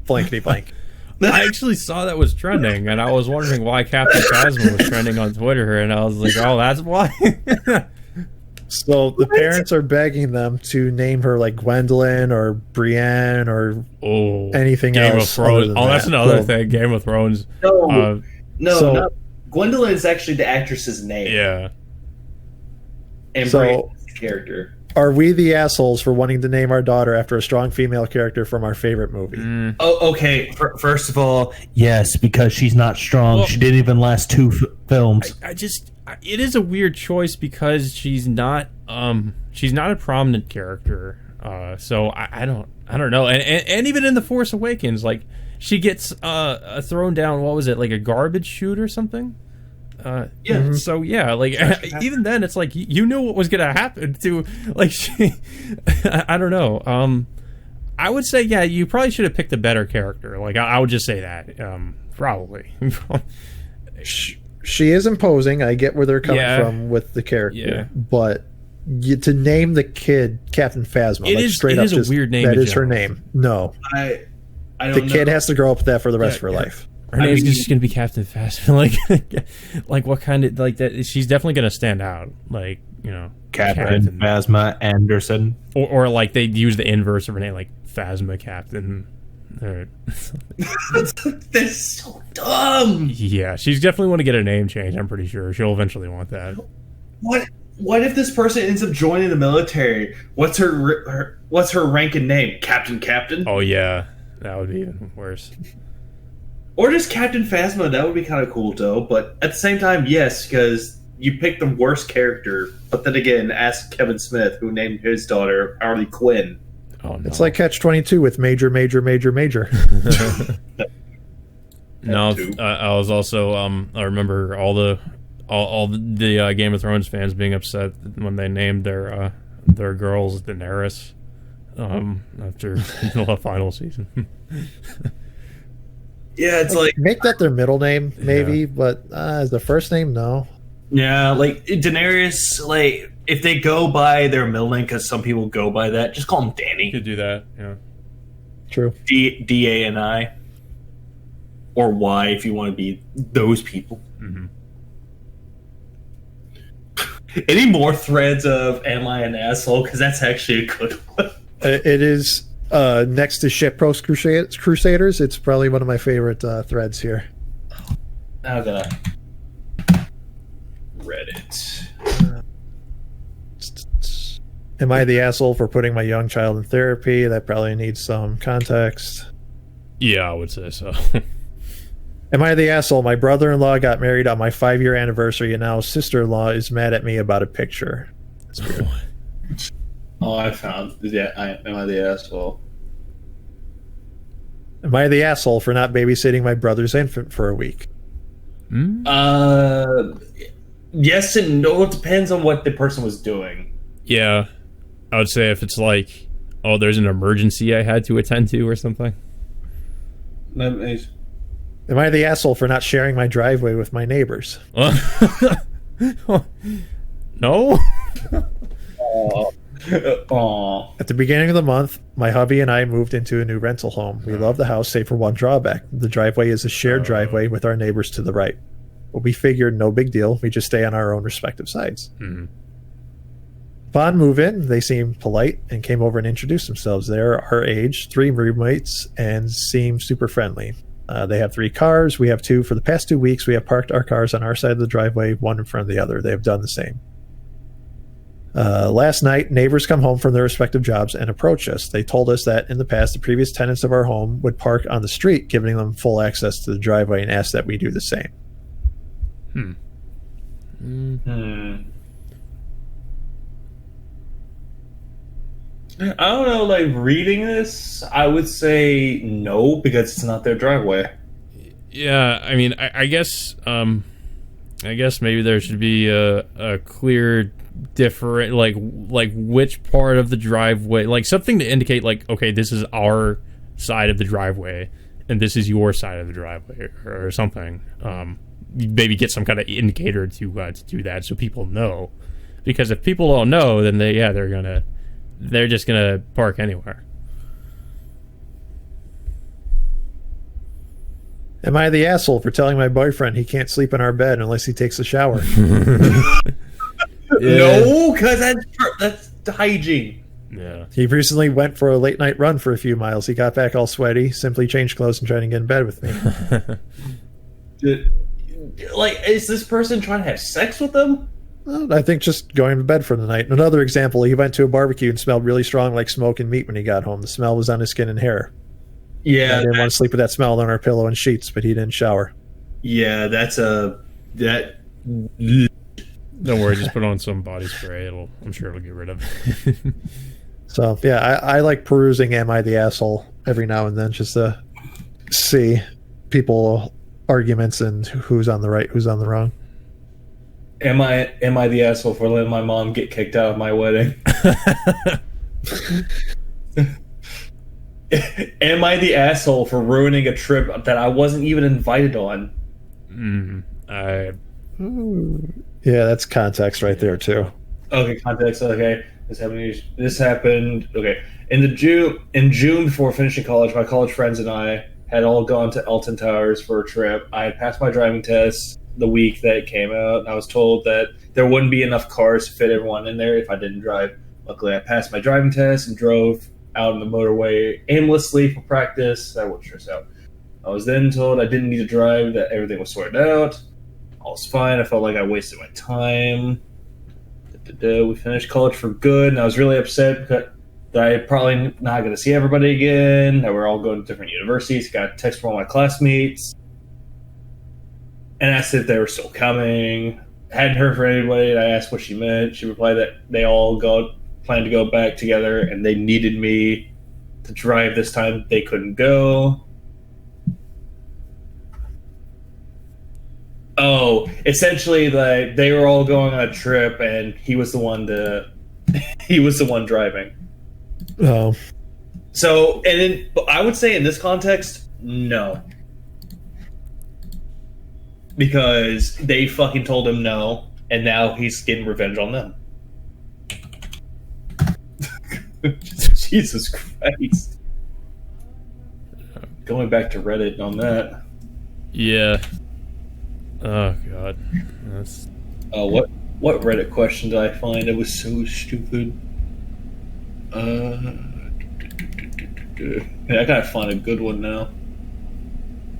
Blankety blank. I actually saw that was trending, and I was wondering why Captain Phasma was trending on Twitter, and I was like, oh, that's why? So the parents are begging them to name her like Gwendolyn or Brienne or anything Game else. Of Thrones. Oh, that's another thing. Game of Thrones. No, so- no. Gwendolyn is actually the actress's name. Yeah. And So- Brienne is the character. Are we the assholes for wanting to name our daughter after a strong female character from our favorite movie? Oh, okay. First of all, Yes, because she's not strong. Well- She didn't even last two films. It is a weird choice because she's not a prominent character. So I don't know. And even in The Force Awakens, like she gets thrown down. What was it, like a garbage chute or something? yeah. So yeah, like even then, it's like you knew what was gonna happen to like she. I don't know. I would say you probably should have picked a better character. Like I would just say that probably. She is imposing. I get where they're coming from with the character, but to name the kid Captain Phasma, It is a weird name That in is her general. name. No, I don't the know. kid has to grow up with that for the rest of her life. Her name's just gonna be Captain Phasma. Like what kind of like that? She's definitely gonna stand out. Like Captain Phasma Anderson. or like they use the inverse of her name, like Phasma Captain. That's so dumb. Yeah, she's definitely want to get a name change. I'm pretty sure she'll eventually want that. What if this person ends up joining the military? What's her rank and name? Captain? Oh yeah, that would be even worse. Or just Captain Phasma? That would be kind of cool, though. But at the same time, yes, because you picked the worst character. But then again, ask Kevin Smith, who named his daughter Harley Quinn. Oh no, It's like Catch-22 with Major. No, I was also I remember all the Game of Thrones fans being upset when they named their girls Daenerys after the final season. Yeah, it's like Make that their middle name, maybe, but as the first name, no. yeah, like Daenerys. Like if they go by their middle name, because some people go by that, just call them You Danny. could do that. Yeah. True. DANI or Y if you want to be those people. Mm-hmm. Any more threads of "Am I an asshole?" Because that's actually a good one. It is next to Shitpost Crusaders. It's probably one of my favorite threads here. I'm gonna Reddit. Am I the asshole for putting my young child in therapy? That probably needs some context. Yeah, I would say so. Am I the asshole? My brother-in-law got married on my 5-year anniversary, and now his sister-in-law is mad at me about a picture. That's weird. Oh, I found. Yeah, am I the asshole? Am I the asshole for not babysitting my brother's infant for a week? Yes and no. It depends on what the person was doing. Yeah, I would say if it's like, oh, there's an emergency I had to attend to or something. Am I the asshole for not sharing my driveway with my neighbors? No. Aw. At the beginning of the month, my hubby and I moved into a new rental home. We love the house, save for one drawback. The driveway is a shared driveway with our neighbors to the right. But we figured no big deal. We just stay on our own respective sides. Upon move-in, they seemed polite and came over and introduced themselves. They're our age, 3 roommates, and seem super friendly. They have 3 cars. We have 2. For the past 2 weeks, we have parked our cars on our side of the driveway, one in front of the other. They have done the same. Last night, neighbors come home from their respective jobs and approach us. They told us that in the past, the previous tenants of our home would park on the street, giving them full access to the driveway, and asked that we do the same. I don't know, like, reading this, I would say no, because it's not their driveway. Yeah, I mean, I guess maybe there should be a clear different, like which part of the driveway, like something to indicate, like, okay, this is our side of the driveway, and this is your side of the driveway, or something. Maybe get some kind of indicator to do that, so people know. Because if people don't know, then they're just gonna park anywhere. Am I the asshole for telling my boyfriend he can't sleep in our bed unless he takes a shower? No, because that's hygiene. Yeah. He recently went for a late night run for a few miles. He got back all sweaty, simply changed clothes and tried to get in bed with me. Like, is this person trying to have sex with them? Well, I think just going to bed for the night. Another example, he went to a barbecue and smelled really strong like smoke and meat when he got home. The smell was on his skin and hair. Yeah. I didn't want to sleep with that smell on our pillow and sheets, but he didn't shower. Yeah, that. Don't worry, just put on some body spray. I'm sure it'll get rid of it. So, yeah, I like perusing Am I the Asshole every now and then just to see people arguments and who's on the right, who's on the wrong. Am I the asshole for letting my mom get kicked out of my wedding? Am I the asshole for ruining a trip that I wasn't even invited on? Yeah, that's context right there too. Okay, context. Okay, this happened. Okay, in June before finishing college, my college friends and I had all gone to Alton Towers for a trip. I had passed my driving test the week that it came out, and I was told that there wouldn't be enough cars to fit everyone in there if I didn't drive. Luckily, I passed my driving test and drove out on the motorway aimlessly for practice. I wasn't stressed out. I was then told I didn't need to drive, that everything was sorted out. All was fine. I felt like I wasted my time. We finished college for good, and I was really upset that I'm probably not going to see everybody again, that we're all going to different universities. Got a text from all my classmates and asked if they were still coming. Hadn't heard from anybody, and I asked what she meant. She replied that they all planned to go back together, and they needed me to drive this time. They couldn't go. Oh, essentially, they were all going on a trip, and he was the one driving. Oh. So, and then I would say in this context, no. Because they fucking told him no, and now he's getting revenge on them. Jesus Christ. Going back to Reddit on that. Yeah. Oh, God. That's... What Reddit question did I find? It was so stupid. I gotta find a good one now.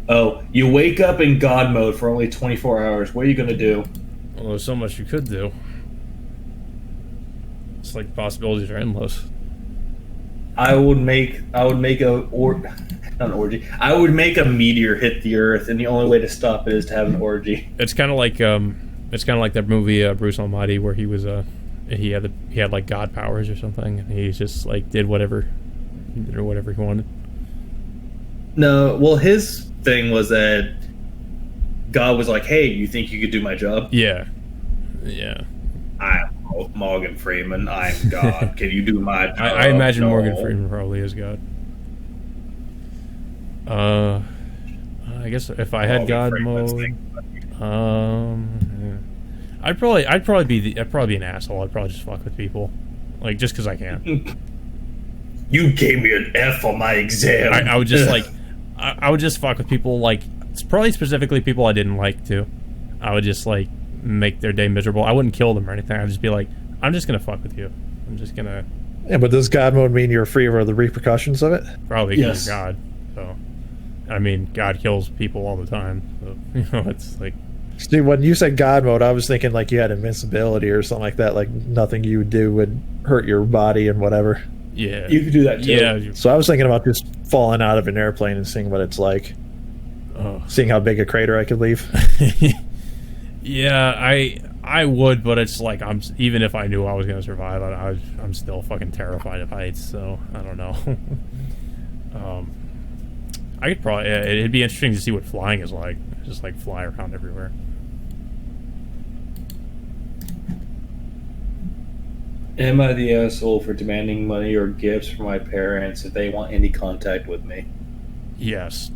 Oh, you wake up in God mode for only 24 hours. What are you gonna do? Well, there's so much you could do. It's like possibilities are endless. I would make a meteor hit the Earth, and the only way to stop it is to have an orgy. It's kind of like that movie Bruce Almighty, where he was he had like God powers or something, and he just like did whatever he wanted. No, well, his thing was that God was like, "Hey, you think you could do my job?" Yeah. I'm Morgan Freeman. I'm God. Can you do my job? I imagine No. Morgan Freeman probably is God. I guess if I had God mode, I'd probably be an asshole. I'd probably just fuck with people, like just because I can. You gave me an F on my exam. I would just like, I would just fuck with people, like it's probably specifically people I didn't like too. I would just like make their day miserable. I wouldn't kill them or anything. I'd just be like, I'm just gonna fuck with you. I'm just gonna. Yeah, but does God mode mean you're free of the repercussions of it? Probably Yes. God. So, I mean, God kills people all the time. So, it's like, See, when you said God mode, I was thinking like you had invincibility or something like that. Like nothing you would do would hurt your body and whatever. Yeah. You could do that too. Yeah. So I was thinking about just falling out of an airplane and seeing what it's like. Seeing how big a crater I could leave. Yeah, I would, but it's like even if I knew I was going to survive, I'm still fucking terrified of heights. So I don't know. I could probably. It'd be interesting to see what flying is like. Just like fly around everywhere. Am I the asshole for demanding money or gifts from my parents if they want any contact with me? Yes.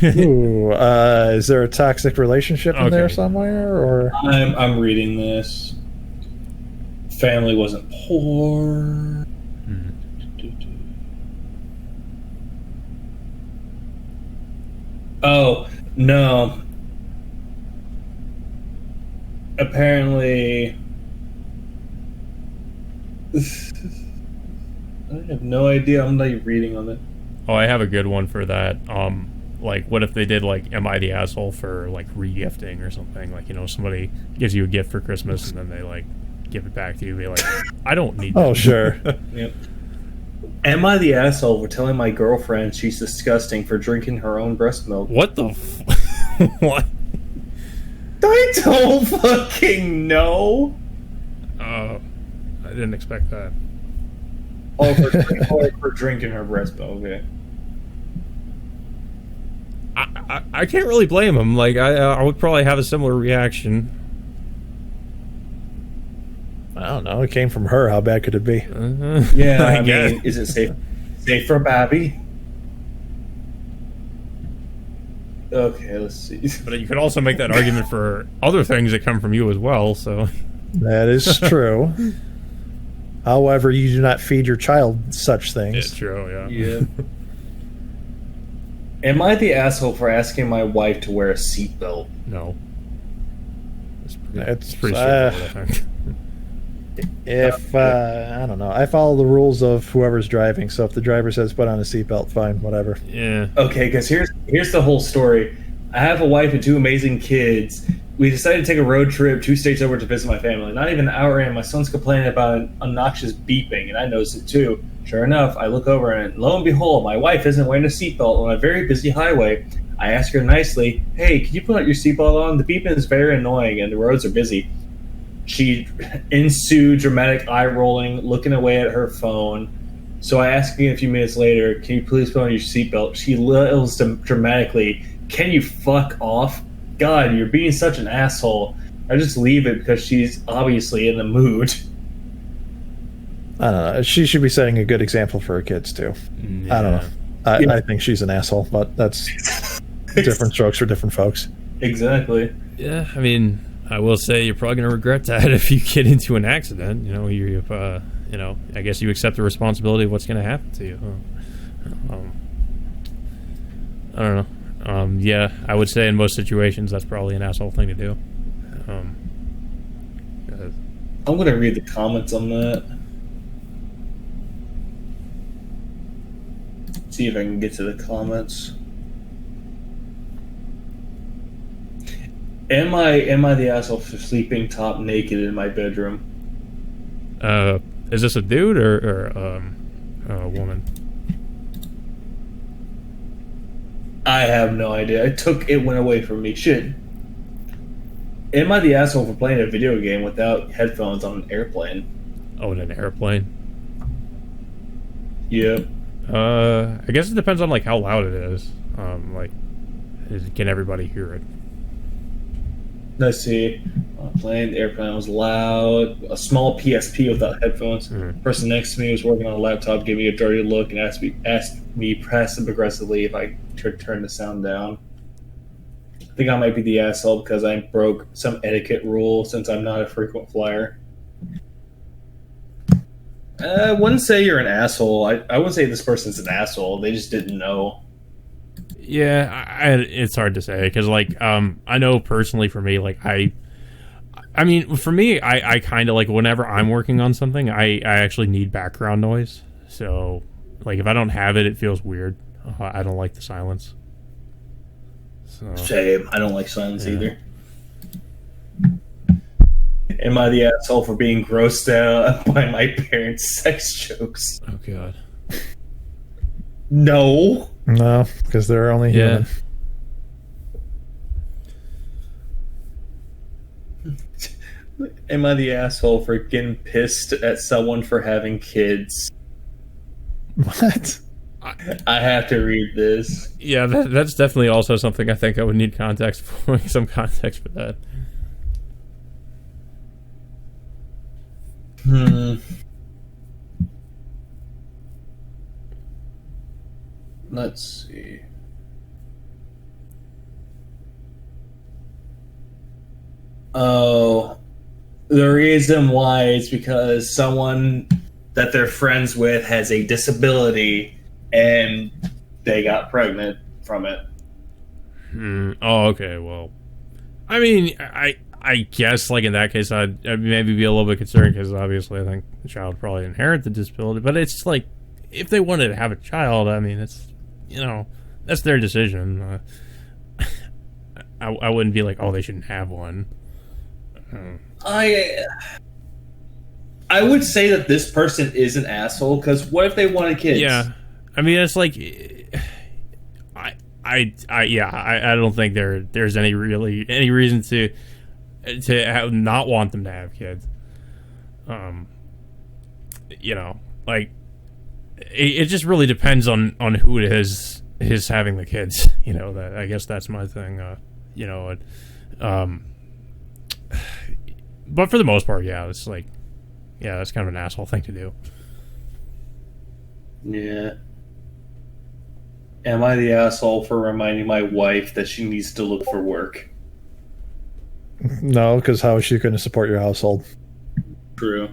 Ooh, is there a toxic relationship in there somewhere, or I'm reading this. Family wasn't poor. Oh no. Apparently, I have no idea. I'm not even reading on it. Oh, I have a good one for that. Like, what if they did, like, am I the asshole for, like, re-gifting or something? Like, you know, somebody gives you a gift for Christmas and then they, like, give it back to you. Be like, I don't need that. Oh, sure. Yep. Am I the asshole for telling my girlfriend she's disgusting for drinking her own breast milk? What the what? I don't fucking know. I didn't expect that. Oh, for drinking her breast milk, okay. I can't really blame him. Like, I would probably have a similar reaction. I don't know. It came from her. How bad could it be? Yeah, I guess. mean, is it safe for Babby? Okay, let's see. But you could also make that argument for other things that come from you as well, so... That is true. However, you do not feed your child such things. It's true, yeah. Yeah. Am I the asshole for asking my wife to wear a seatbelt? No. It's pretty straightforward, I think. If I don't know, I follow the rules of whoever's driving. So if the driver says put on a seatbelt, fine, whatever. Yeah. Okay, because here's the whole story. I have a wife and two amazing kids. We decided to take a road trip 2 states over to visit my family. Not even an hour in, my son's complaining about an obnoxious beeping, and I noticed it too. Sure enough, I look over and lo and behold, my wife isn't wearing a seatbelt on a very busy highway. I ask her nicely, "Hey, can you put your seatbelt on? The beeping is very annoying and the roads are busy." She ensued dramatic eye rolling, looking away at her phone. So I asked again a few minutes later, "Can you please put on your seatbelt?" She yells dramatically, "Can you fuck off? God, you're being such an asshole." I just leave it because she's obviously in the mood. I don't know. She should be setting a good example for her kids too. Yeah. I don't know. I think she's an asshole, but that's different strokes for different folks. Exactly. Yeah, I mean, I will say you're probably going to regret that if you get into an accident. You know, you know, I guess you accept the responsibility of what's going to happen to you. I don't know. Yeah, I would say in most situations that's probably an asshole thing to do. I'm going to read the comments on that. See if I can get to the comments. Am I the asshole for sleeping top naked in my bedroom? Is this a dude or a woman? I have no idea. It went away from me. Shit. Am I the asshole for playing a video game without headphones on an airplane? Oh, in an airplane? Yep. I guess it depends on like how loud it is. Can everybody hear it? Let's see. Playing the airplane was loud. A small PSP without headphones. Mm-hmm. Person next to me was working on a laptop, gave me a dirty look, and asked me passive aggressively if I could turn the sound down. I think I might be the asshole because I broke some etiquette rule since I'm not a frequent flyer. I wouldn't say you're an asshole. I wouldn't say this person's an asshole. They just didn't know. Yeah, it's hard to say because, like, I know personally for me, like, I mean, for me, I kind of like whenever I'm working on something, I actually need background noise. So, like, if I don't have it, it feels weird. I don't like the silence. So, Same. I don't like silence either. Am I the asshole for being grossed out by my parents' sex jokes? Oh god. No. No, because they're only human. Am I the asshole for getting pissed at someone for having kids? What? I have to read this. Yeah, that's definitely also something I think I would need context for, some context for that. Let's see. Oh, the reason why is because someone that they're friends with has a disability and they got pregnant from it. Oh, okay. Well, I mean, I guess like in that case, I'd maybe be a little bit concerned because obviously I think the child would probably inherit the disability. But it's like if they wanted to have a child, I mean, it's that's their decision. I wouldn't be like, oh, they shouldn't have one. I would say that this person is an asshole because what if they wanted kids? Yeah, I mean, it's like I don't think there's any reason to not want them to have kids. Like it just really depends on who it is having the kids. That I guess that's my thing. But for the most part, yeah, it's like, yeah, that's kind of an asshole thing to do. Yeah. Am I the asshole for reminding my wife that she needs to look for work? No, because how is she going to support your household? True.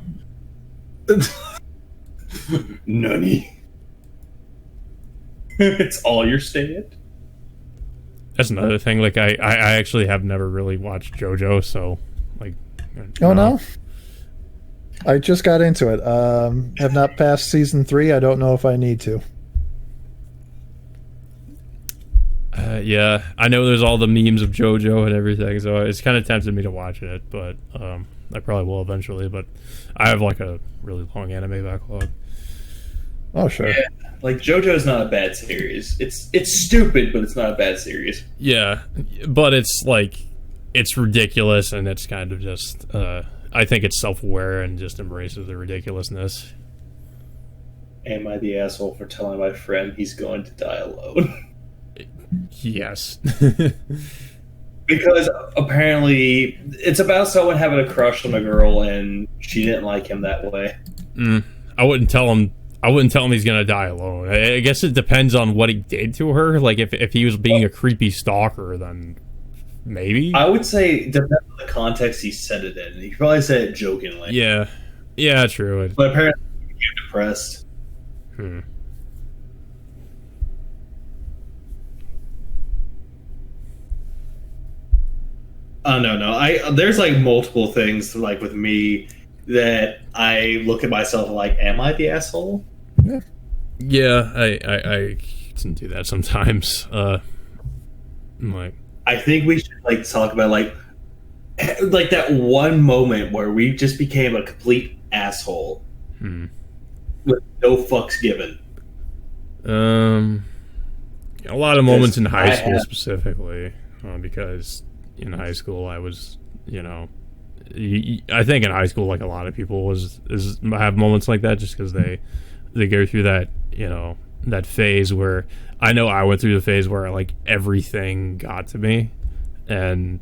Nunny. It's all your stand? That's another thing. Like, I actually have never really watched JoJo, so, like... Oh, no? I just got into it. Have not passed season 3. I don't know if I need to. Yeah, I know there's all the memes of JoJo and everything, so it's kind of tempted me to watch it, but I probably will eventually, but I have, like, a really long anime backlog. Oh, sure. Yeah, like, JoJo is not a bad series. It's stupid, but it's not a bad series. Yeah, but it's, like... It's ridiculous, and it's kind of just... I think it's self-aware and just embraces the ridiculousness. Am I the asshole for telling my friend he's going to die alone? Yes. Because apparently it's about someone having a crush on a girl, and she didn't like him that way. I wouldn't tell him he's gonna die alone. I guess it depends on what he did to her. Like, if he was being a creepy stalker, then... Maybe? I would say, depending on the context he said it in. He probably said it jokingly. Yeah. Yeah, true. But apparently he became depressed. No. There's, like, multiple things, like, with me that I look at myself like, am I the asshole? Yeah, I can do that sometimes. I'm like... I think we should, like, talk about, like that one moment where we just became a complete asshole with no fucks given. A lot of moments in high school specifically, because in high school I was, I think in high school, like, a lot of people have moments like that just because they go through that, that phase where I know I went through the phase where, like, everything got to me, and,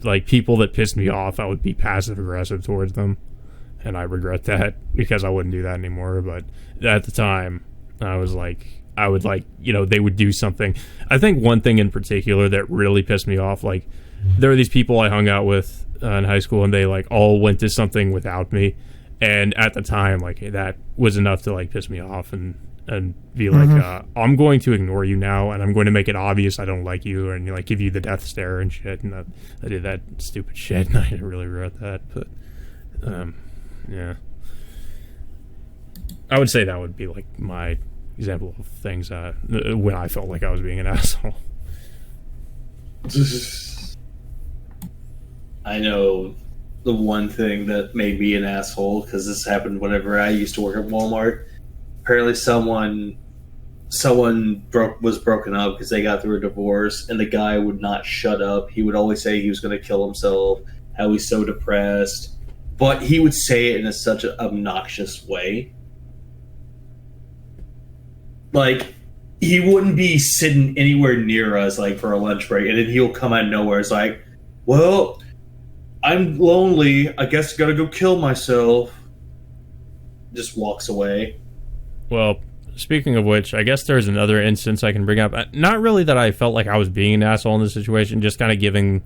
like, people that pissed me off, I would be passive aggressive towards them, and I regret that because I wouldn't do that anymore. But at the time, I would they would do something. I think one thing in particular that really pissed me off, like, there were these people I hung out with in high school, and they, like, all went to something without me, and at the time, like, that was enough to, like, piss me off and be like, I'm going to ignore you now, and I'm going to make it obvious I don't like you, and, like, give you the death stare and shit. And I did that stupid shit, and I really regret that. But yeah, I would say that would be, like, my example of things when I felt like I was being an asshole. I know the one thing that made me an asshole, because this happened whenever I used to work at Walmart. Apparently, someone was broken up because they got through a divorce, and the guy would not shut up. He would always say he was going to kill himself, how he's so depressed, but he would say it in such an obnoxious way. Like, he wouldn't be sitting anywhere near us, like, for a lunch break, and then he'll come out of nowhere. It's like, well, I'm lonely. I guess I gotta go kill myself. Just walks away. Well, speaking of which, I guess there's another instance I can bring up. Not really that I felt like I was being an asshole in this situation, just kind of giving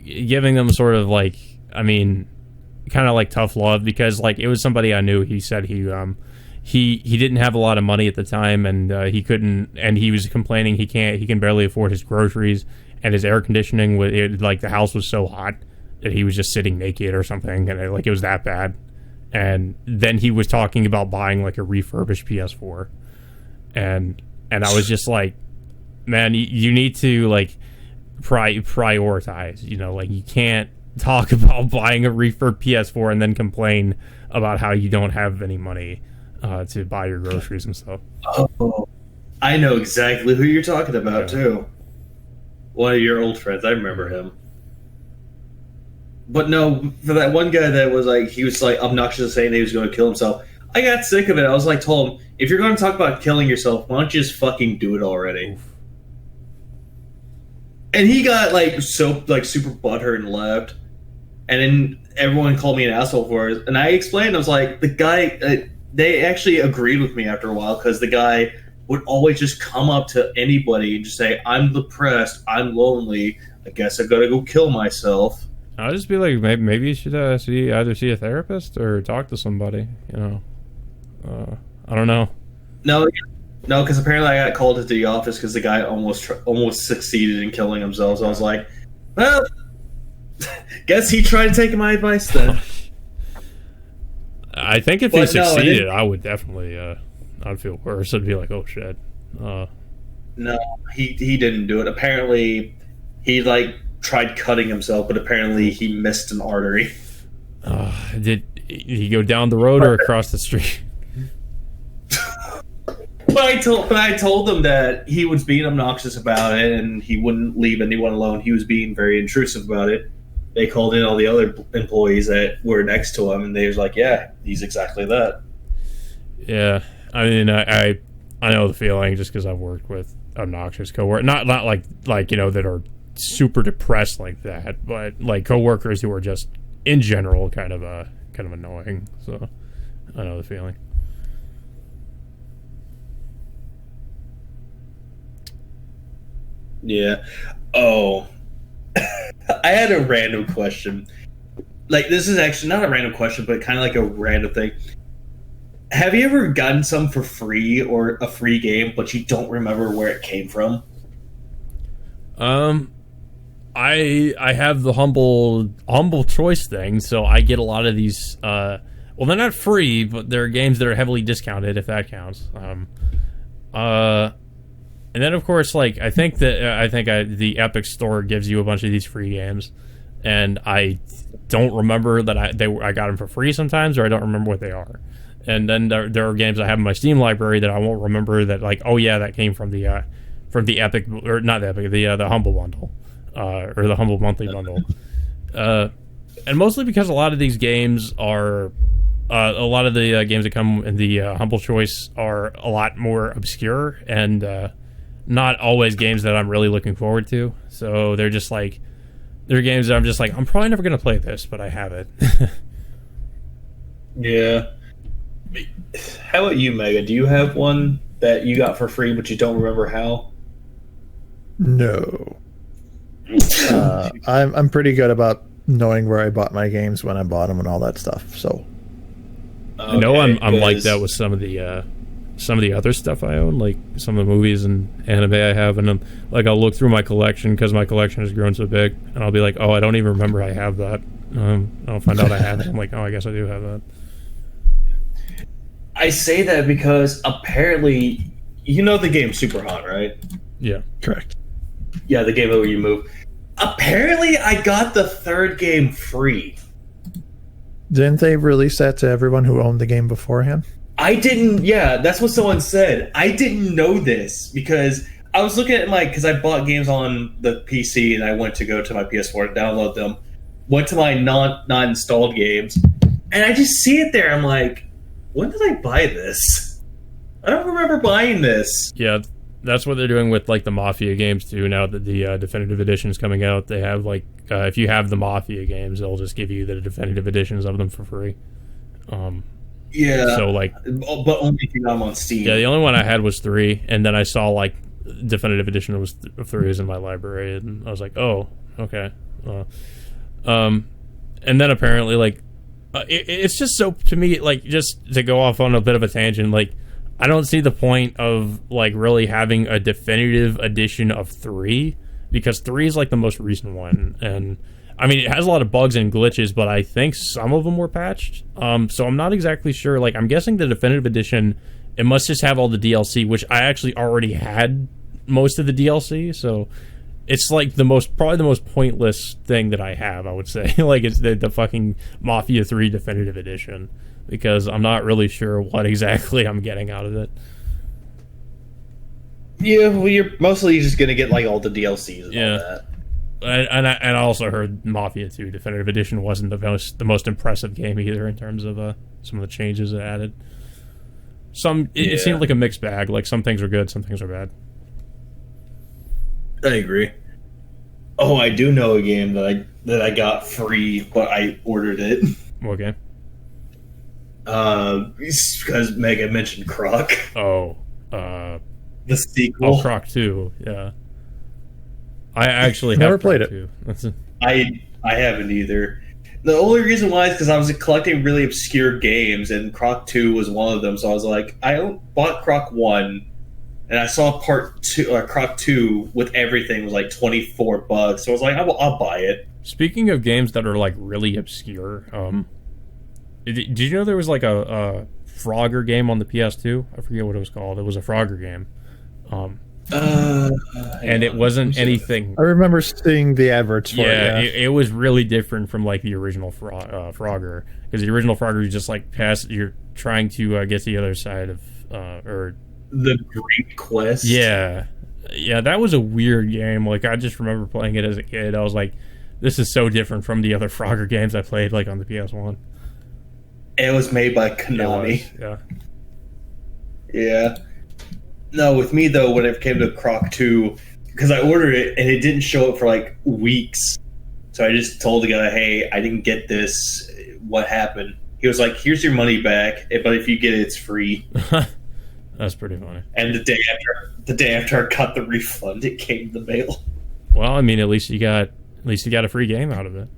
them sort of like, I mean, kind of like tough love, because like it was somebody I knew. He said he didn't have a lot of money at the time, and he couldn't, and he was complaining he can barely afford his groceries, and his air conditioning like the house was so hot that he was just sitting naked or something, and it was that bad. And then he was talking about buying like a refurbished PS4, and I was just like, man, you need to like prioritize. Like you can't talk about buying a refurb PS4 and then complain about how you don't have any money to buy your groceries and stuff. Oh, I know exactly who you're talking about too. One of your old friends, I remember him. But no, for that one guy that was like, he was like obnoxious saying he was going to kill himself. I got sick of it. I was like, told him, if you're going to talk about killing yourself, why don't you just fucking do it already? Oof. And he got like super butthurt and left. And then everyone called me an asshole for it. And I explained, I was like, the guy, they actually agreed with me after a while, because the guy would always just come up to anybody and just say, I'm depressed, I'm lonely, I guess I gotta go kill myself. I'll just be like, maybe you should either see a therapist or talk to somebody. I don't know. No, because apparently I got called into the office because the guy almost succeeded in killing himself. So I was like, well, guess he tried to take my advice then. I think if he succeeded, I would definitely, I'd feel worse. I'd be like, oh shit. No, he didn't do it. Apparently, he tried cutting himself, but apparently he missed an artery. Did he go down the road or across the street? But I told them that he was being obnoxious about it and he wouldn't leave anyone alone. He was being very intrusive about it. They called in all the other employees that were next to him, and they was like, yeah, he's exactly that. Yeah, I mean, I know the feeling just because I've worked with obnoxious coworkers. Not like that are super depressed like that, but like coworkers who are just in general kind of annoying. So I know the feeling. Yeah. Oh, I had a random question. Like, this is actually not a random question, but kind of like a random thing. Have you ever gotten some for free or a free game, but you don't remember where it came from? I have the humble choice thing, so I get a lot of these. Well, they're not free, but they're games that are heavily discounted, if that counts. And then, of course, like I think the Epic Store gives you a bunch of these free games, and I don't remember that I got them for free sometimes, or I don't remember what they are. And then there are games I have in my Steam library that I won't remember that, like, oh yeah, that came from the Epic, or not the Epic, the Humble Bundle, or the Humble Monthly Bundle. And mostly because a lot of these games are, a lot of the games that come in the Humble Choice are a lot more obscure and not always games that I'm really looking forward to. So they're just like, they're games that I'm just like, I'm probably never going to play this, but I have it. Yeah. How about you, Mega? Do you have one that you got for free, but you don't remember how? No. I'm pretty good about knowing where I bought my games, when I bought them, and all that stuff. So I know I'm like that with some of the other stuff I own, like some of the movies and anime I have, and I'll look through my collection because my collection has grown so big, and I'll be like, oh, I don't even remember I have that. I'll find out I have it. I'm like, oh, I guess I do have that. I say that because apparently, you know the game Super Hot, right? Yeah, correct. Yeah, the game where you move. Apparently, I got the third game free. Didn't they release that to everyone who owned the game beforehand? I didn't. Yeah, that's what someone said. I didn't know this because I was looking at because I bought games on the PC and I went to go to my PS4 to download them. Went to my not installed games, and I just see it there. I'm like, when did I buy this? I don't remember buying this. Yeah, that's what they're doing with like the Mafia games too. Now that the definitive edition is coming out, they have like if you have the Mafia games, they'll just give you the definitive editions of them for free. Yeah. So like, but only if you got them on Steam. Yeah, the only one I had was 3, and then I saw like definitive edition of 3 is in my library, and I was like, oh, okay. And then apparently like it's just so, to me, like, just to go off on a bit of a tangent, like, I don't see the point of like really having a definitive edition of 3, because 3 is like the most recent one, and I mean, it has a lot of bugs and glitches, but I think some of them were patched. So I'm not exactly sure. Like, I'm guessing the definitive edition, it must just have all the DLC, which I actually already had most of the DLC. So it's like probably the most pointless thing that I have, I would say. Like, it's the fucking Mafia 3 definitive edition, because I'm not really sure what exactly I'm getting out of it. Yeah, well, you're mostly just gonna get like all the DLCs and all that. And I also heard Mafia 2 Definitive Edition wasn't the most impressive game either in terms of some of the changes it added. It seemed like a mixed bag. Like, some things were good, some things were bad. I agree. Oh, I do know a game that I got free, but I ordered it. What game? Because Mega mentioned Croc. Oh, the sequel. Oh, Croc 2. Yeah. I actually never have played it. Too. I haven't either. The only reason why is because I was collecting really obscure games, and Croc 2 was one of them. So I was like, I bought Croc 1, and I saw Croc 2 with everything was like $24. So I was like, I'll buy it. Speaking of games that are like really obscure, did you know there was like a Frogger game on the PS2? I forget what it was called. It was a Frogger game. And it wasn't anything. I remember seeing the adverts for it. Yeah, it was really different from like the original Frogger, because the original Frogger, you just like you're trying to get to the other side of or the Great Quest. Yeah, that was a weird game. Like, I just remember playing it as a kid. I was like, this is so different from the other Frogger games I played like on the PS1. It was made by Konami. Yeah. No, with me though, when it came to Croc 2, because I ordered it and it didn't show up for like weeks, so I just told the guy, "Hey, I didn't get this. What happened?" He was like, "Here's your money back, but if you get it, it's free." That's pretty funny. And the day after I got the refund, it came in the mail. Well, I mean, at least you got a free game out of it.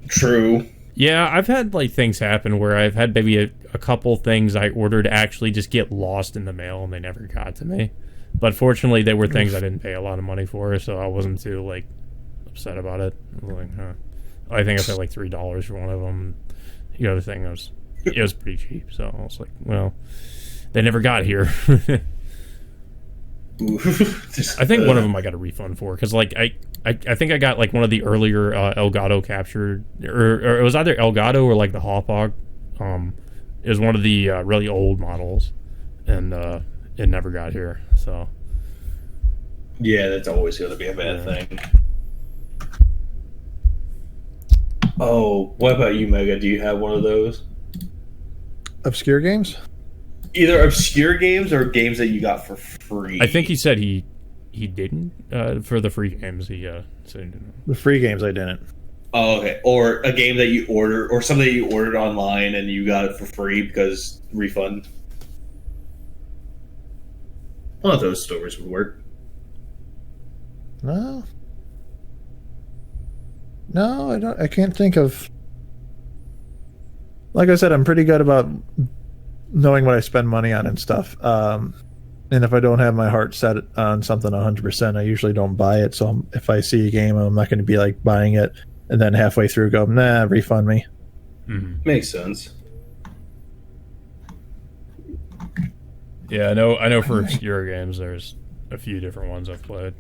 True. Yeah, I've had like things happen where I've had maybe a couple things I ordered actually just get lost in the mail and they never got to me. But fortunately, they were things I didn't pay a lot of money for, so I wasn't too like upset about it. I was like, huh. I think I paid like $3 for one of them. The other thing was pretty cheap, so I was like, well, they never got here. I think one of them I got a refund for, because like I think I got like one of the earlier Elgato captured, or it was either Elgato or like the Hauppauge. It was one of the really old models, and it never got here. So yeah, that's always going to be a bad thing. Oh, what about you, Mega? Do you have one of those? Obscure games? Either obscure games or games that you got for free. I think he said he didn't for the free games. He said he didn't. The free games I didn't. Oh, okay. Or a game that you ordered, or something that you ordered online and you got it for free because refund. One of those stories would work. No, I don't. I can't think of. Like I said, I'm pretty good about knowing what I spend money on and stuff. And if I don't have my heart set on something 100%, I usually don't buy it. So if I see a game, I'm not going to be like buying it and then halfway through go, nah, refund me. Mm-hmm. Makes sense. Yeah, I know. For obscure games, there's a few different ones I've played.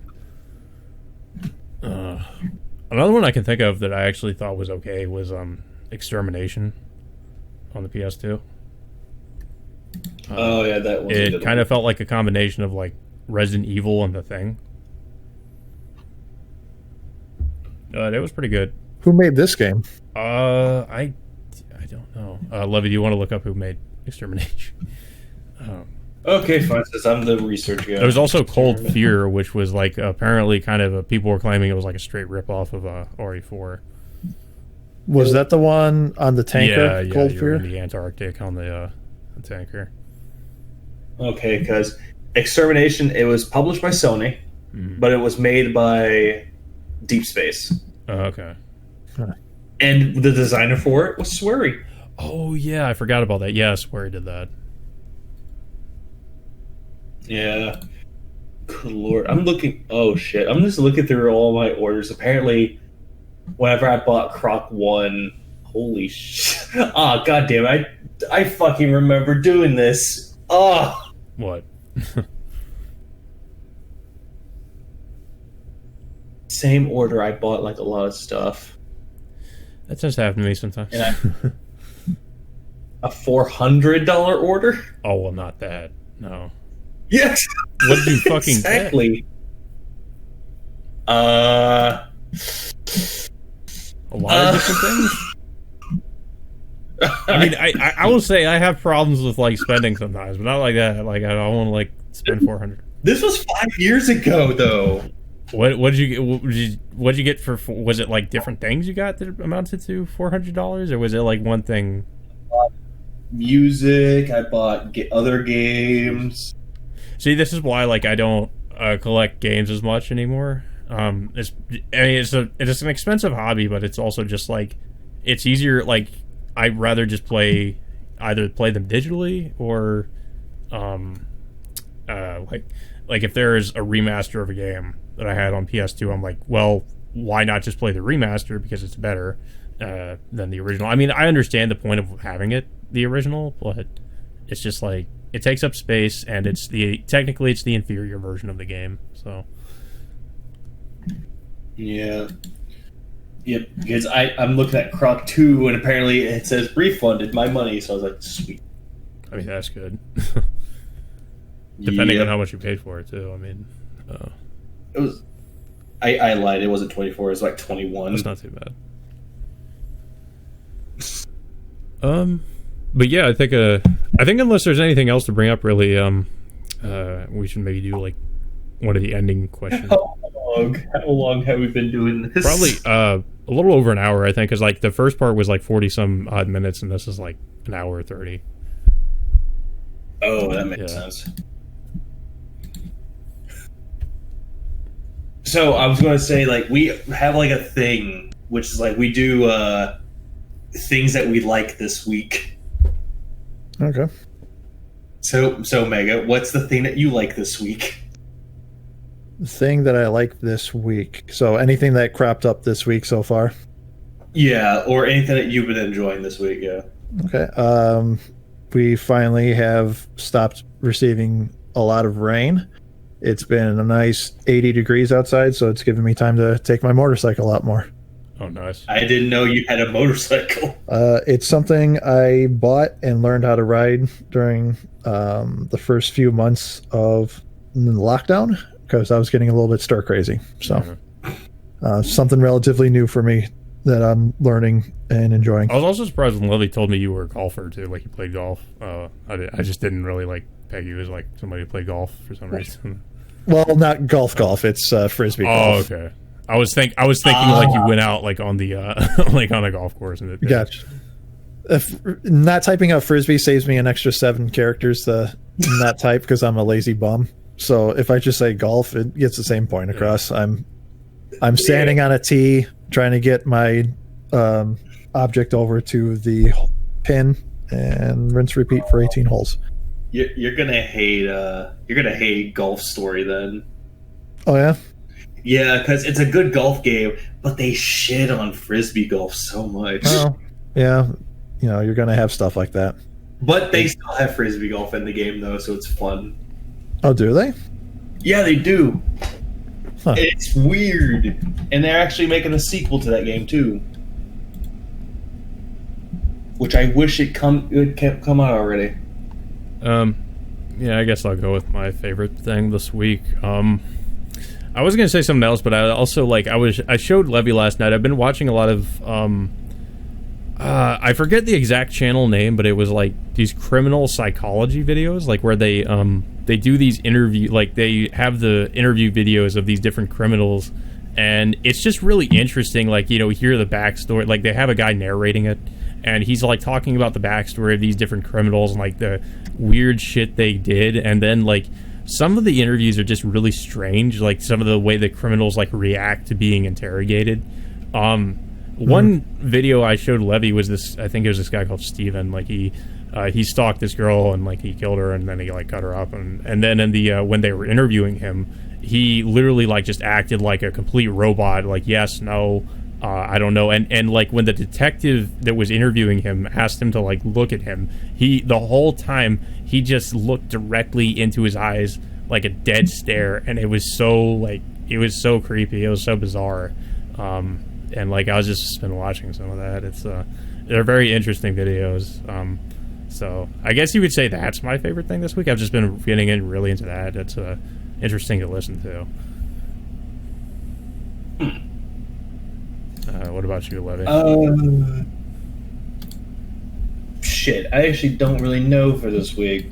Another one I can think of that I actually thought was okay was Extermination on the PS2. Oh yeah, that was. It kind of felt like a combination of like Resident Evil and The Thing. It was pretty good. Who made this game? I don't know. Levy, do you want to look up who made Extermination? Okay, fine. Since I'm the research guy. There was also Cold Fear, which was like apparently kind of people were claiming it was like a straight ripoff of RE4. Was that the one on the tanker? Yeah, Cold you Fear? were in the Antarctic on the tanker. Okay, because Extermination, it was published by Sony, but it was made by Deep Space. Oh, okay. And the designer for it was Swery. Oh yeah, I forgot about that. Yeah, Swery did that. Yeah. Good lord. I'm looking. Oh shit. I'm just looking through all my orders. Apparently, whenever I bought Croc 1, holy shit. Ah, goddamn. I fucking remember doing this. Oh. What? Same order I bought like a lot of stuff. That tends to happen to me sometimes. And a $400 order? Oh well, not that. No. Yes. What did you fucking exactly? get? A lot of different things. I mean, I will say I have problems with like spending sometimes, but not like that. Like I don't want to like spend $400. This was 5 years ago, though. What did you get? What'd you get for? Was it like different things you got that amounted to $400, or was it like one thing? Music. I bought other games. See, this is why like I don't collect games as much anymore. It's an expensive hobby, but it's also just like it's easier. Like I'd rather just either play them digitally or like if there's a remaster of a game that I had on PS2, I'm like, well, why not just play the remaster because it's better than the original? I mean, I understand the point of having the original, but it's just like it takes up space, and technically it's the inferior version of the game. So yeah, yep. Because I'm looking at Croc 2, and apparently it says refunded my money, so I was like, sweet. I mean, that's good. Depending on how much you paid for it, too. I mean, it was. I lied. It wasn't 24. It was like 21. That's not too bad. But yeah, I think unless there's anything else to bring up, really, we should maybe do like one of the ending questions. How long have we been doing this? Probably a little over an hour, I think, because like the first part was like 40 some odd minutes, and this is like an hour 30. Oh, that makes sense. So I was going to say, like, we have like a thing, which is like we do things that we like this week. Okay. So Mega, what's the thing that you like this week? The thing that I like this week. So anything that cropped up this week so far? Yeah, or anything that you've been enjoying this week, yeah. Okay. We finally have stopped receiving a lot of rain. It's been a nice 80 degrees outside, so it's given me time to take my motorcycle out more. Oh, nice. I didn't know you had a motorcycle. It's something I bought and learned how to ride during the first few months of the lockdown because I was getting a little bit stir crazy. So something relatively new for me that I'm learning and enjoying. I was also surprised when Levy told me you were a golfer too, like you played golf. I just didn't really like peg you as like somebody who played golf for some reason. Well, not golf. It's frisbee golf. Oh, okay. I was thinking like you went out like on the like on a golf course and it. Gotcha. If not typing out frisbee saves me an extra 7 characters to not type because I'm a lazy bum. So if I just say golf, it gets the same point across. Yeah. I'm standing on a tee trying to get my object over to the pin and rinse repeat for 18 holes. You're gonna hate Golf Story then. Oh yeah. Yeah, because it's a good golf game, but they shit on frisbee golf so much. Oh, yeah. You know, you're going to have stuff like that. But they still have frisbee golf in the game, though, so it's fun. Oh, do they? Yeah, they do. Huh. It's weird. And they're actually making a sequel to that game, too. which I wish it kept come out already. Yeah, I guess I'll go with my favorite thing this week. I was gonna say something else, but I also I showed Levy last night. I've been watching a lot of I forget the exact channel name, but it was like these criminal psychology videos, like where they do these they have the interview videos of these different criminals, and it's just really interesting. Like, you know, hear the backstory. Like, they have a guy narrating it, and he's like talking about the backstory of these different criminals and like the weird shit they did, and then like some of the interviews are just really strange, like some of the way the criminals like react to being interrogated. One video I showed Levy was this, I think it was this guy called Steven. Like he stalked this girl and like he killed her, and then he like cut her up, and then in the when they were interviewing him, he literally like just acted like a complete robot, like yes, no, I don't know. And like when the detective that was interviewing him asked him to like look at him, the whole time he just looked directly into his eyes like a dead stare, and it was so creepy, it was so bizarre. And like I was just been watching some of that. It's they're very interesting videos. So I guess you could say that's my favorite thing this week. I've just been getting in really into that. It's interesting to listen to. What about you, Levy? Shit, I actually don't really know for this week,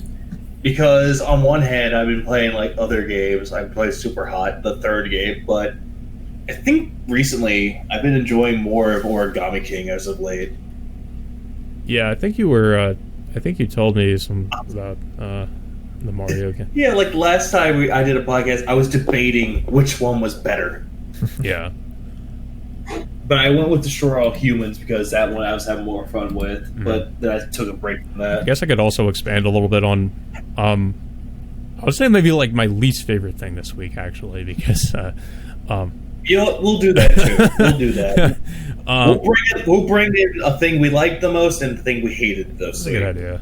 because on one hand I've been playing like other games. I played Super Hot, the third game, but I think recently I've been enjoying more of Origami King as of late. Yeah, I think you were. I think you told me some about the Mario game. Yeah, like last time I did a podcast, I was debating which one was better. Yeah. But I went with Destroy All Humans because that one I was having more fun with. Mm-hmm. But then I took a break from that. I guess I could also expand a little bit on. I would say maybe like my least favorite thing this week, actually, because. You know, we'll do that too. We'll do that. We'll bring in a thing we liked the most and the thing we hated the most. That's a good idea.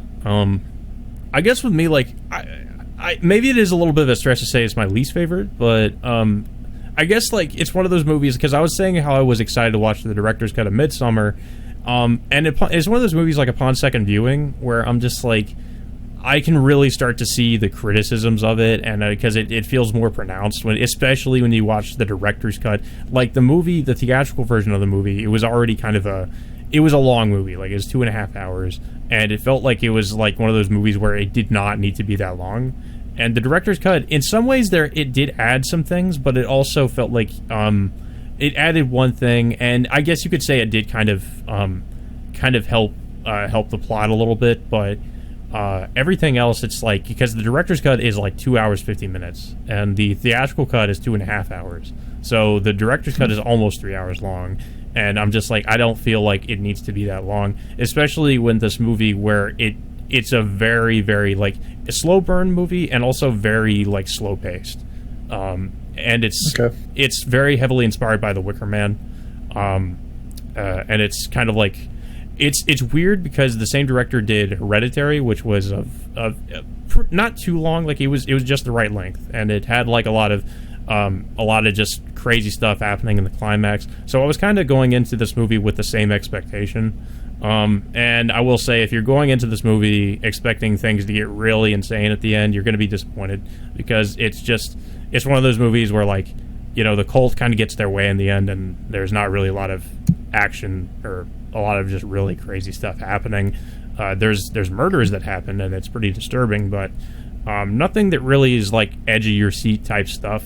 I guess with me, like, I maybe it is a little bit of a stretch to say it's my least favorite, but I guess like it's one of those movies, because I was saying how I was excited to watch the director's cut of Midsommar, and it's one of those movies like upon second viewing where I'm just like, I can really start to see the criticisms of it, and because it feels more pronounced, especially when you watch the director's cut. Like the movie, the theatrical version of the movie, it was already kind of a long movie. Like it was 2.5 hours, and it felt like it was like one of those movies where it did not need to be that long. And the director's cut, in some ways, it did add some things, but it also felt like it added one thing, and I guess you could say it did kind of help the plot a little bit, but. Everything else, it's like, because the director's cut is like 2 hours 50 minutes and the theatrical cut is 2.5 hours, so the director's cut is almost 3 hours long, and I'm just like, I don't feel like it needs to be that long, especially when this movie where it's a very, very like a slow burn movie and also very like slow paced, and it's very heavily inspired by The Wicker Man, and it's kind of like It's weird because the same director did Hereditary, which was of not too long. Like it was just the right length, and it had like a lot of just crazy stuff happening in the climax. So I was kind of going into this movie with the same expectation. And I will say, if you're going into this movie expecting things to get really insane at the end, you're going to be disappointed, because it's one of those movies where, like, you know, the cult kind of gets their way in the end, and there's not really a lot of action or a lot of just really crazy stuff happening. There's murders that happen, and it's pretty disturbing, but nothing that really is like edge of your seat type stuff.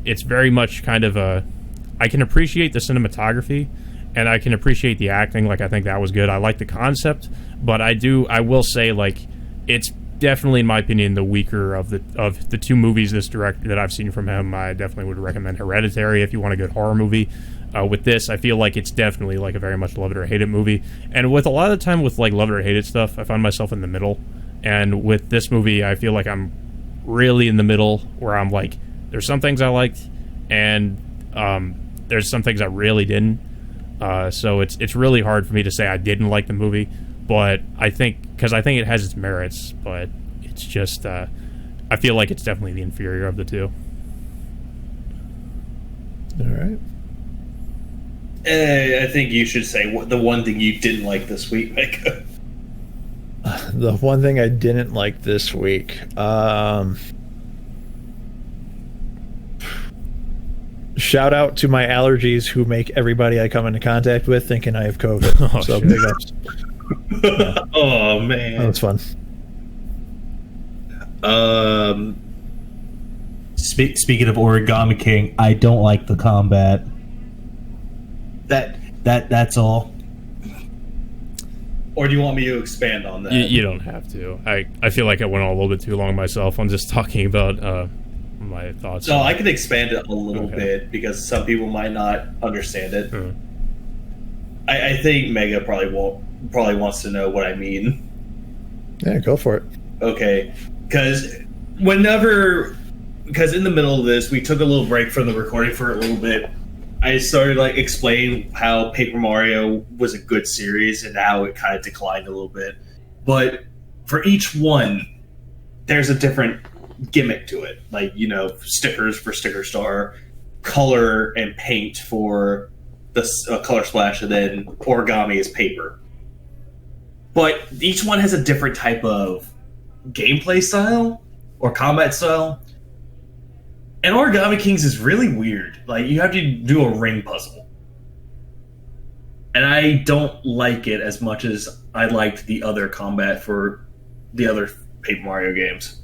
It's very much kind of I can appreciate the cinematography, and I can appreciate the acting. Like, I think that was good. I like the concept, but I will say, like, it's definitely, in my opinion, the weaker of the two movies this director that I've seen from him. I definitely would recommend Hereditary if you want a good horror movie. With this, I feel like it's definitely like a very much love it or hate it movie. And with a lot of the time with like love it or hate it stuff, I find myself in the middle. And with this movie, I feel like I'm really in the middle, where I'm like, there's some things I liked, and there's some things I really didn't. So it's really hard for me to say I didn't like the movie, but I think it has its merits, but it's just I feel like it's definitely the inferior of the two. All right. I think you should say the one thing you didn't like this week, Micah. The one thing I didn't like this week. Shout out to my allergies who make everybody I come into contact with thinking I have COVID. Oh, so shit. big ups. Yeah. Oh, man. That was fun. Speaking of Origami King, I don't like the combat. That's all. Or do you want me to expand on that? You don't have to. I feel like I went on a little bit too long myself. I'm just talking about my thoughts. So I can expand it a little bit because some people might not understand it. I think Mega probably wants to know what I mean. Yeah, go for it. Okay, because in the middle of this, we took a little break from the recording for a little bit. I started explaining how Paper Mario was a good series and how it kind of declined a little bit. But for each one, there's a different gimmick to it. Stickers for Sticker Star, color and paint for the Color Splash, and then origami is paper. But each one has a different type of gameplay style or combat style. And Origami Kings is really weird. You have to do a ring puzzle. And I don't like it as much as I liked the other combat for the other Paper Mario games.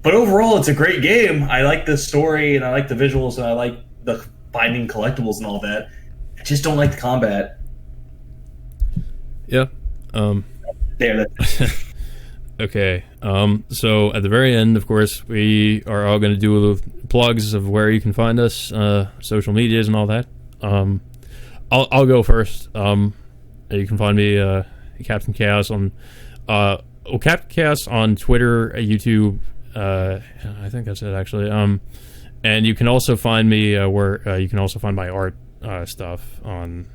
But overall, it's a great game. I like the story, and I like the visuals, and I like the finding collectibles and all that. I just don't like the combat. Yeah. There, that's Okay. So at the very end, of course, we are all going to do plugs of where you can find us, social medias and all that. I'll go first. You can find me, Captain Chaos on Captain Chaos on Twitter, YouTube. I think that's it actually. And you can also find me where you can also find my art stuff on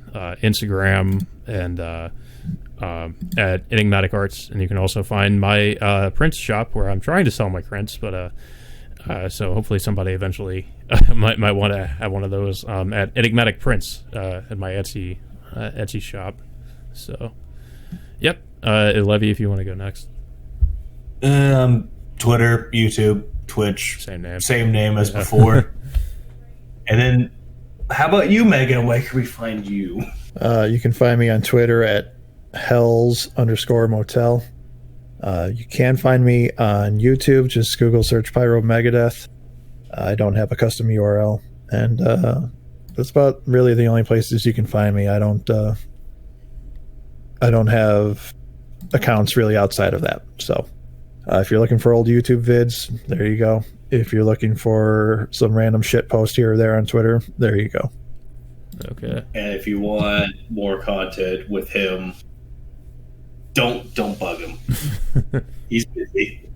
Instagram and at Enigmatic Arts, and you can also find my prints shop where I'm trying to sell my prints, but so hopefully somebody eventually might want to have one of those at Enigmatic Prints at my Etsy shop. So, yep. Levy, if you want to go next. Twitter, YouTube, Twitch, same name as before. And then, how about you, Megan? Where can we find you? You can find me on Twitter at hells_motel. You can find me on YouTube. Just Google search Pyromegadeth. I don't have a custom URL, and that's about really the only places you can find me. I don't have accounts really outside of that. So if you're looking for old YouTube vids, there you go. If you're looking for some random shit post here or there on Twitter, there you go. Okay. And if you want more content with him, don't bug him. He's busy.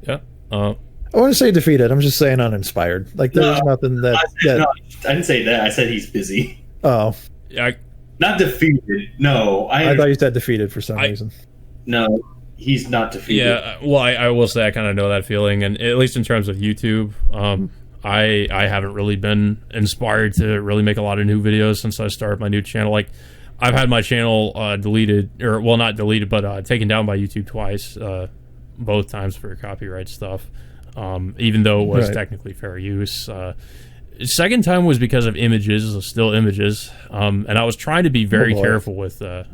Yeah. I want to say defeated. I'm just saying uninspired. There's nothing that. I didn't say that. I said he's busy. Oh. Not defeated. No. I thought you said defeated for some reason. No, he's not defeated. Yeah. Well, I will say I kind of know that feeling, and at least in terms of YouTube, I haven't really been inspired to really make a lot of new videos since I started my new channel. I've had my channel deleted, or well, not deleted, but taken down by YouTube twice, both times for copyright stuff, even though it was technically fair use. Second time was because of images, still images, and I was trying to be very careful with that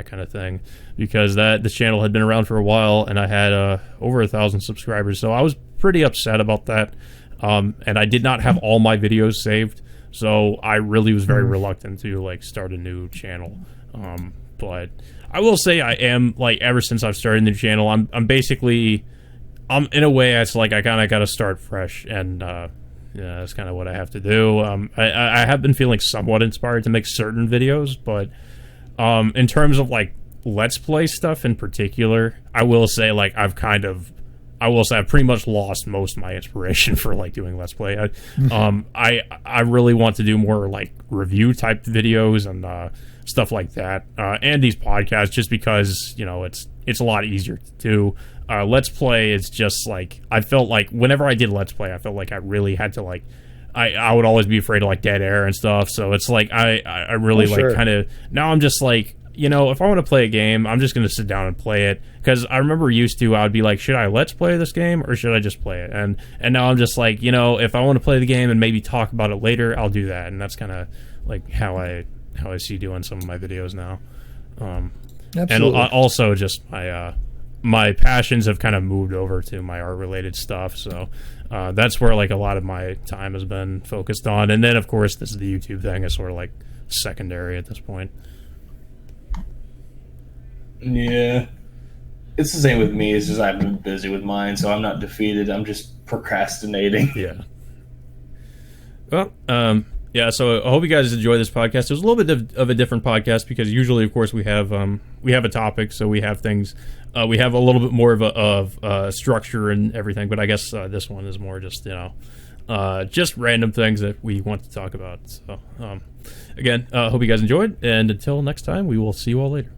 kind of thing, because this channel had been around for a while, and I had over 1,000 subscribers, so I was pretty upset about that, and I did not have all my videos saved. So I really was very reluctant to start a new channel. But I will say I am ever since I've started the new channel, I'm in a way it's I kind of got to start fresh, and that's kind of what I have to do. I have been feeling somewhat inspired to make certain videos, but in terms of Let's Play stuff in particular, I will say I've pretty much lost most of my inspiration for doing Let's Play. I really want to do more review type videos and stuff like that, and these podcasts, just because it's a lot easier to do. Let's Play is just I felt whenever I did Let's Play, I felt I really had to I would always be afraid of like dead air and stuff. So it's like I really like kind of now I'm just like, you know, if I want to play a game, I'm just going to sit down and play it. Because I remember used to, I would be like, should I let's play this game or should I just play it? And now I'm just like, you know, if I want to play the game and maybe talk about it later, I'll do that. And that's kind of like how I see doing some of my videos now. Absolutely. And also just my passions have kind of moved over to my art related stuff. So that's where like a lot of my time has been focused on. And then of course this is the YouTube thing is sort of like secondary at this point. Yeah. It's the same with me. It's just I've been busy with mine, so I'm not defeated. I'm just procrastinating. Yeah. Well, yeah, so I hope you guys enjoy this podcast. It was a little bit of a different podcast because usually, of course, we have a topic, so we have things. We have a little bit more of a structure and everything, but I guess this one is more just, you know, just random things that we want to talk about. So, again, hope you guys enjoyed, and until next time, we will see you all later.